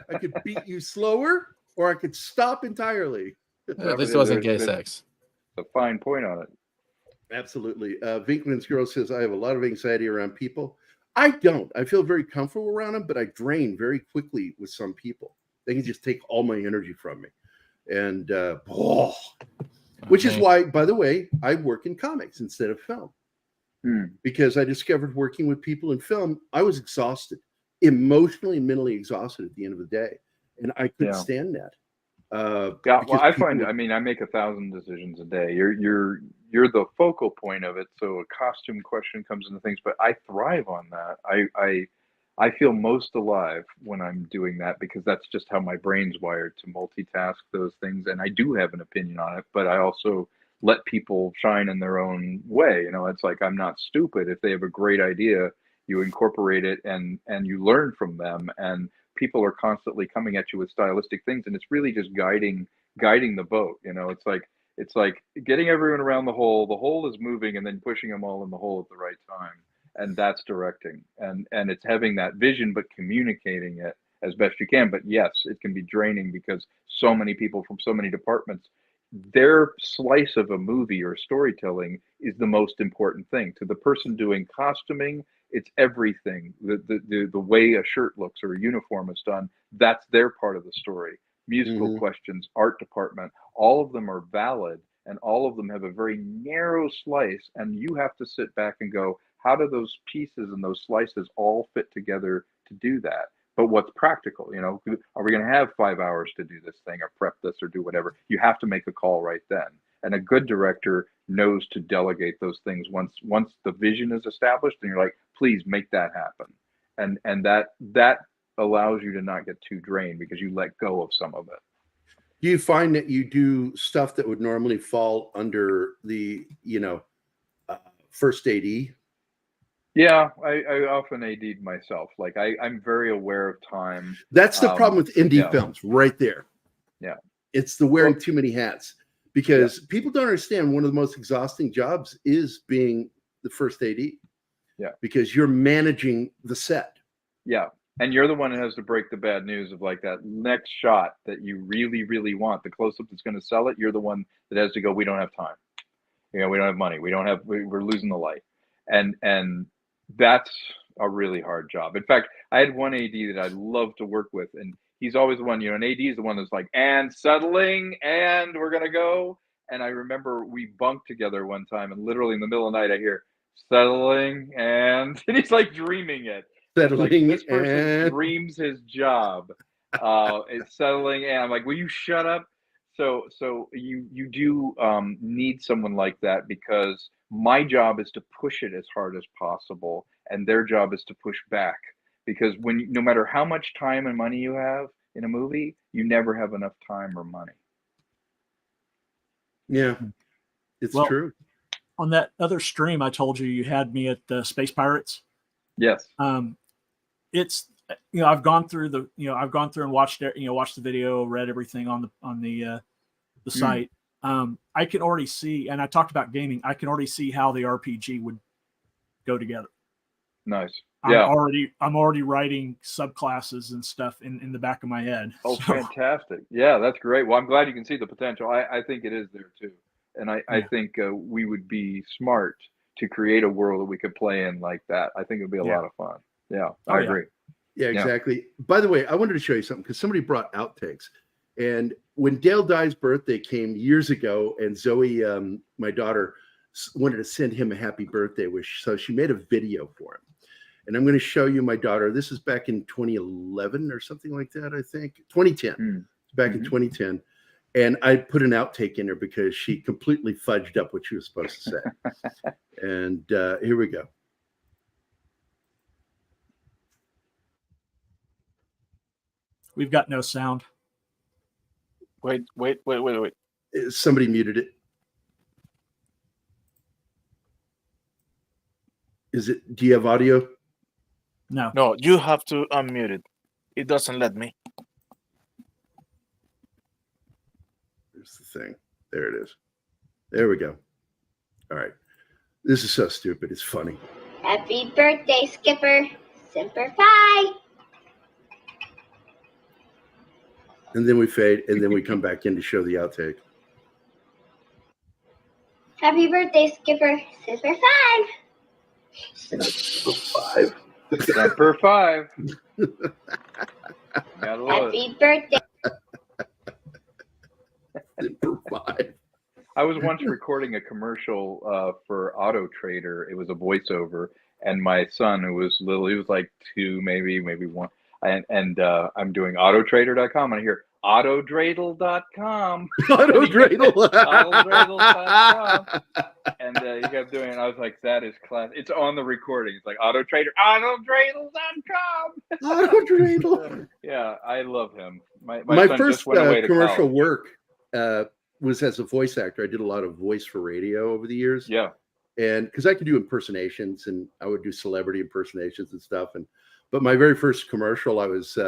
I could beat you slower or I could stop entirely. At least it wasn't gay sex. A fine point on it. Absolutely. Vinkman's girl says, I have a lot of anxiety around people. I don't. I feel very comfortable around them, but I drain very quickly with some people. They can just take all my energy from me. And which is why, by the way, I work in comics instead of film. Because I discovered working with people in film, I was exhausted, emotionally and mentally exhausted at the end of the day. And I couldn't stand that. Well, I find, I mean, I make 1,000 decisions a day. You're the focal point of it. So a costume question comes into things, but I thrive on that. I feel most alive when I'm doing that because that's just how my brain's wired to multitask those things. And I do have an opinion on it, but I also let people shine in their own way. You know, it's like, I'm not stupid. If they have a great idea, you incorporate it and you learn from them. And people are constantly coming at you with stylistic things. And it's really just guiding the boat. You know, it's like getting everyone around the hole is moving and then pushing them all in the hole at the right time. And that's directing. And it's having that vision, but communicating it as best you can. But yes, it can be draining because so many people from so many departments, their slice of a movie or storytelling is the most important thing. To the person doing costuming, it's everything. The way a shirt looks or a uniform is done, that's their part of the story. Musical questions, art department, all of them are valid and all of them have a very narrow slice. And you have to sit back and go, how do those pieces and those slices all fit together to do that? But what's practical? You know, are we going to have 5 hours to do this thing or prep this or do whatever? You have to make a call right then. And a good director knows to delegate those things once the vision is established and you're like, please make that happen. And that allows you to not get too drained because you let go of some of it. Do you find that you do stuff that would normally fall under the, first AD? Yeah, I often AD'd myself. Like I'm very aware of time. That's the problem with indie films right there. Yeah. It's the wearing too many hats because people don't understand one of the most exhausting jobs is being the first AD. Yeah. Because you're managing the set. Yeah. And you're the one who has to break the bad news of like that next shot that you really, really want, the close-up that's going to sell it. You're the one that has to go, we don't have time. We don't have money. We're losing the light. And that's a really hard job. In fact, I had one AD that I love to work with, and he's always the one, an AD is the one that's like, and settling, and we're going to go. And I remember we bunked together one time, and literally in the middle of the night, I hear settling, and he's like dreaming it. Settling, like, this person dreams his job. It's settling, and I'm like, will you shut up? So you do need someone like that, because my job is to push it as hard as possible, and their job is to push back. Because no matter how much time and money you have in a movie, you never have enough time or money. Yeah, it's true. On that other stream, I told you had me at the Space Pirates. Yes. It's I've gone through and watched watched the video, read everything on the site. I can already see, and I talked about gaming. I can already see how the RPG would go together. Nice. Yeah. I'm already writing subclasses and stuff in the back of my head. Oh, fantastic! Yeah, that's great. Well, I'm glad you can see the potential. I think it is there too, and I think we would be smart to create a world that we could play in like that. I think it would be a lot of fun. Yeah, I agree. Yeah, exactly. By the way, I wanted to show you something, because somebody brought outtakes. And when Dale Dye's birthday came years ago, and Zoe, my daughter, wanted to send him a happy birthday wish, so she made a video for him. And I'm going to show you my daughter. This is back in 2011 or something like that, I think. 2010. Back in 2010. And I put an outtake in there because she completely fudged up what she was supposed to say. And here we go. We've got no sound. Wait. Somebody muted it. Do you have audio? No. No, you have to unmute it. It doesn't let me. There's the thing. There it is. There we go. All right. This is so stupid. It's funny. Happy birthday, Skipper. Semper Fi. And then we fade, and then we come back in to show the outtake. Happy birthday, Skipper. Semper Fi. Semper Fi. Happy birthday. Semper Fi. I was once recording a commercial for Auto Trader. It was a voiceover, and my son, who was little, he was like 2, maybe 1. And I'm doing autotrader.com, and I hear autodradle.com. Autodradle. Autodradle.com. And he kept doing it, and I was like, that is class. It's on the recording. It's like autotrader, autodradle.com. Autodradle. Yeah, I love him. My son first just went away to commercial college. work was as a voice actor. I did a lot of voice for radio over the years. Yeah. And because I could do impersonations, and I would do celebrity impersonations and stuff. But my very first commercial, I was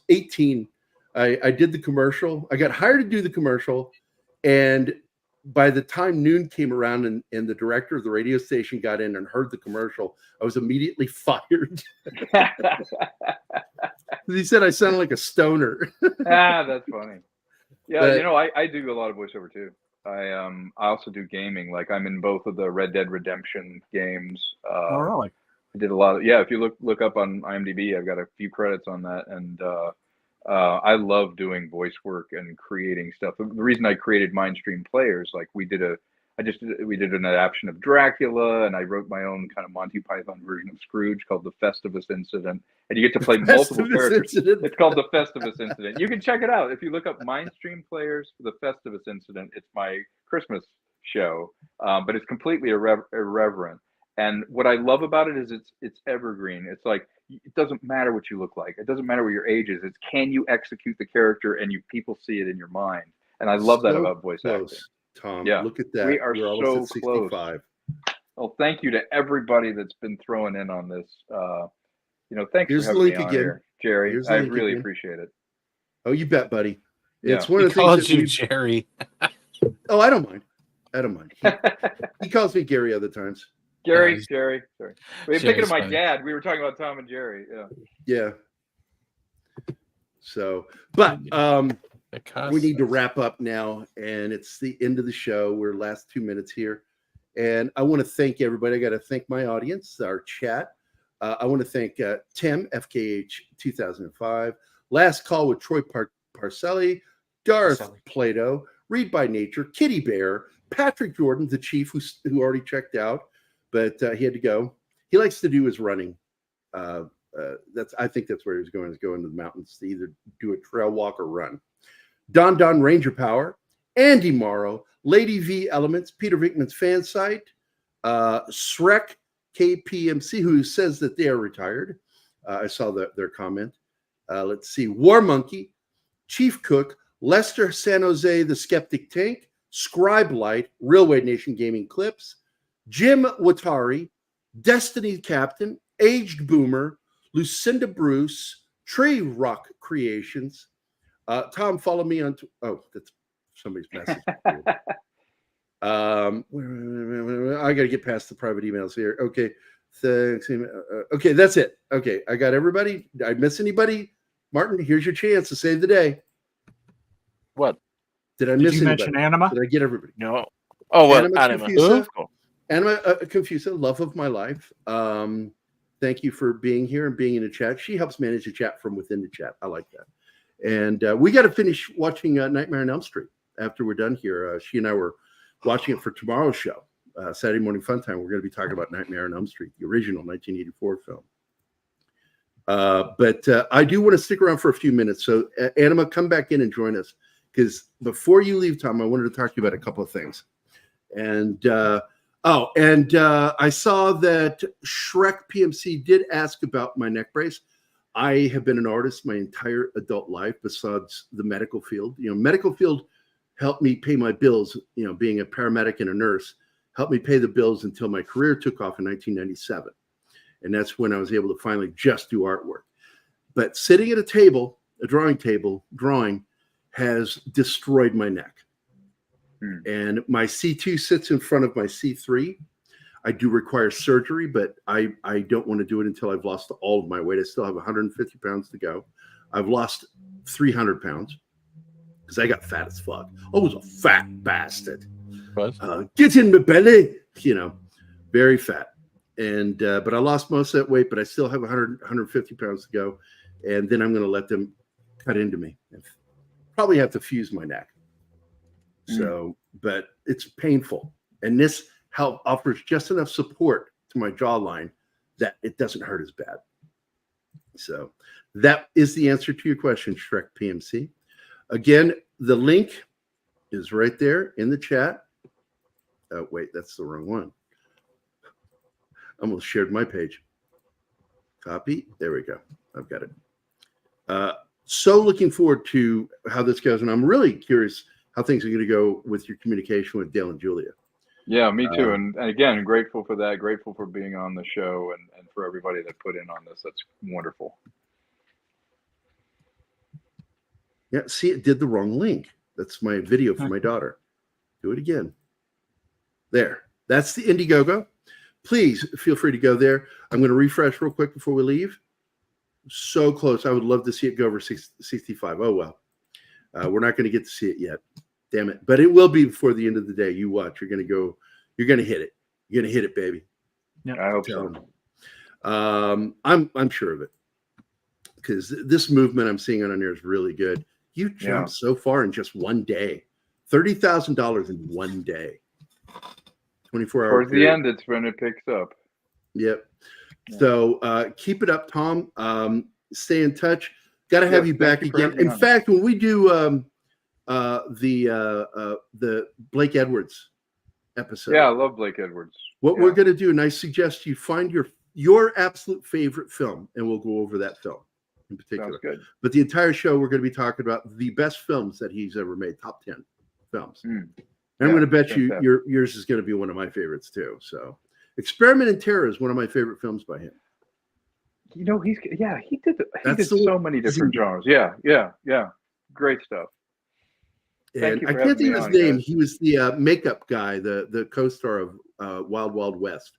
18. I did the commercial. I got hired to do the commercial, and by the time noon came around and the director of the radio station got in and heard the commercial, I was immediately fired. He said I sounded like a stoner. That's funny. Yeah, but, I do a lot of voiceover too. I also do gaming. Like, I'm in both of the Red Dead Redemption games. Oh, really? I did a lot of, if you look up on IMDb, I've got a few credits on that. And I love doing voice work and creating stuff. The reason I created Mindstream Players, like we did an adaptation of Dracula, and I wrote my own kind of Monty Python version of Scrooge called The Festivus Incident. And you get to play multiple characters. It's called The Festivus Incident. You can check it out. If you look up Mindstream Players for The Festivus Incident, it's my Christmas show, but it's completely irreverent. And what I love about it is it's evergreen. It's like, it doesn't matter what you look like. It doesn't matter what your age is. It's, can you execute the character, and people see it in your mind. And I love that about voice acting. Tom, yeah, look at that. We are We're so almost at 65. close. Well, thank you to everybody that's been throwing in on this. Thanks Here's for having me on here, Jerry. I really appreciate it. Oh, you bet, buddy. Yeah. It's one of the calls things you Jerry. Oh, I don't mind. He calls me Gary other times. Jerry. Sorry. We're thinking of my funny. dad. We were talking about Tom and Jerry. Yeah. So, but we need to wrap up now, and it's the end of the show. We're last 2 minutes here, and I want to thank everybody. I got to thank my audience, our chat. I want to thank Tim, FKH 2005, Last Call with Troy Parcelli, Darth Plato, Read by Nature, Kitty Bear, Patrick Jordan, the chief who already checked out, but he had to go. He likes to do his running. I think that's where he was going. Is going to the mountains to either do a trail walk or run. Don Ranger Power, Andy Morrow, Lady V Elements, Peter Vickman's fan site, Shrek KPMC, who says that they are retired. I saw their comment. Let's see, War Monkey, Chief Cook, Lester San Jose, The Skeptic Tank, Scribe Light, Railway Nation Gaming Clips, Jim Watari, Destiny Captain, Aged Boomer, Lucinda Bruce, Tree Rock Creations. Tom, follow me on. Oh, that's somebody's message. I got to get past the private emails here. Okay. Thanks. Okay, that's it. Okay, I got everybody. Did I miss anybody? Martin, here's your chance to save the day. What? Did I miss you anybody? Mention Anima? Did I get everybody? No. Oh, well, Anima. Anima. Anima Confusa, love of my life. Thank you for being here and being in the chat. She helps manage the chat from within the chat. I like that. And we got to finish watching Nightmare on Elm Street after we're done here. She and I were watching it for tomorrow's show, Saturday Morning Fun Time. We're going to be talking about Nightmare on Elm Street, the original 1984 film. But I do want to stick around for a few minutes. So, Anima, come back in and join us. Because before you leave, Tom, I wanted to talk to you about a couple of things. And I saw that Shrek PMC did ask about my neck brace. I have been an artist my entire adult life, besides the medical field. Medical field helped me pay my bills. Being a paramedic and a nurse helped me pay the bills until my career took off in 1997. And that's when I was able to finally just do artwork. But sitting at a drawing table, has destroyed my neck. And my C2 sits in front of my C3. I do require surgery, but I don't want to do it until I've lost all of my weight. I still have 150 pounds to go. I've lost 300 pounds because I got fat as fuck. I was a fat bastard. Get in my belly, very fat. And but I lost most of that weight, but I still have 150 pounds to go. And then I'm going to let them cut into me. Probably have to fuse my neck. So, but it's painful. And this help offers just enough support to my jawline that it doesn't hurt as bad. So that is the answer to your question, Shrek PMC. Again, the link is right there in the chat. Oh, wait, that's the wrong one. I almost shared my page. Copy. There we go. I've got it. So looking forward to how this goes. And I'm really curious how things are going to go with your communication with Dale and Julia. Yeah, me too. And again, grateful for that. Grateful for being on the show and for everybody that put in on this. That's wonderful. Yeah, see, it did the wrong link. That's my video for my daughter. Do it again. There. That's the Indiegogo. Please feel free to go there. I'm going to refresh real quick before we leave. So close. I would love to see it go over 65. Oh, well. We're not going to get to see it yet. Damn it. But it will be before the end of the day. You watch. You're going to hit it. You're going to hit it, baby. Yeah, I hope so. I'm sure of it. Because this movement I'm seeing on there is really good. You jumped so far in just one day. $30,000 in one day. 24 hours. Towards the end, it's when it picks up. Yep. Yeah. So keep it up, Tom. Stay in touch. Got to have you back again. In fact, when we do the Blake Edwards episode. Yeah, I love Blake Edwards. What we're going to do, and I suggest you find your absolute favorite film, and we'll go over that film in particular. Sounds good. But the entire show, we're going to be talking about the best films that he's ever made, top 10 films. And I'm going to bet you yours is going to be one of my favorites too. So Experiment in Terror is one of my favorite films by him. He did so many different genres. Yeah. Great stuff. And I can't think of his name. Guys. He was the makeup guy, the co-star of Wild Wild West.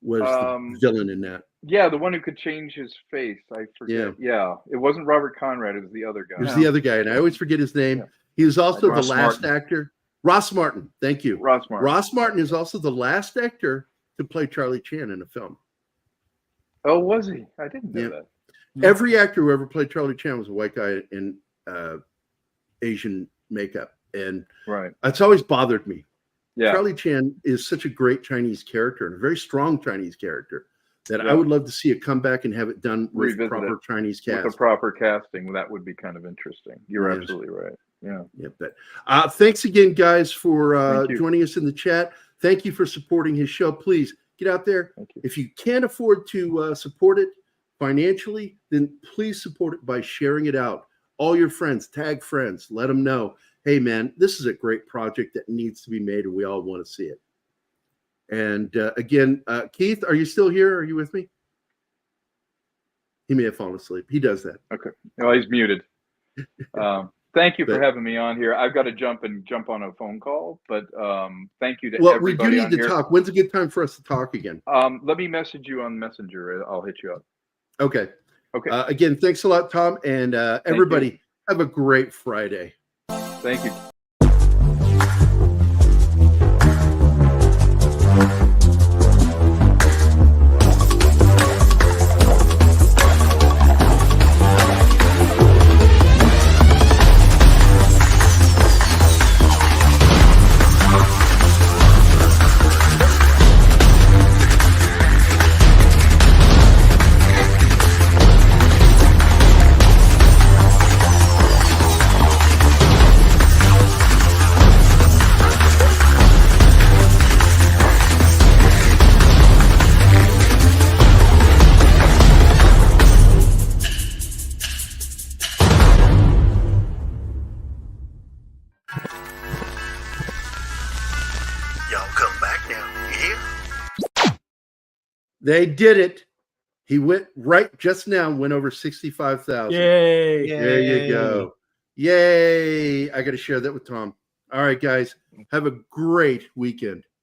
Was the villain in that? Yeah, the one who could change his face. I forget. Yeah, it wasn't Robert Conrad. It was the other guy. It was the other guy, and I always forget his name. Yeah. He was also the last actor. Ross Martin. Thank you. Ross Martin. Ross Martin is also the last actor to play Charlie Chan in a film. Oh, was he? I didn't know that. Every actor who ever played Charlie Chan was a white guy in Asian makeup, and it's always bothered me. Charlie Chan is such a great Chinese character and a very strong Chinese character that I would love to see it come back and have it done with proper Chinese cast. With the proper casting, that would be kind of interesting. You're absolutely right. Yeah. Yeah. But thanks again, guys, for joining us in the chat. Thank you for supporting his show. Please get out there. If you can't afford to support it financially, then please support it by sharing it out. All your friends, tag friends, let them know. Hey, man, this is a great project that needs to be made, and we all want to see it. And again, Keith, are you still here? Are you with me? He may have fallen asleep. He does that. Okay. Well, he's muted. Thank you for having me on here. I've got to jump on a phone call, but thank you to everybody. Well, we do need to talk. When's a good time for us to talk again? Let me message you on Messenger. I'll hit you up. Okay. Okay. Again, thanks a lot, Tom, and everybody have a great Friday. Thank you. They did it. He went right just now, went over 65,000. Yay. There you go. Yay. I got to share that with Tom. All right, guys. Have a great weekend.